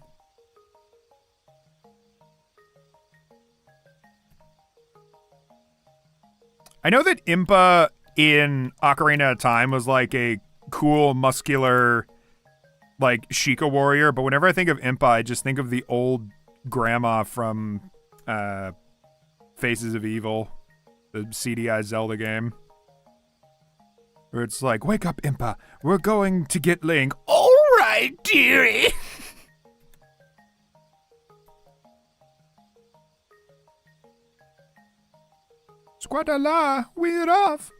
I know that Impa in Ocarina of Time was like a cool, muscular, like Sheikah warrior, but whenever I think of Impa, I just think of the old grandma from Faces of Evil, the CDI Zelda game. Where it's like, wake up, Impa, we're going to get Link. All right, dearie. Squadala, we're off.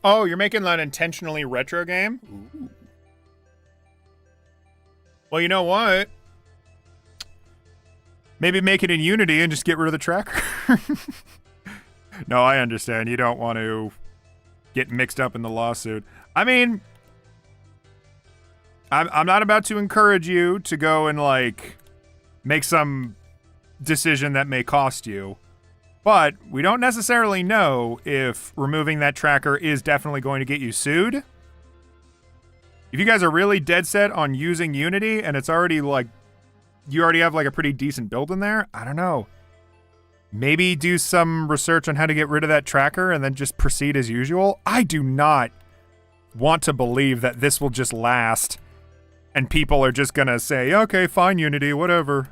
Oh, you're making that intentionally retro game? Ooh. Well, you know what? Maybe make it in Unity and just get rid of the tracker. No, I understand. You don't want to get mixed up in the lawsuit. I mean, I'm not about to encourage you to go and, like, make some decision that may cost you. But we don't necessarily know if removing that tracker is definitely going to get you sued, If you guys are really dead set on using Unity and it's already like, you already have like a pretty decent build in there, I don't know. Maybe do some research on how to get rid of that tracker and then just proceed as usual. I do not want to believe that this will just last and people are just gonna say, okay, fine, Unity, whatever.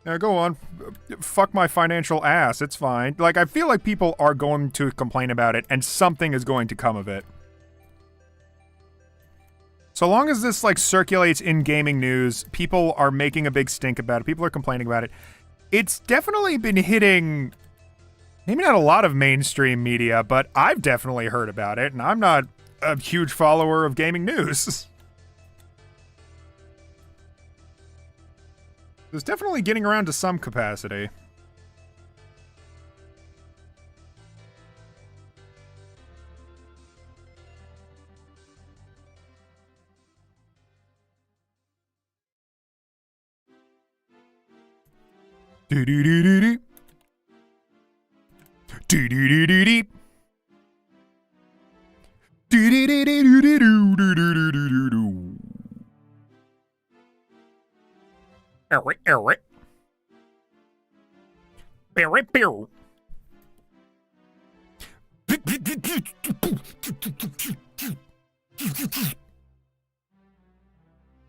Yeah, go on. Fuck my financial ass. It's fine. Like, I feel like people are going to complain about it and something is going to come of it. So long as this, like, circulates in gaming news, people are making a big stink about it. People are complaining about it. It's definitely been hitting, maybe not a lot of mainstream media, but I've definitely heard about it, and I'm not a huge follower of gaming news. It's definitely getting around to some capacity. Do-do-do-do-do. Do-do-do-do-do. Do-do-do-do-do-do-do-do-do-do-do. Eric. Barry.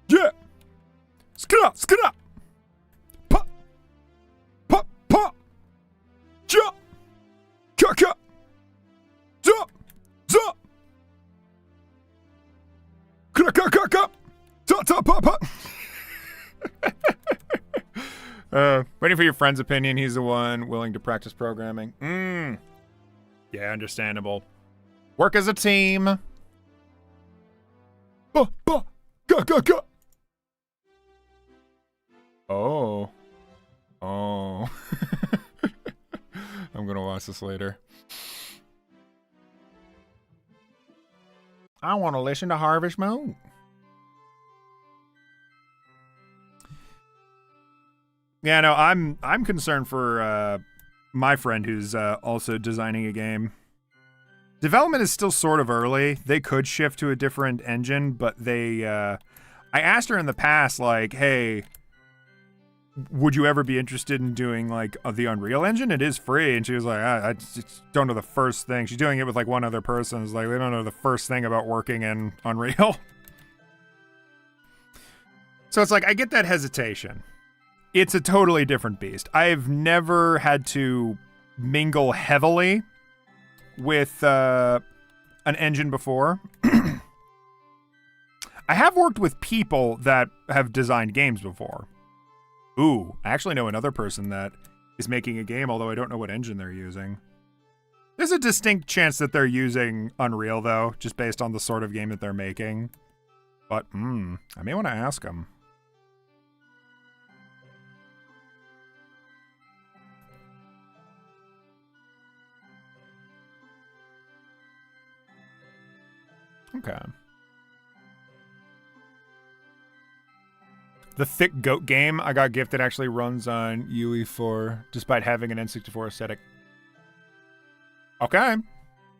Yeah. Skra. Pop. Jump. Ka. Zop. Ka. Ta pop. Waiting for your friend's opinion. He's the one willing to practice programming. Yeah, understandable. Work as a team. Ga. Oh. I'm gonna watch this later. I want to listen to Harvest Moon. Yeah, no, I'm concerned for my friend who's also designing a game. Development is still sort of early. They could shift to a different engine, but they I asked her in the past, like, hey, would you ever be interested in doing like the Unreal Engine? It is free. And she was like, I just don't know the first thing. She's doing it with like one other person. It's like, they don't know the first thing about working in Unreal. So it's like, I get that hesitation. It's a totally different beast. I've never had to mingle heavily with an engine before. I have worked with people that have designed games before. Ooh, I actually know another person that is making a game, although I don't know what engine they're using. There's a distinct chance that they're using Unreal, though, just based on the sort of game that they're making. But, I may want to ask them. Okay. The Thick Goat game I got gifted actually runs on UE4, despite having an N64 aesthetic. Okay.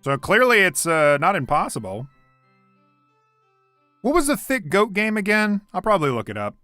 So clearly it's not impossible. What was the Thick Goat game again? I'll probably look it up.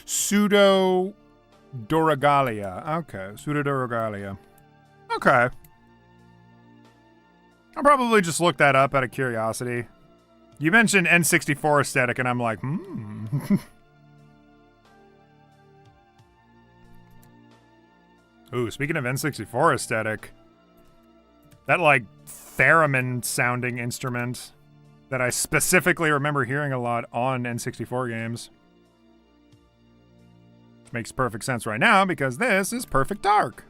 Pseudo Doragalia. Okay, Pseudo Doragalia. Okay. I'll probably just look that up out of curiosity. You mentioned N64 aesthetic, and I'm like, Ooh, speaking of N64 aesthetic, that, like, theremin sounding instrument. that I specifically remember hearing a lot on N64 games. Which makes perfect sense right now because this is Perfect Dark.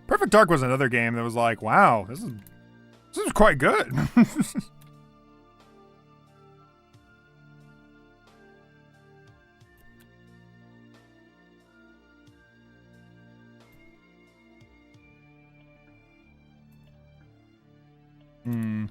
Perfect Dark was another game that was like, wow, this is quite good. Hmm.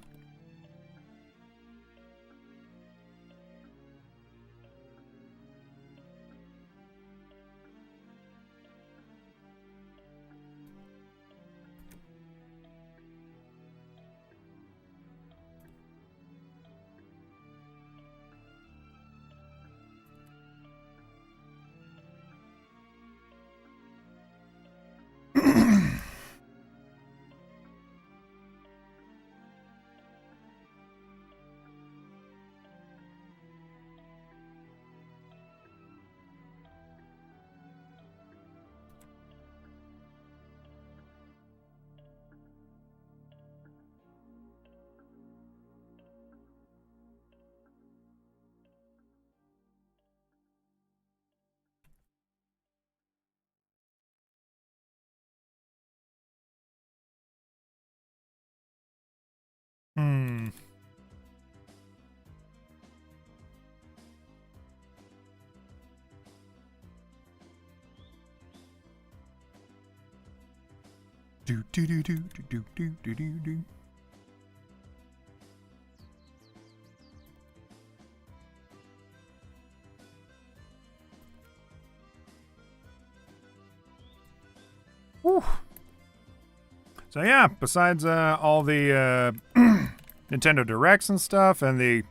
Hmm. Do do do do do do do do do. Whew. So yeah, besides all the Nintendo Directs and stuff, and the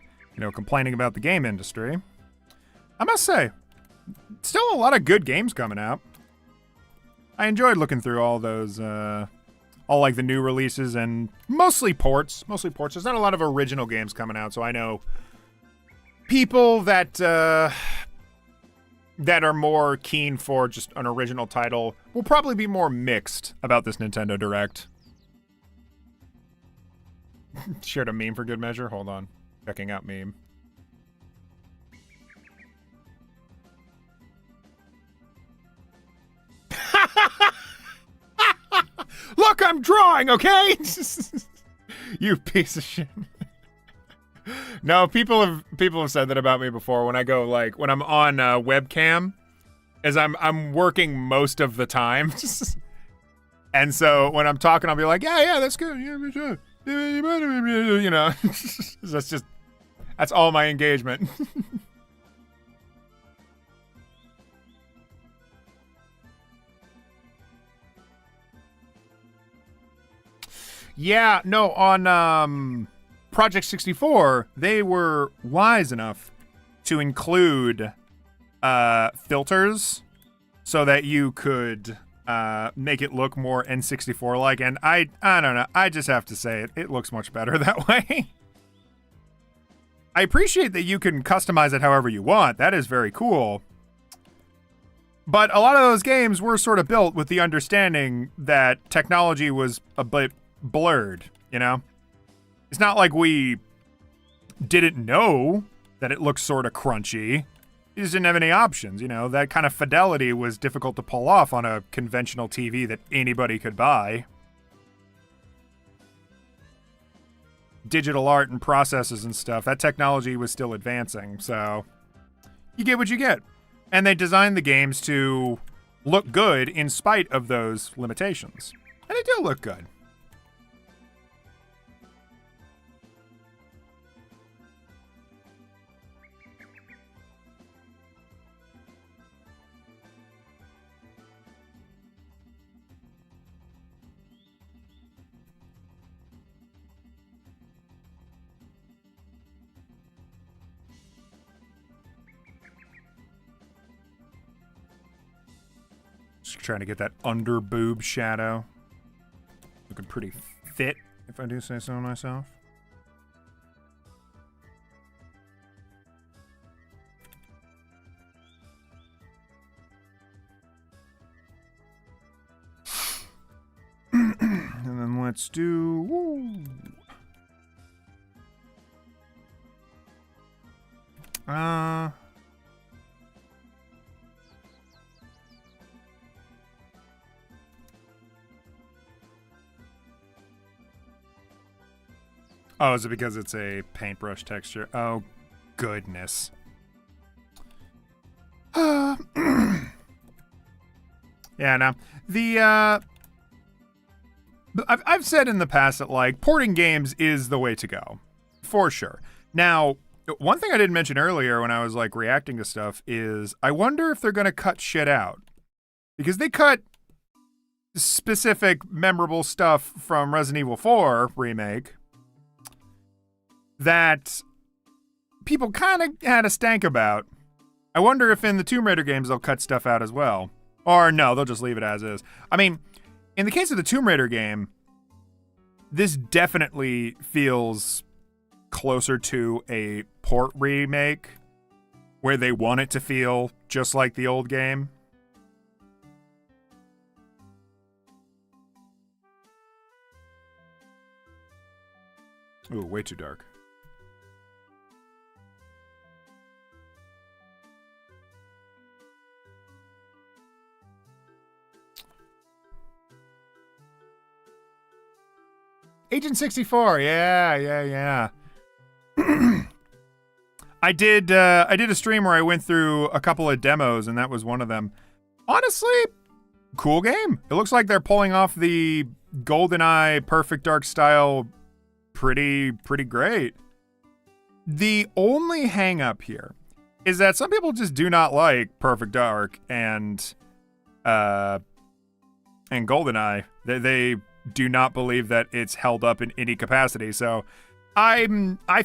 complaining about the game industry, I must say, still a lot of good games coming out. I enjoyed looking through all those, all like the new releases and mostly ports. There's not a lot of original games coming out, so I know people that that are more keen for just an original title will probably be more mixed about this Nintendo Direct. Shared a meme for good measure. Hold on, checking out meme. Look, I'm drawing, okay? You piece of shit. No, people have said that about me before when I go when I'm on webcam, as I'm working most of the time. And so when I'm talking, I'll be like, yeah, that's good. Yeah, sure. That's all my engagement. Yeah, no, on Project 64, they were wise enough to include filters so that you could make it look more N64-like, and I don't know, I just have to say it looks much better that way. I appreciate that you can customize it however you want. That is very cool. But a lot of those games were sort of built with the understanding that technology was a bit blurred, It's not like we didn't know that it looked sort of crunchy. We just didn't have any options, That kind of fidelity was difficult to pull off on a conventional TV that anybody could buy. Digital art and processes and stuff, that technology was still advancing, so you get what you get. And they designed the games to look good in spite of those limitations. And they do look good. Just trying to get that under boob shadow. Looking pretty fit, if I do say so myself. And then let's do... Woo. Oh, is it because it's a paintbrush texture? Oh, goodness. Yeah, no. I've said in the past that, like, porting games is the way to go. For sure. Now, one thing I didn't mention earlier when I was, like, reacting to stuff is I wonder if they're going to cut shit out. Because they cut specific memorable stuff from Resident Evil 4 remake that people kind of had a stank about. I wonder if in the Tomb Raider games they'll cut stuff out as well. Or no, they'll just leave it as is. I mean, in the case of the Tomb Raider game, this definitely feels closer to a port remake where they want it to feel just like the old game. Ooh, way too dark. Agent 64, yeah. I did a stream where I went through a couple of demos, and that was one of them. Honestly, cool game. It looks like they're pulling off the GoldenEye Perfect Dark style pretty great. The only hang up here is that some people just do not like Perfect Dark and GoldenEye. They do not believe that it's held up in any capacity. So I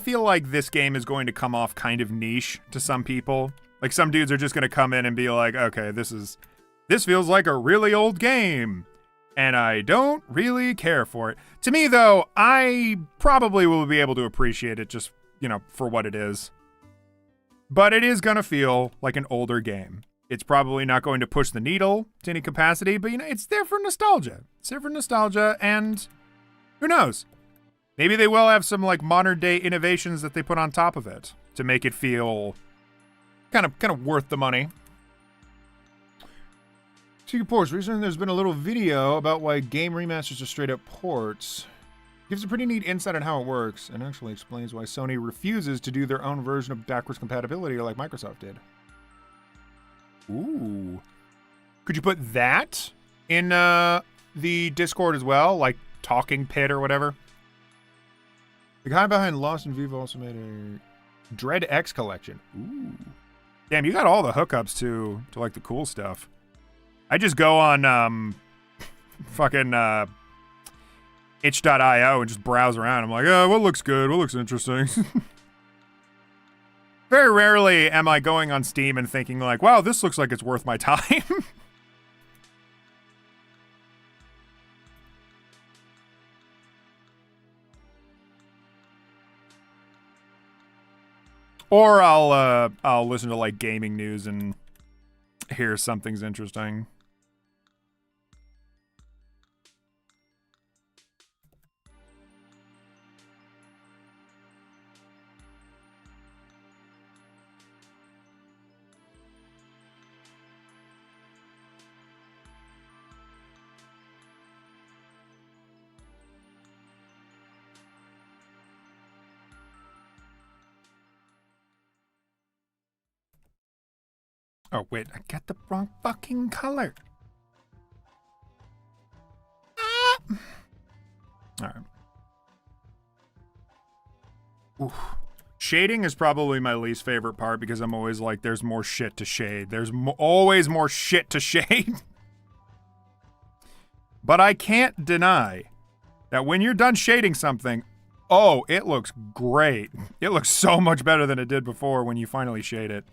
feel like this game is going to come off kind of niche to some people. Like, some dudes are just going to come in and be like, okay, this feels like a really old game, and I don't really care for it. To me, though, I probably will be able to appreciate it just, for what it is. But it is going to feel like an older game. It's probably not going to push the needle to any capacity, but, it's there for nostalgia. It's there for nostalgia, and who knows? Maybe they will have some, like, modern-day innovations that they put on top of it to make it feel kind of worth the money. Speaking of ports, recently there's been a little video about why game remasters are straight-up ports. Gives a pretty neat insight on how it works, and actually explains why Sony refuses to do their own version of backwards compatibility like Microsoft did. Ooh. Could you put that in the Discord as well? Like Talking Pit or whatever? The guy behind Lost in Vivo also made a Dread X collection. Ooh. Damn, you got all the hookups to like the cool stuff. I just go on fucking itch.io and just browse around. I'm like, oh, what looks good? What looks interesting? Very rarely am I going on Steam and thinking like, wow, this looks like it's worth my time. Or I'll listen to like gaming news and hear something's interesting. Oh, wait, I got the wrong fucking color. Ah! Alright. Oof. Shading is probably my least favorite part because I'm always like, there's more shit to shade. There's always more shit to shade. But I can't deny that when you're done shading something, oh, it looks great. It looks so much better than it did before when you finally shade it.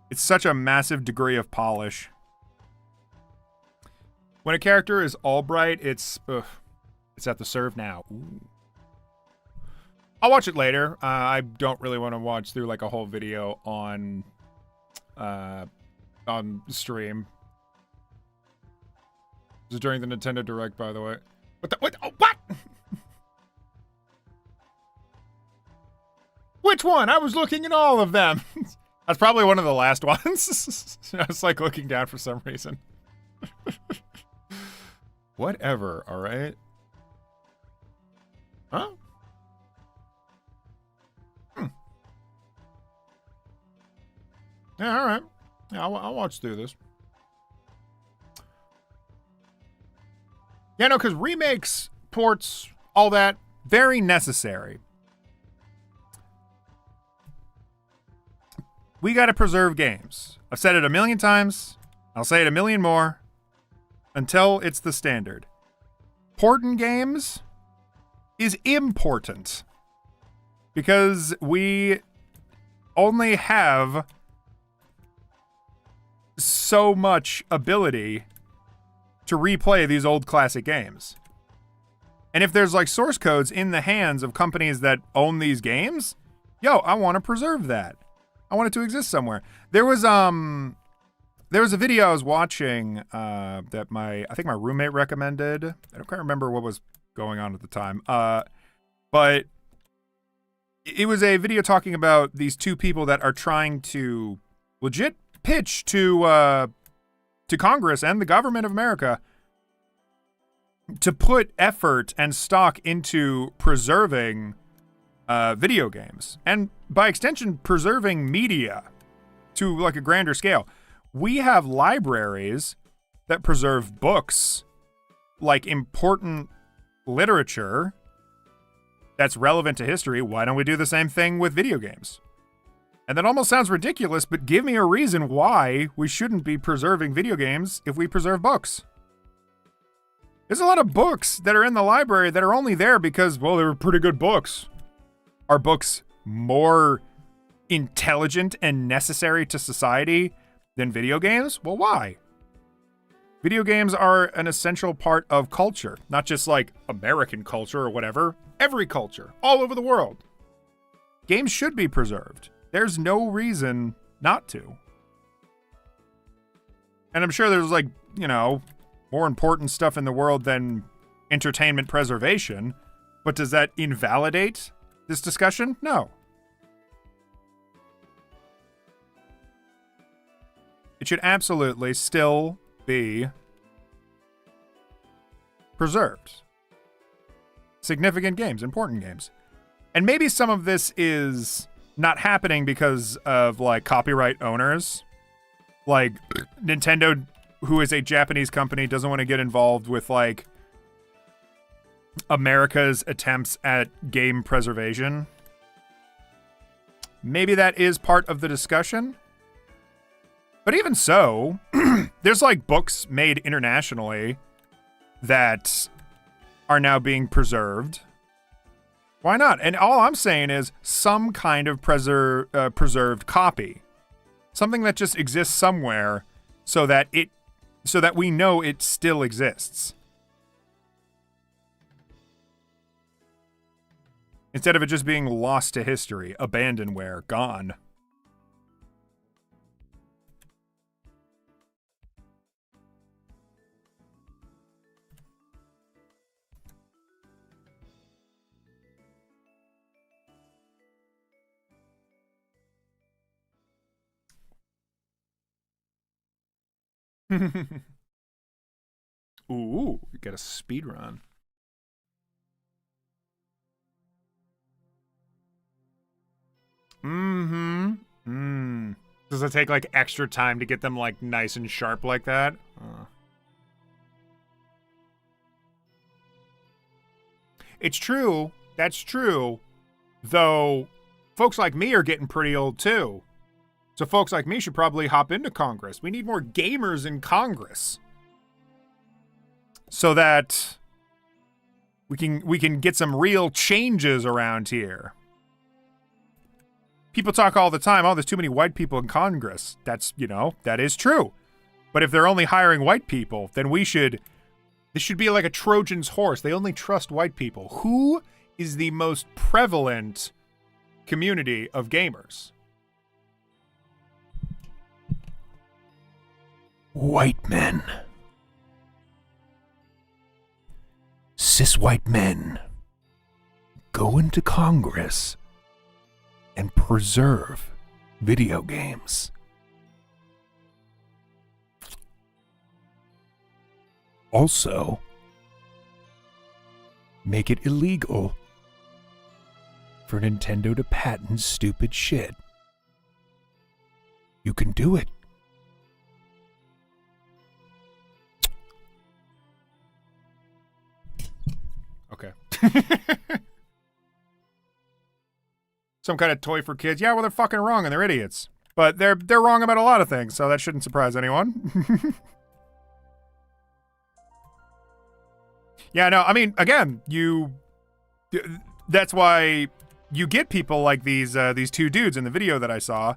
It's such a massive degree of polish. When a character is all bright, it's at the serve now. Ooh. I'll watch it later. I don't really want to watch through like a whole video on stream. This is during the Nintendo Direct, by the way. What? Which one? I was looking at all of them. That's probably one of the last ones. I was like looking down for some reason. Whatever, all right? Huh? Yeah, all right. Yeah, I'll watch through this. Yeah, no, because remakes, ports, all that, very necessary. We got to preserve games. I've said it a million times. I'll say it a million more until it's the standard. Porting games is important because we only have so much ability to replay these old classic games. And if there's like source codes in the hands of companies that own these games, yo, I want to preserve that. I want it to exist somewhere. There was a video I was watching that I think my roommate recommended. I don't quite remember what was going on at the time. But it was a video talking about these two people that are trying to legit pitch to Congress and the government of America to put effort and stock into preserving video games, and by extension, preserving media to like a grander scale. We have libraries that preserve books, like important literature that's relevant to history. Why don't we do the same thing with video games? And that almost sounds ridiculous, but give me a reason why we shouldn't be preserving video games if we preserve books. There's a lot of books that are in the library that are only there because, well, they were pretty good books. Are books more intelligent and necessary to society than video games? Well, why? Video games are an essential part of culture, not just like American culture or whatever. Every culture, all over the world. Games should be preserved. There's no reason not to. And I'm sure there's like, you know, more important stuff in the world than entertainment preservation, but does that invalidate this discussion? No. It should absolutely still be preserved. Significant games, important games. And maybe some of this is not happening because of like copyright owners. Like Nintendo, who is a Japanese company, doesn't want to get involved with like America's attempts at game preservation. Maybe that is part of the discussion. But even so, there's like books made internationally that are now being preserved. Why not? And all I'm saying is some kind of preserved copy. Something that just exists somewhere so that we know it still exists. Instead of it just being lost to history, abandonware, gone. Ooh, you got a speed run. Does it take like extra time to get them like nice and sharp like that? It's true. That's true. Though folks like me are getting pretty old too. So folks like me should probably hop into Congress. We need more gamers in Congress. So that we can get some real changes around here. People talk all the time, oh, there's too many white people in Congress. That's, you know, that is true. But if they're only hiring white people, then this should be like a Trojan's horse. They only trust white people. Who is the most prevalent community of gamers? White men. cis white men go into Congress and preserve video games. Also, make it illegal for Nintendo to patent stupid shit. You can do it. Okay. Some kind of toy for kids. Yeah, well, they're fucking wrong and they're idiots. But they're wrong about a lot of things, so that shouldn't surprise anyone. Yeah, no, I mean, again, that's why you get people like these two dudes in the video that I saw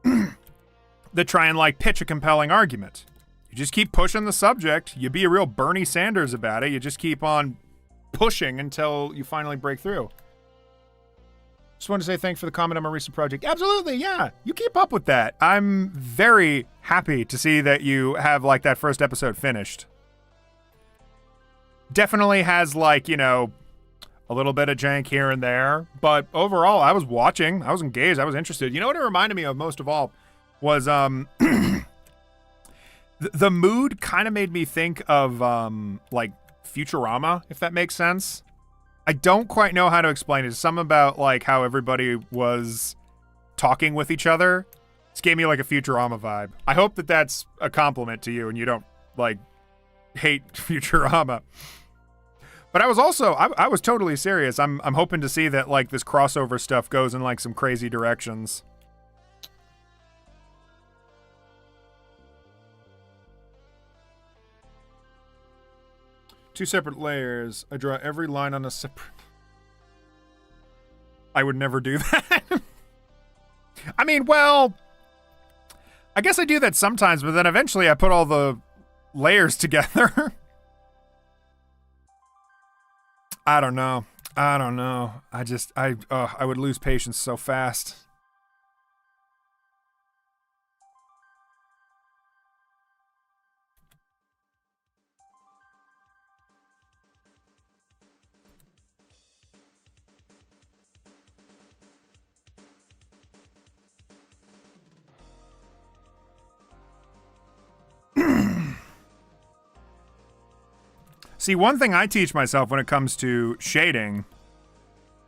that try and like pitch a compelling argument. You just keep pushing the subject. You be a real Bernie Sanders about it. You just keep on pushing until you finally break through. Just wanted to say thanks for the comment on my recent project. Absolutely, yeah. You keep up with that. I'm very happy to see that you have like that first episode finished. Definitely has like, you know, a little bit of jank here and there, but overall I was watching, I was engaged, I was interested. You know what it reminded me of most of all was the mood kind of made me think of like Futurama, if that makes sense. I don't quite know how to explain it. It's something about like how everybody was talking with each other. This gave me like a Futurama vibe. I hope that that's a compliment to you and you don't like hate Futurama. But I was also, I was totally serious. I'm hoping to see that like this crossover stuff goes in like some crazy directions. Two separate layers. I draw every line on a separate... I would never do that. I mean, well, I guess I do that sometimes, but then eventually I put all the layers together. I don't know. I would lose patience so fast. See, one thing I teach myself when it comes to shading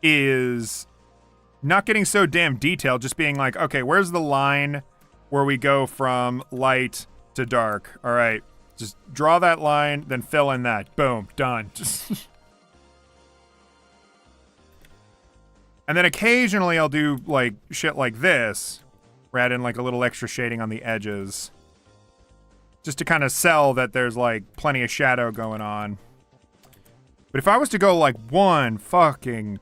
is not getting so damn detailed, just being like, okay, where's the line where we go from light to dark? All right, just draw that line, then fill in that. Boom, done. And then occasionally I'll do like shit like this, where I add in like a little extra shading on the edges, just to kind of sell that there's like plenty of shadow going on. But if I was to go like one fucking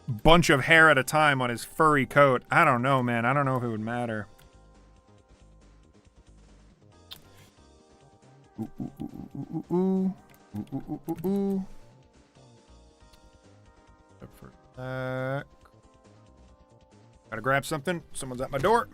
bunch of hair at a time on his furry coat, I don't know, man. I don't know if it would matter. Ooh, ooh, ooh, ooh, ooh, ooh, ooh, ooh, ooh. Up for that. Gotta grab something. Someone's at my door.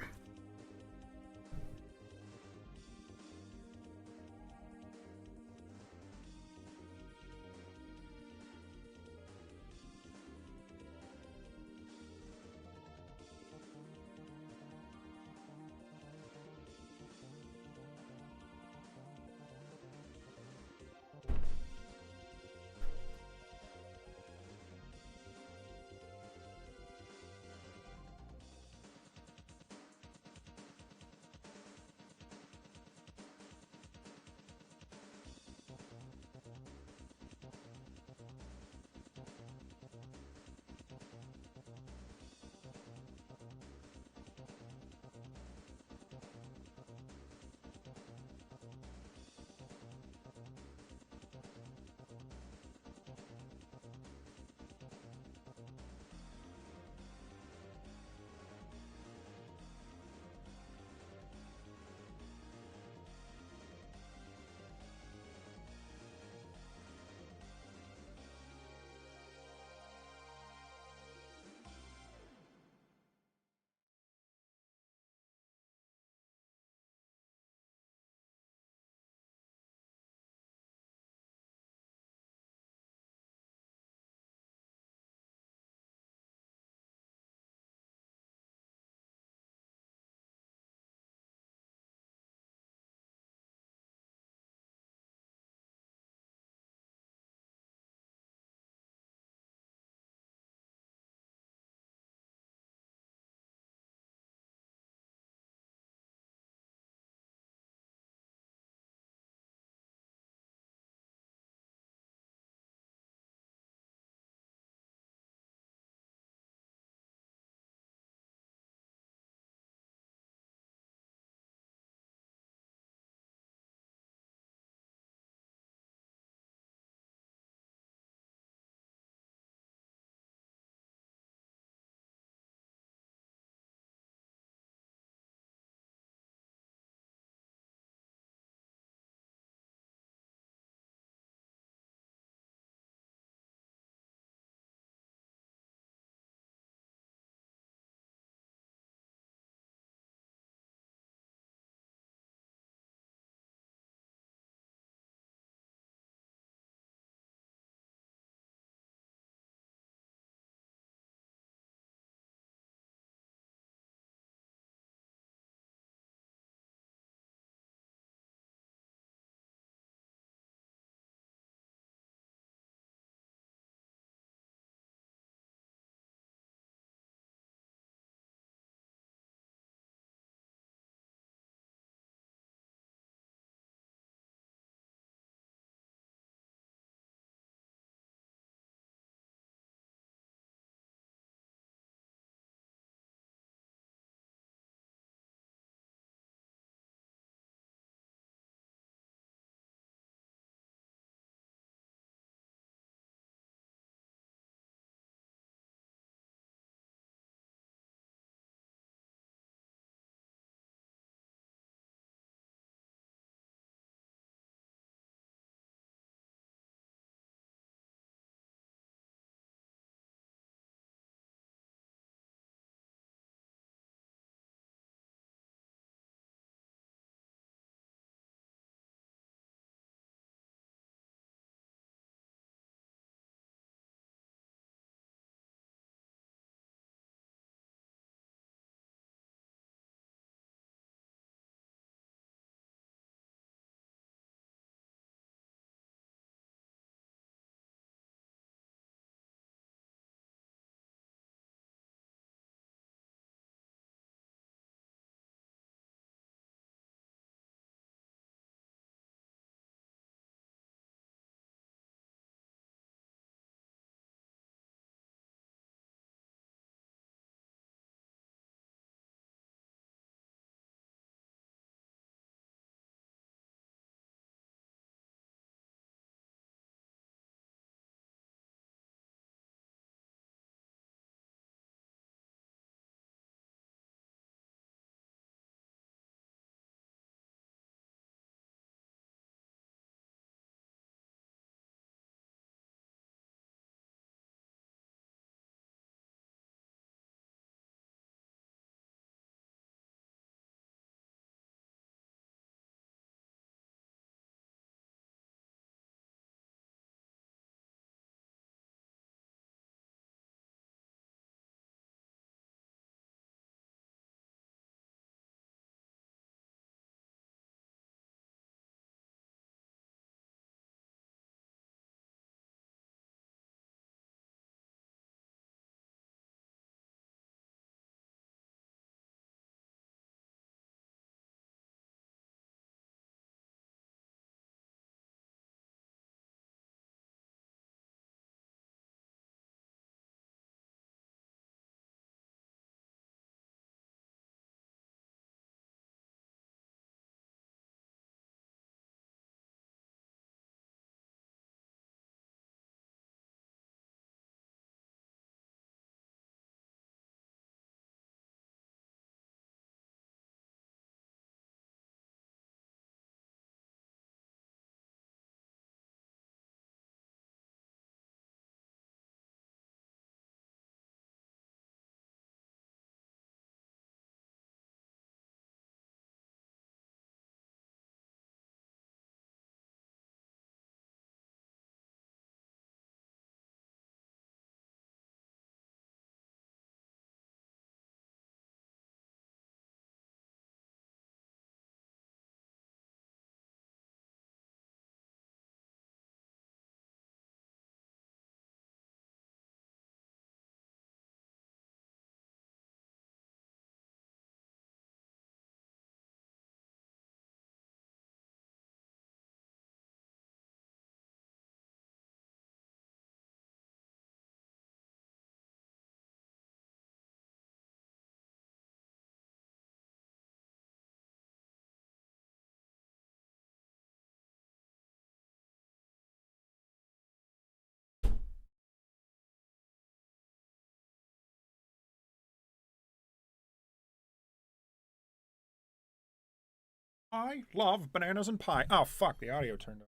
I love bananas and pie. Oh, fuck, the audio turned off.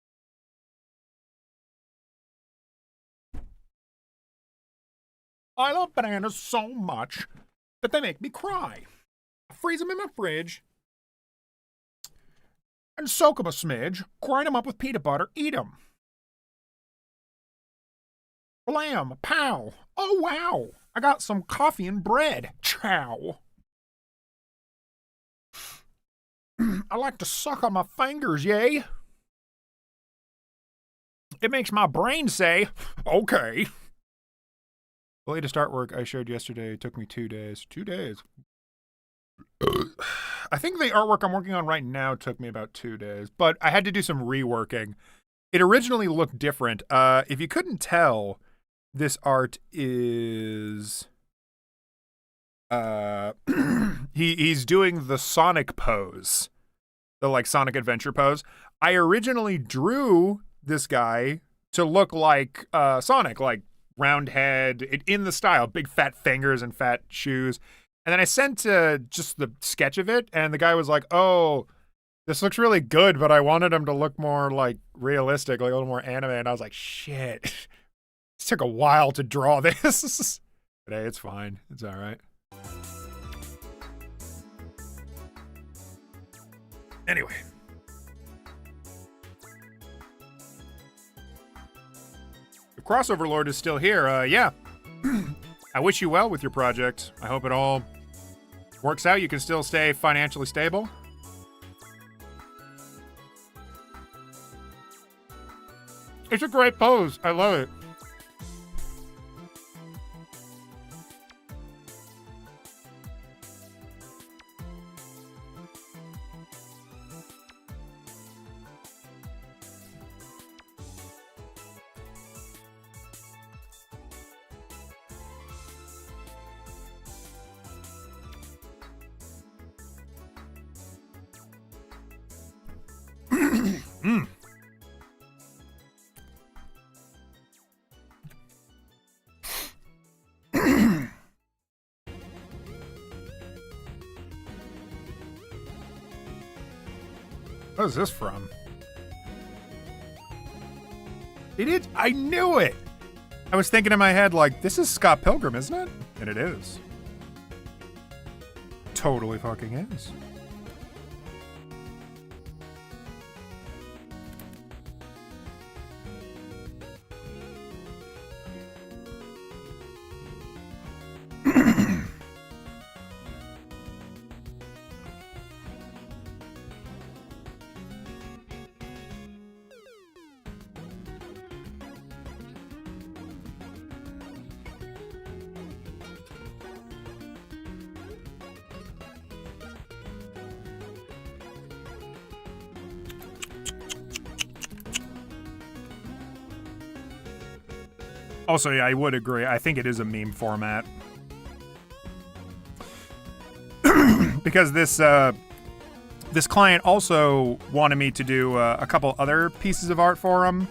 I love bananas so much that they make me cry. I freeze them in my fridge and soak them a smidge, grind them up with peanut butter, eat them. Blam, pow. Oh, wow. I got some coffee and bread. Chow. I like to suck on my fingers, yay. It makes my brain say, okay. The latest artwork I showed yesterday took me 2 days. 2 days. I think the artwork I'm working on right now took me about 2 days, but I had to do some reworking. It originally looked different. If you couldn't tell, this art is... he's doing the Sonic pose. The, like, Sonic Adventure pose. I originally drew this guy to look like Sonic, like round head, in the style, big fat fingers and fat shoes. And then I sent just the sketch of it, and the guy was like, oh, this looks really good, but I wanted him to look more, like, realistic, like a little more anime. And I was like, shit. It took a while to draw this. But hey, it's fine. It's all right. Anyway. The Crossover Lord is still here. Yeah. I wish you well with your project. I hope it all works out. You can still stay financially stable. It's a great pose. I love it. What is this from? I knew it! I was thinking in my head, like, this is Scott Pilgrim, isn't it? And it is. Totally fucking is. Also, yeah, I would agree. I think it is a meme format. Because this client also wanted me to do a couple other pieces of art for him.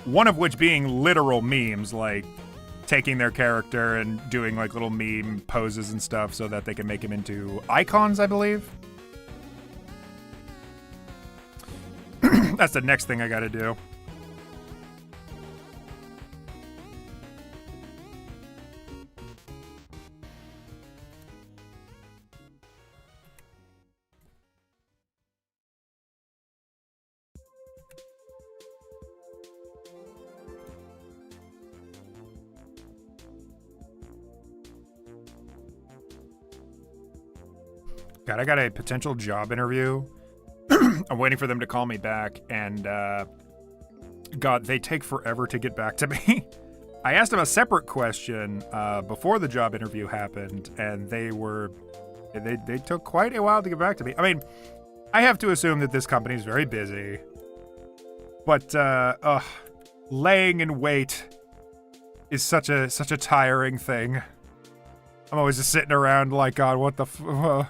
One of which being literal memes, like taking their character and doing like little meme poses and stuff so that they can make him into icons, I believe. That's the next thing I gotta do. God, I got a potential job interview. I'm waiting for them to call me back, and God, they take forever to get back to me. I asked them a separate question before the job interview happened, and they took quite a while to get back to me. I mean, I have to assume that this company is very busy, but laying in wait is such a tiring thing. I'm always just sitting around like, God, what the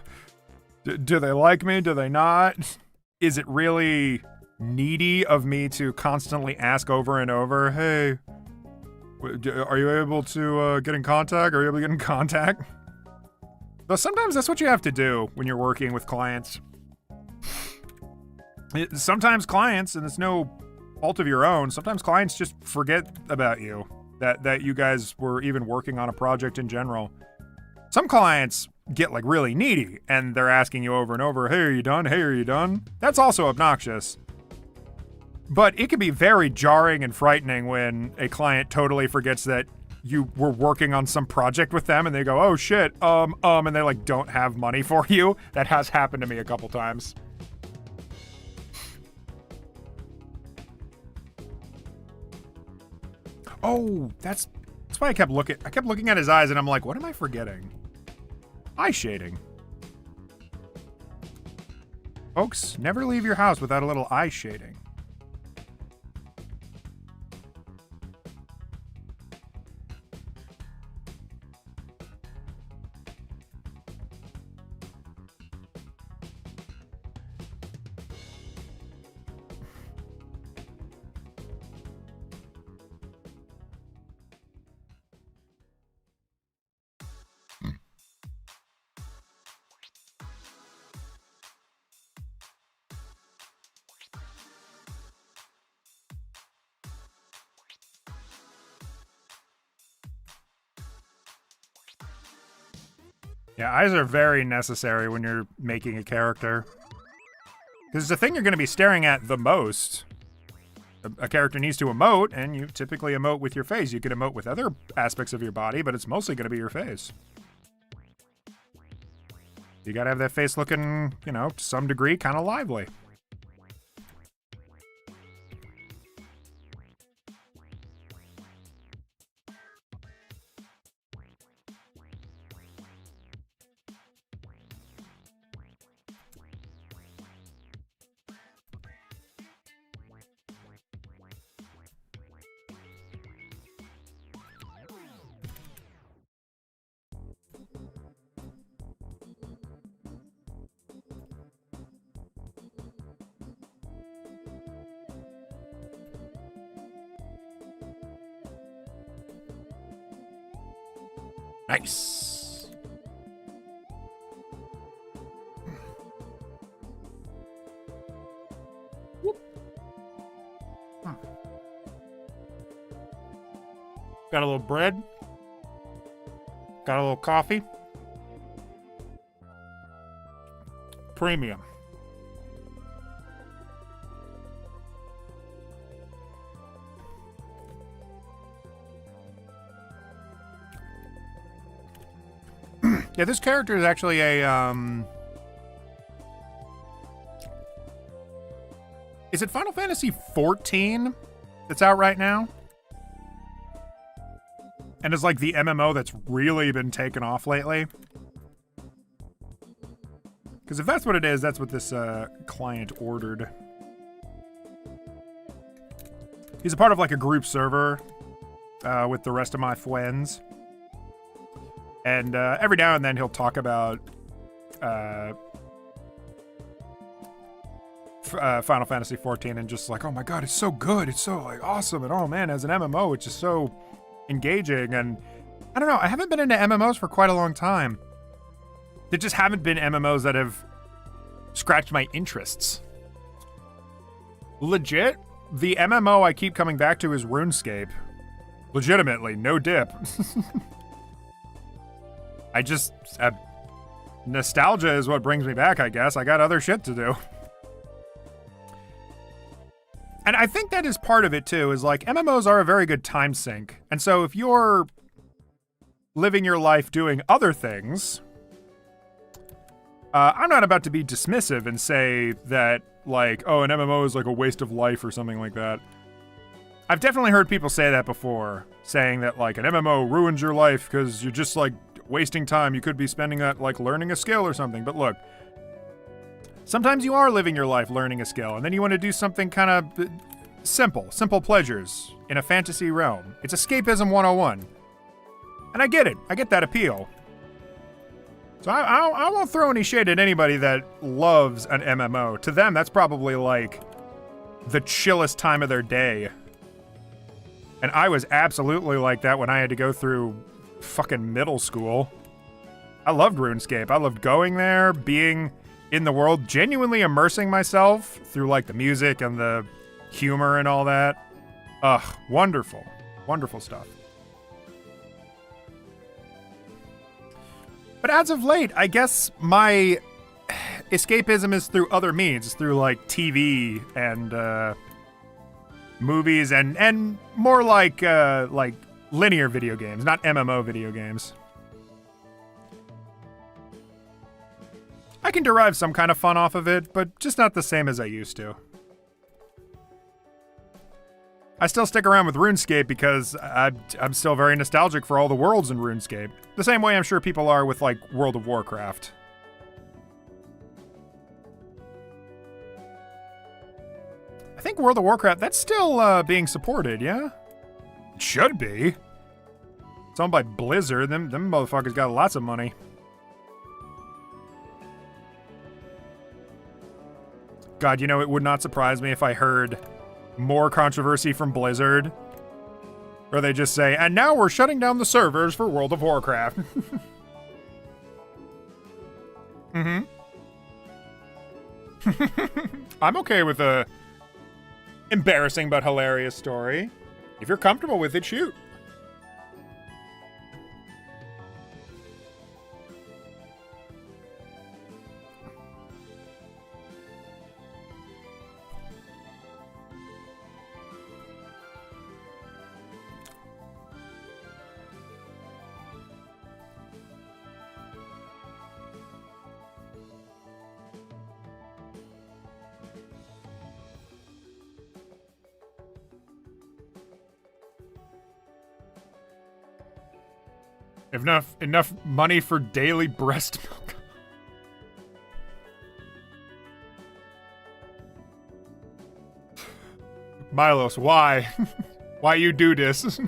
do they like me? Do they not? Is it really needy of me to constantly ask over and over, hey, are you able to get in contact? Are you able to get in contact? Though sometimes that's what you have to do when you're working with clients. Sometimes clients, and it's no fault of your own, sometimes clients just forget about you, that you guys were even working on a project in general. Some clients get like really needy and they're asking you over and over, hey, are you done? Hey, are you done? That's also obnoxious. But it can be very jarring and frightening when a client totally forgets that you were working on some project with them and they go, oh shit, and they like don't have money for you. That has happened to me a couple times. Oh, that's why I kept looking at his eyes and I'm like, what am I forgetting? Eye shading. Folks, never leave your house without a little eye shading. Yeah, eyes are very necessary when you're making a character. Because it's the thing you're going to be staring at the most. A character needs to emote, and you typically emote with your face. You can emote with other aspects of your body, but it's mostly going to be your face. You got to have that face looking, you know, to some degree, kind of lively. Nice. Whoop. Huh. Got a little bread. Got a little coffee. Premium. Yeah, this character is actually a, Is it Final Fantasy XIV that's out right now? And is like the MMO that's really been taken off lately? Because if that's what it is, that's what this client ordered. He's a part of like a group server with the rest of my friends. And every now and then he'll talk about Final Fantasy XIV and just like, oh my god, it's so good, it's so like awesome, and oh man, as an MMO, it's just so engaging. And I don't know, I haven't been into MMOs for quite a long time. There just haven't been MMOs that have scratched my interests. Legit, the MMO I keep coming back to is RuneScape. Legitimately, no dip. I just... nostalgia is what brings me back, I guess. I got other shit to do. And I think that is part of it, too, is like, MMOs are a very good time sink. And so if you're living your life doing other things... I'm not about to be dismissive and say that, like, oh, an MMO is like a waste of life or something like that. I've definitely heard people say that before, saying that, like, an MMO ruins your life because you're just, like, wasting time. You could be spending that, like, learning a skill or something. But look, sometimes you are living your life learning a skill, and then you want to do something kind of simple pleasures in a fantasy realm. It's escapism 101. And I get it. I get that appeal. So I won't throw any shade at anybody that loves an MMO. To them, that's probably like the chillest time of their day. And I was absolutely like that when I had to go through fucking middle school. I loved RuneScape. I loved going there, being in the world, genuinely immersing myself through like the music and the humor and all that. Ugh, wonderful. Wonderful stuff. But as of late, I guess my escapism is through other means, through like TV and movies and more like linear video games, not MMO video games. I can derive some kind of fun off of it, but just not the same as I used to. I still stick around with RuneScape because I'm still very nostalgic for all the worlds in RuneScape. The same way I'm sure people are with, like, World of Warcraft. I think World of Warcraft, that's still being supported, yeah? It should be. It's owned by Blizzard. Them motherfuckers got lots of money. God, you know, it would not surprise me if I heard more controversy from Blizzard. Or they just say, and now we're shutting down the servers for World of Warcraft. Mm-hmm. I'm okay with a embarrassing but hilarious story. If you're comfortable with it, shoot. Enough money for daily breast milk. Milos, why? Why you do this?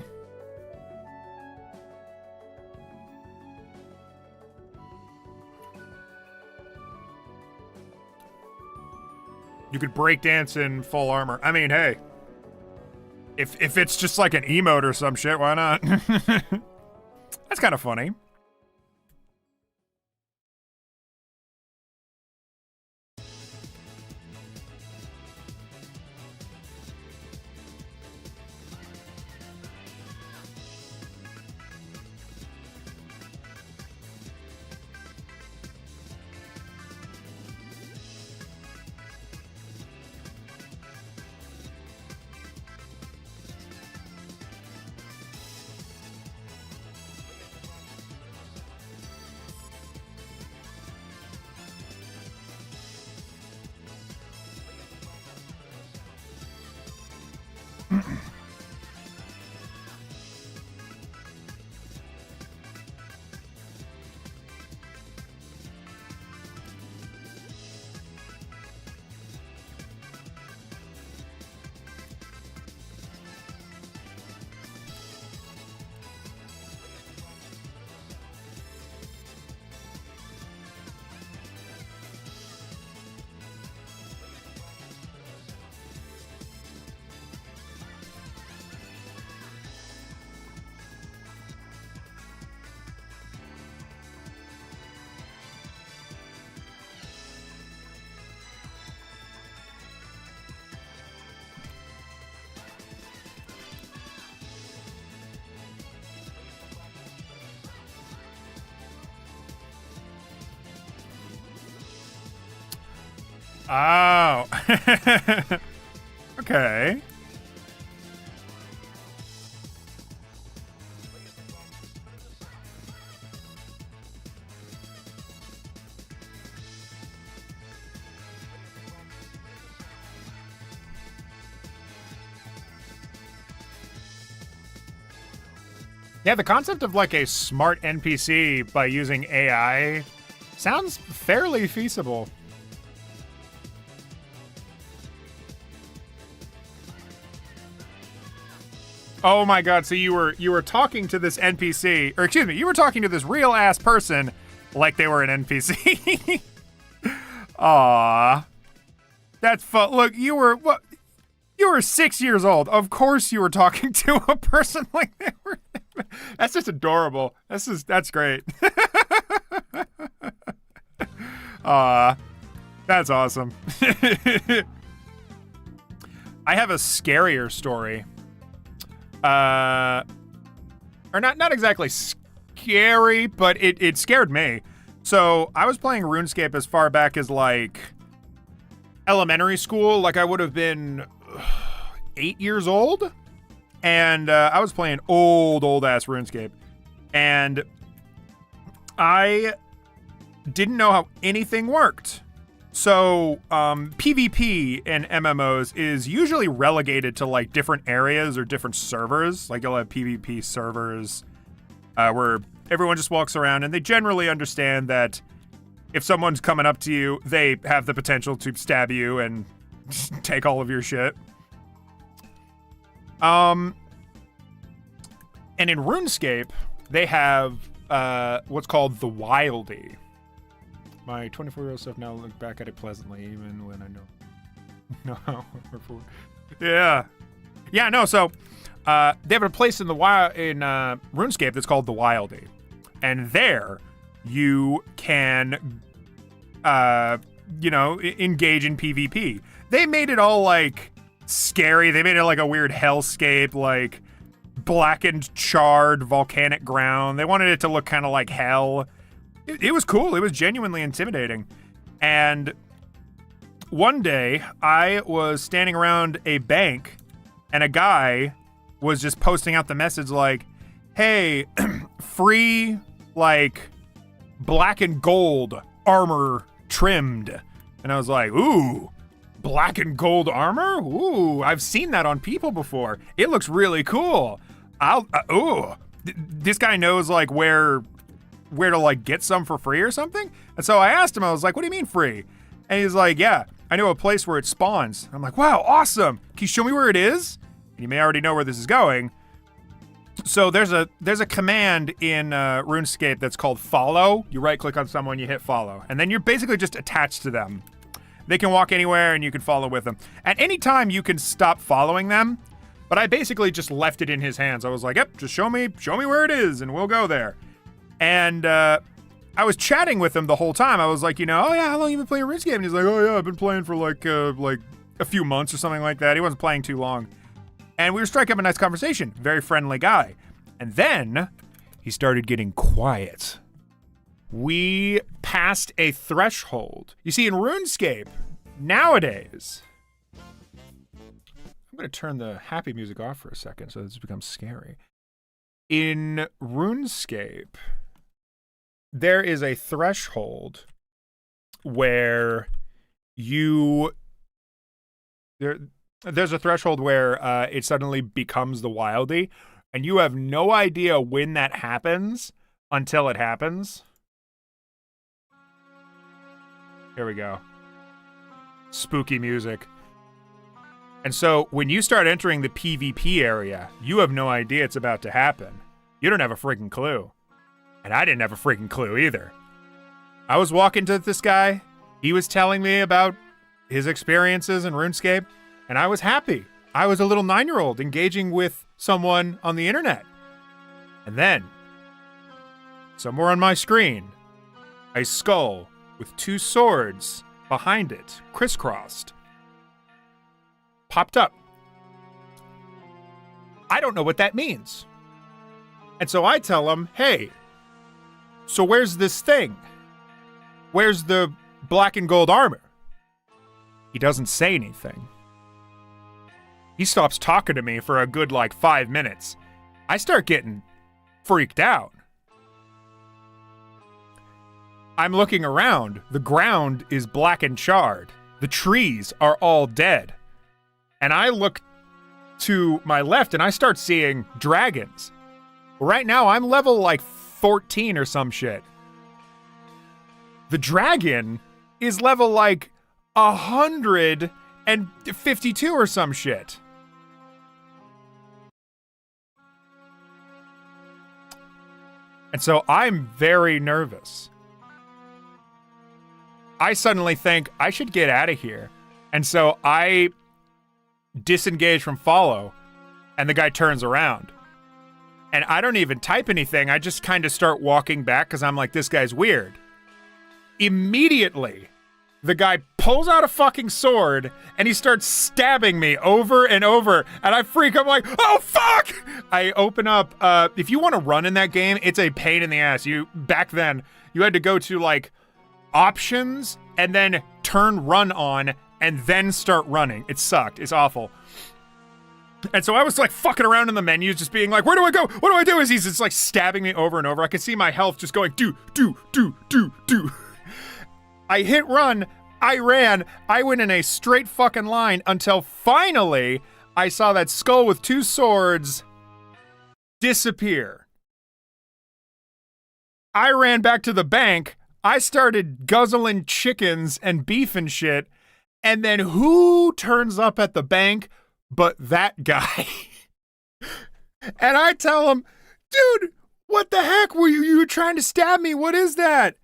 You could break dance in full armor. I mean, hey. If it's just like an emote or some shit, why not? That's kind of funny. Oh. Okay. Yeah, the concept of like a smart NPC by using AI sounds fairly feasible. Oh my god, so you were talking to this NPC, or excuse me, you were talking to this real ass person like they were an NPC. Aww. That's fun. Look, you were 6 years old. Of course you were talking to a person like they were. That's just adorable. That's great. That's awesome. I have a scarier story. Or not exactly scary, but it scared me. So I was playing RuneScape as far back as like elementary school. Like I would have been 8 years old. And I was playing old ass RuneScape. And I didn't know how anything worked. So PvP in MMOs is usually relegated to like different areas or different servers. Like you'll have PvP servers where everyone just walks around and they generally understand that if someone's coming up to you, they have the potential to stab you and take all of your shit. And in RuneScape, they have what's called the Wildie. My 24-year-old self now look back at it pleasantly, even when I know how. Yeah. Yeah, no, so they have a place in the RuneScape that's called the Wildie. And there you can engage in PvP. They made it all like scary. They made it like a weird hellscape, like blackened, charred, volcanic ground. They wanted it to look kind of like hell. It was cool. It was genuinely intimidating. And one day, I was standing around a bank, and a guy was just posting out the message like, hey, free, like, black and gold armor trimmed. And I was like, ooh, black and gold armor? Ooh, I've seen that on people before. It looks really cool. This guy knows, like, where to like get some for free or something. And so I asked him, I was like, what do you mean free? And he's like, yeah, I know a place where it spawns. I'm like, wow, awesome. Can you show me where it is? And you may already know where this is going. So there's a command in RuneScape that's called follow. You right click on someone, you hit follow. And then you're basically just attached to them. They can walk anywhere and you can follow with them. At any time you can stop following them. But I basically just left it in his hands. I was like, yep, just show me where it is and we'll go there. And I was chatting with him the whole time. I was like, oh yeah, how long you been playing RuneScape? And he's like, oh yeah, I've been playing for like a few months or something like that. He wasn't playing too long. And we were striking up a nice conversation. Very friendly guy. And then he started getting quiet. We passed a threshold. You see, in RuneScape, nowadays, I'm going to turn the happy music off for a second so this becomes scary. In RuneScape, there is a threshold where there's a threshold where it suddenly becomes the Wildie, and you have no idea when that happens until it happens. Here we go. Spooky music. And so when you start entering the PvP area, you have no idea it's about to happen. You don't have a freaking clue. And I didn't have a freaking clue either. I was walking to this guy. He was telling me about his experiences in RuneScape, and I was happy. I was a little 9-year-old engaging with someone on the internet. And then, somewhere on my screen, a skull with 2 swords behind it, crisscrossed, popped up. I don't know what that means. And so I tell him, hey, so where's this thing? Where's the black and gold armor? He doesn't say anything. He stops talking to me for a good 5 minutes. I start getting freaked out. I'm looking around. The ground is black and charred. The trees are all dead. And I look to my left and I start seeing dragons. Right now I'm level 14 or some shit. The dragon is level 152 or some shit. And so I'm very nervous. I suddenly think I should get out of here. And so I disengage from follow and the guy turns around. And I don't even type anything. I just kind of start walking back because I'm like, this guy's weird. Immediately, the guy pulls out a fucking sword and he starts stabbing me over and over. And I freak. I'm like, oh, fuck! I open up. If you want to run in that game, it's a pain in the ass. Back then, you had to go to like options and then turn run on and then start running. It sucked. It's awful. And so I was like fucking around in the menus, just being like, where do I go? What do I do? As he's just like stabbing me over and over. I could see my health just going, do. I hit run. I ran. I went in a straight fucking line until finally I saw that skull with two swords disappear. I ran back to the bank. I started guzzling chickens and beef and shit. And then who turns up at the bank but that guy? And I tell him, dude, what the heck were you were trying to stab me? What is that?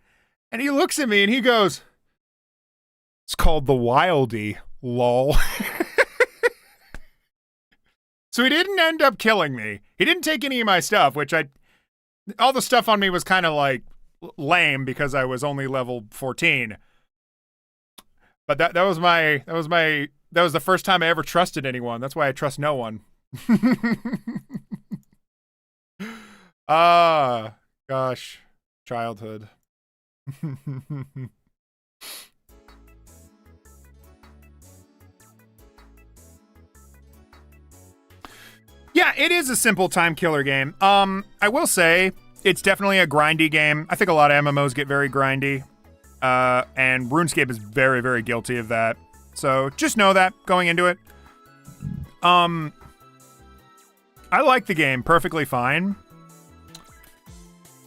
And he looks at me and he goes, it's called the Wildie, lol. So he didn't end up killing me. He didn't take any of my stuff, which all the stuff on me was kind of like lame because I was only level 14. But that was the first time I ever trusted anyone. That's why I trust no one. Ah, gosh, childhood. Yeah, it is a simple time killer game. I will say it's definitely a grindy game. I think a lot of MMOs get very grindy. And RuneScape is very, very guilty of that. So just know that going into it. I like the game perfectly fine.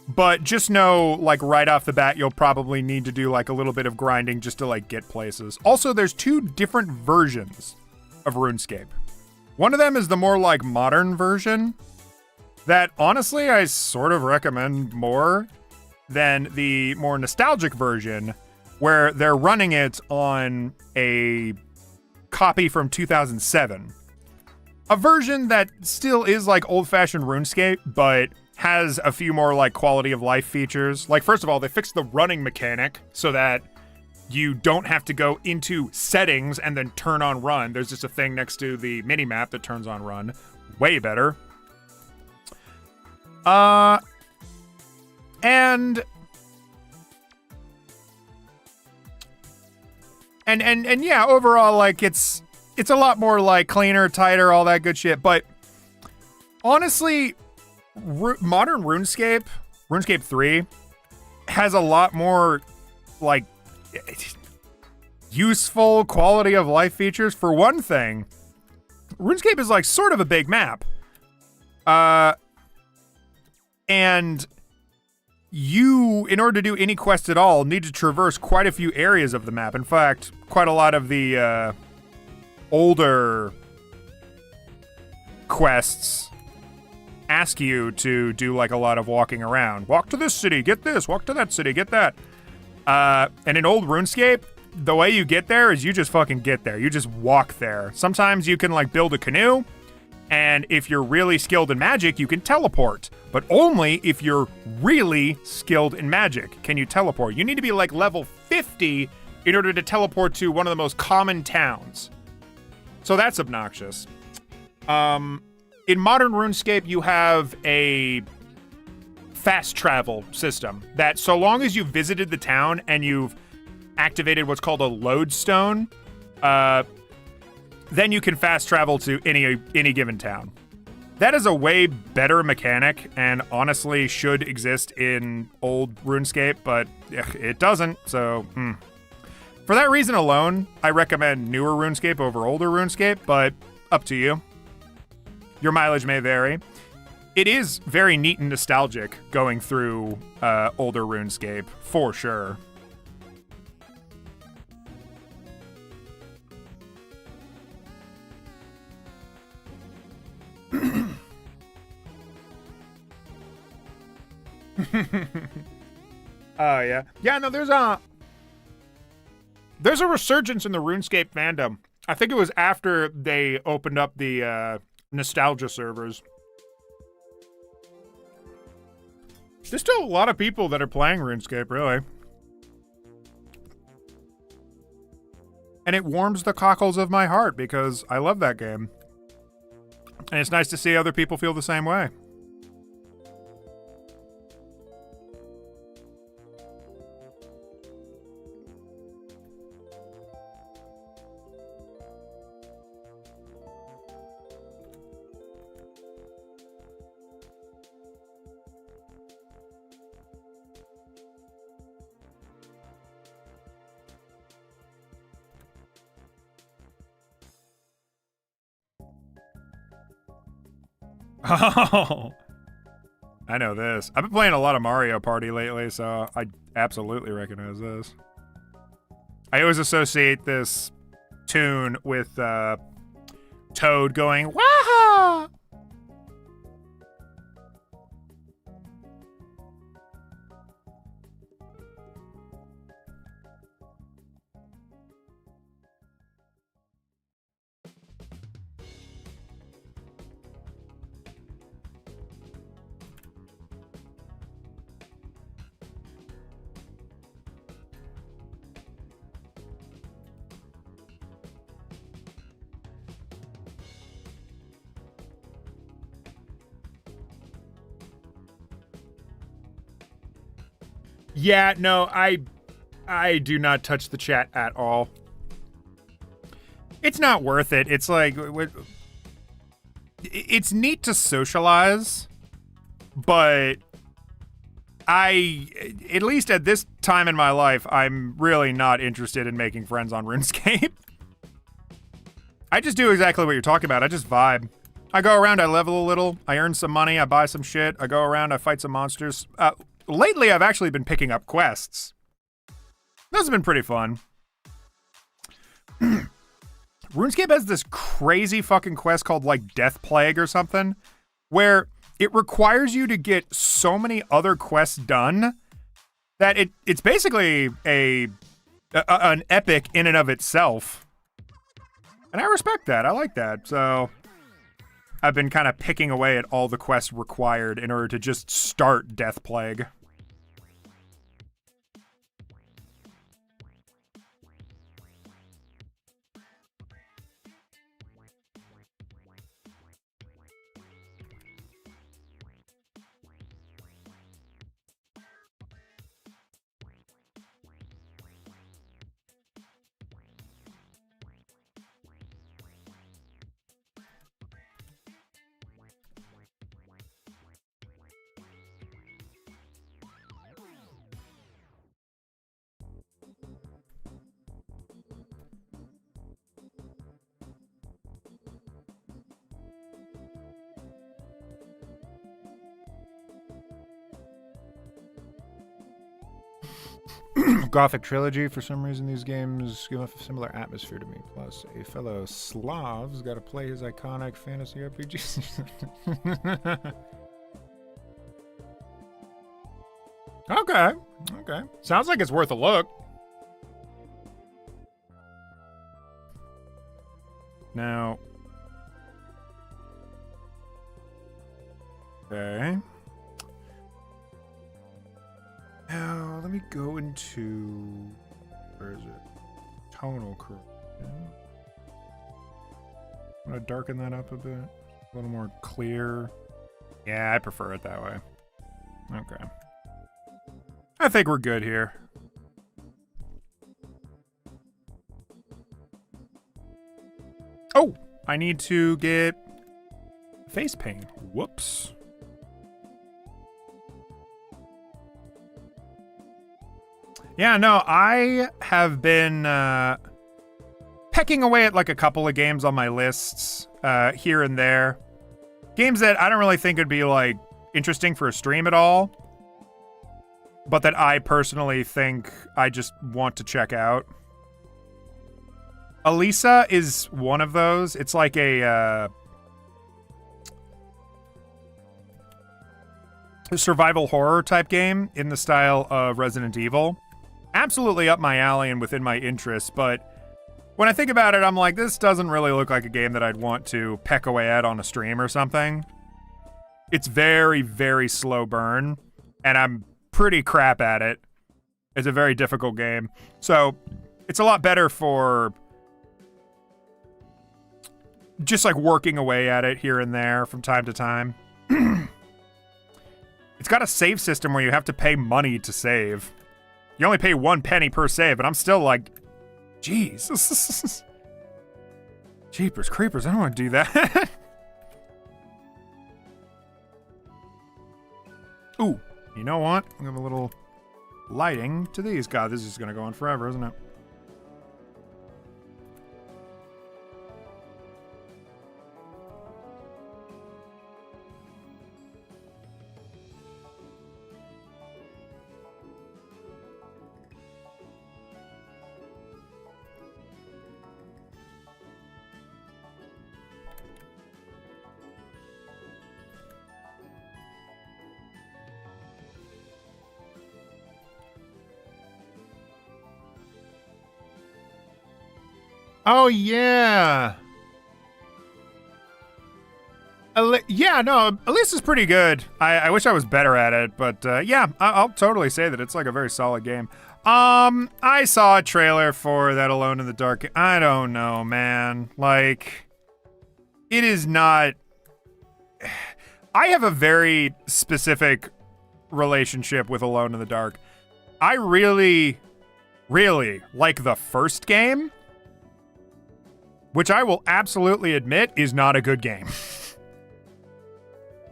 But just know, like, right off the bat, you'll probably need to do, like, a little bit of grinding just to, like, get places. Also, there's two different versions of RuneScape. One of them is the more, like, modern version that, honestly, I sort of recommend more than the more nostalgic version where they're running it on a copy from 2007. A version that still is like old-fashioned RuneScape, but has a few more like quality of life features. Like, first of all, they fixed the running mechanic so that you don't have to go into settings and then turn on run. There's just a thing next to the mini-map that turns on run. Way better. And yeah, overall, like, it's a lot more, like, cleaner, tighter, all that good shit. But honestly, modern RuneScape 3, has a lot more, like, useful quality of life features. For one thing, RuneScape is, like, sort of a big map. And you, in order to do any quest at all, need to traverse quite a few areas of the map. In fact, quite a lot of the older quests ask you to do like a lot of walking around. Walk to this city, get this. Walk to that city, get that. And in old RuneScape, the way you get there is you just fucking get there. You just walk there. Sometimes you can like build a canoe, and if you're really skilled in magic, you can teleport. But only if you're really skilled in magic can you teleport. You need to be like level 50 in order to teleport to one of the most common towns. So that's obnoxious. In modern RuneScape, you have a fast travel system that so long as you've visited the town and you've activated what's called a lodestone, then you can fast travel to any given town. That is a way better mechanic and honestly should exist in old RuneScape, but it doesn't, so For that reason alone, I recommend newer RuneScape over older RuneScape, but up to you. Your mileage may vary. It is very neat and nostalgic going through older RuneScape, for sure. Oh, yeah. Yeah, no, there's a resurgence in the RuneScape fandom. I think it was after they opened up the nostalgia servers. There's still a lot of people that are playing RuneScape, really. And it warms the cockles of my heart because I love that game. And it's nice to see other people feel the same way. Oh, I know this. I've been playing a lot of Mario Party lately, so I absolutely recognize this. I always associate this tune with Toad going, "Waha!" Yeah, no, I do not touch the chat at all. It's not worth it. It's like it's neat to socialize, but at least at this time in my life, I'm really not interested in making friends on RuneScape. I just do exactly what you're talking about. I just vibe. I go around, I level a little, I earn some money, I buy some shit, I go around, I fight some monsters. Lately, I've actually been picking up quests. Those have been pretty fun. RuneScape has this crazy fucking quest called, like, Death Plague or something, where it requires you to get so many other quests done that it's basically an epic in and of itself. And I respect that. I like that. So I've been kind of picking away at all the quests required in order to just start Death Plague. Gothic Trilogy, for some reason these games give off a similar atmosphere to me. Plus, a fellow Slav's got to play his iconic fantasy RPGs. Okay. Sounds like it's worth a look. Now. Okay. Now, let me go into, where is it? Tonal correction. I'm going to darken that up a bit. A little more clear. Yeah, I prefer it that way. Okay. I think we're good here. Oh, I need to get face paint. Whoops. Yeah, no, I have been pecking away at like a couple of games on my lists here and there. Games that I don't really think would be like interesting for a stream at all, but that I personally think I just want to check out. Elisa is one of those. It's like a survival horror type game in the style of Resident Evil. Absolutely up my alley and within my interests, but when I think about it, I'm like, this doesn't really look like a game that I'd want to peck away at on a stream or something. It's very, very slow burn, and I'm pretty crap at it. It's a very difficult game. So it's a lot better for just like working away at it here and there from time to time. It's got a save system where you have to pay money to save. You only pay 1 penny per save, but I'm still like, jeez. Jeepers creepers, I don't want to do that. Ooh, you know what? I'm gonna have a little lighting to these. God, this is gonna go on forever, isn't it? Oh, yeah. Yeah, no, Elise is pretty good. I wish I was better at it, but yeah, I'll totally say that it's like a very solid game. I saw a trailer for that Alone in the Dark. I don't know, man. Like, it is not... I have a very specific relationship with Alone in the Dark. I really, really like the first game, which I will absolutely admit is not a good game.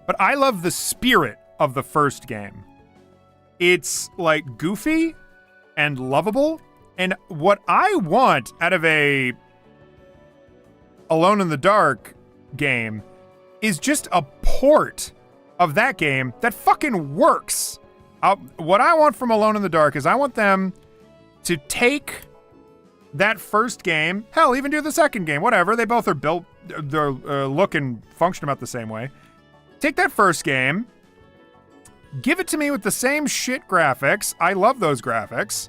But I love the spirit of the first game. It's like goofy and lovable. And what I want out of a Alone in the Dark game is just a port of that game that fucking works. What I want from Alone in the Dark is I want them to take that first game, hell, even do the second game, whatever. They both are built, their look and function about the same way. Take that first game, give it to me with the same shit graphics. I love those graphics.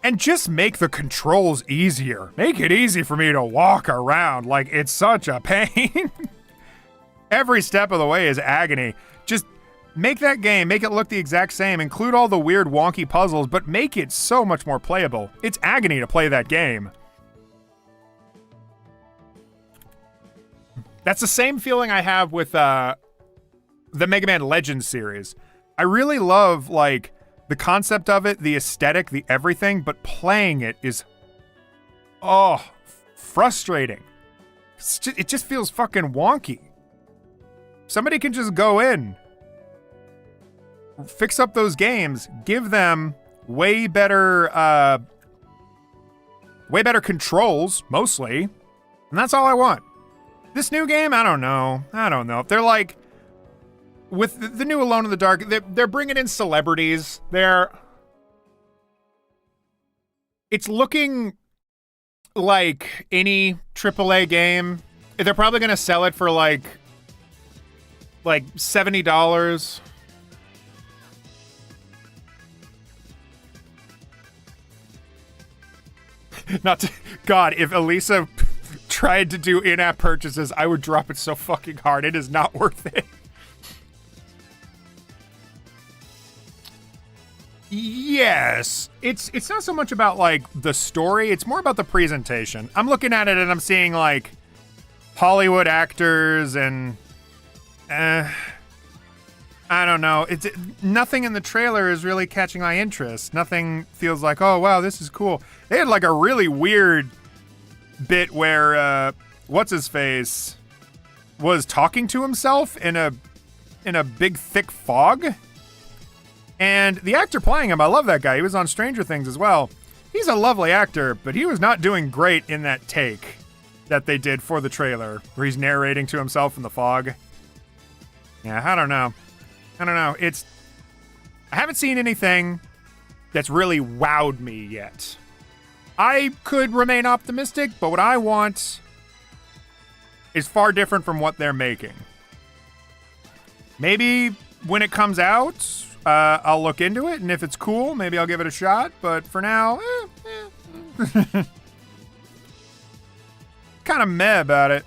And just make the controls easier. Make it easy for me to walk around. Like, it's such a pain. Every step of the way is agony. Just make that game, make it look the exact same, include all the weird wonky puzzles, but make it so much more playable. It's agony to play that game. That's the same feeling I have with the Mega Man Legends series. I really love, like, the concept of it, the aesthetic, the everything, but playing it is, frustrating. It just feels fucking wonky. Somebody can just go in, fix up those games, give them way better controls, mostly, and that's all I want. This new game, I don't know. If they're like, with the new Alone in the Dark, they're bringing in celebrities. It's looking like any AAA game. They're probably gonna sell it for like $70. Not to, God, if Elisa tried to do in-app purchases, I would drop it so fucking hard. It is not worth it. Yes. It's not so much about, like, the story. It's more about the presentation. I'm looking at it and I'm seeing, like, Hollywood actors and... I don't know. Nothing in the trailer is really catching my interest. Nothing feels like, oh, wow, this is cool. They had, like, a really weird bit where, what's-his-face was talking to himself in a big, thick fog. And the actor playing him, I love that guy. He was on Stranger Things as well. He's a lovely actor, but he was not doing great in that take that they did for the trailer, where he's narrating to himself in the fog. Yeah, I don't know. I haven't seen anything that's really wowed me yet. I could remain optimistic, but what I want is far different from what they're making. Maybe when it comes out, I'll look into it, and if it's cool, maybe I'll give it a shot, but for now, kind of meh about it.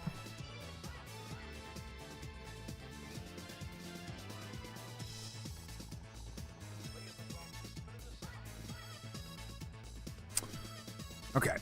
Okay.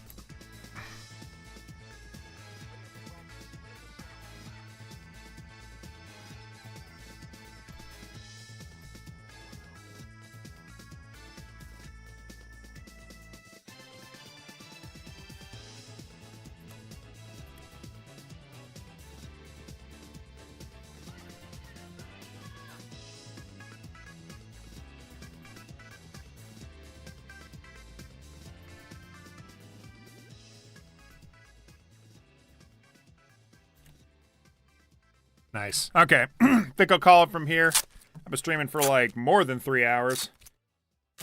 Nice. Okay. Think I'll call it from here. I've been streaming for like more than 3 hours.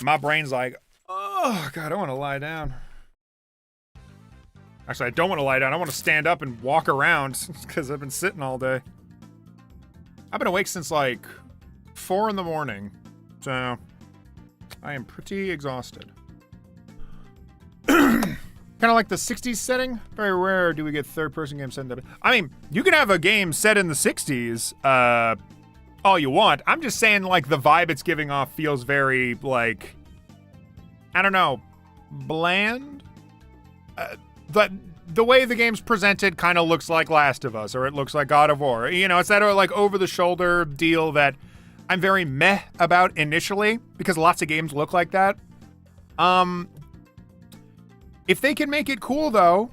My brain's like, oh, God, I want to lie down. Actually, I don't want to lie down. I want to stand up and walk around because I've been sitting all day. I've been awake since like 4 in the morning. So I am pretty exhausted. Kind of like the 60s setting. Very rare do we get third-person games set in. I mean, you can have a game set in the 60s all you want. I'm just saying, like, the vibe it's giving off feels very, like, I don't know, bland? The way the game's presented kind of looks like Last of Us, or it looks like God of War. You know, it's that, like, over-the-shoulder deal that I'm very meh about initially, because lots of games look like that. If they can make it cool, though,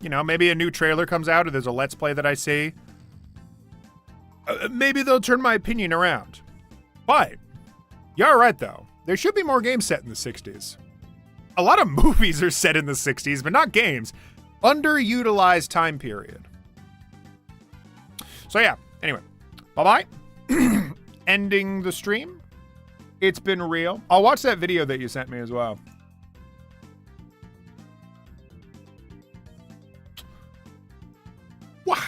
you know, maybe a new trailer comes out or there's a Let's Play that I see, maybe they'll turn my opinion around. But, you're right, though. There should be more games set in the 60s. A lot of movies are set in the 60s, but not games. Underutilized time period. So, yeah. Anyway. Bye-bye. Ending the stream. It's been real. I'll watch that video that you sent me as well. Wow.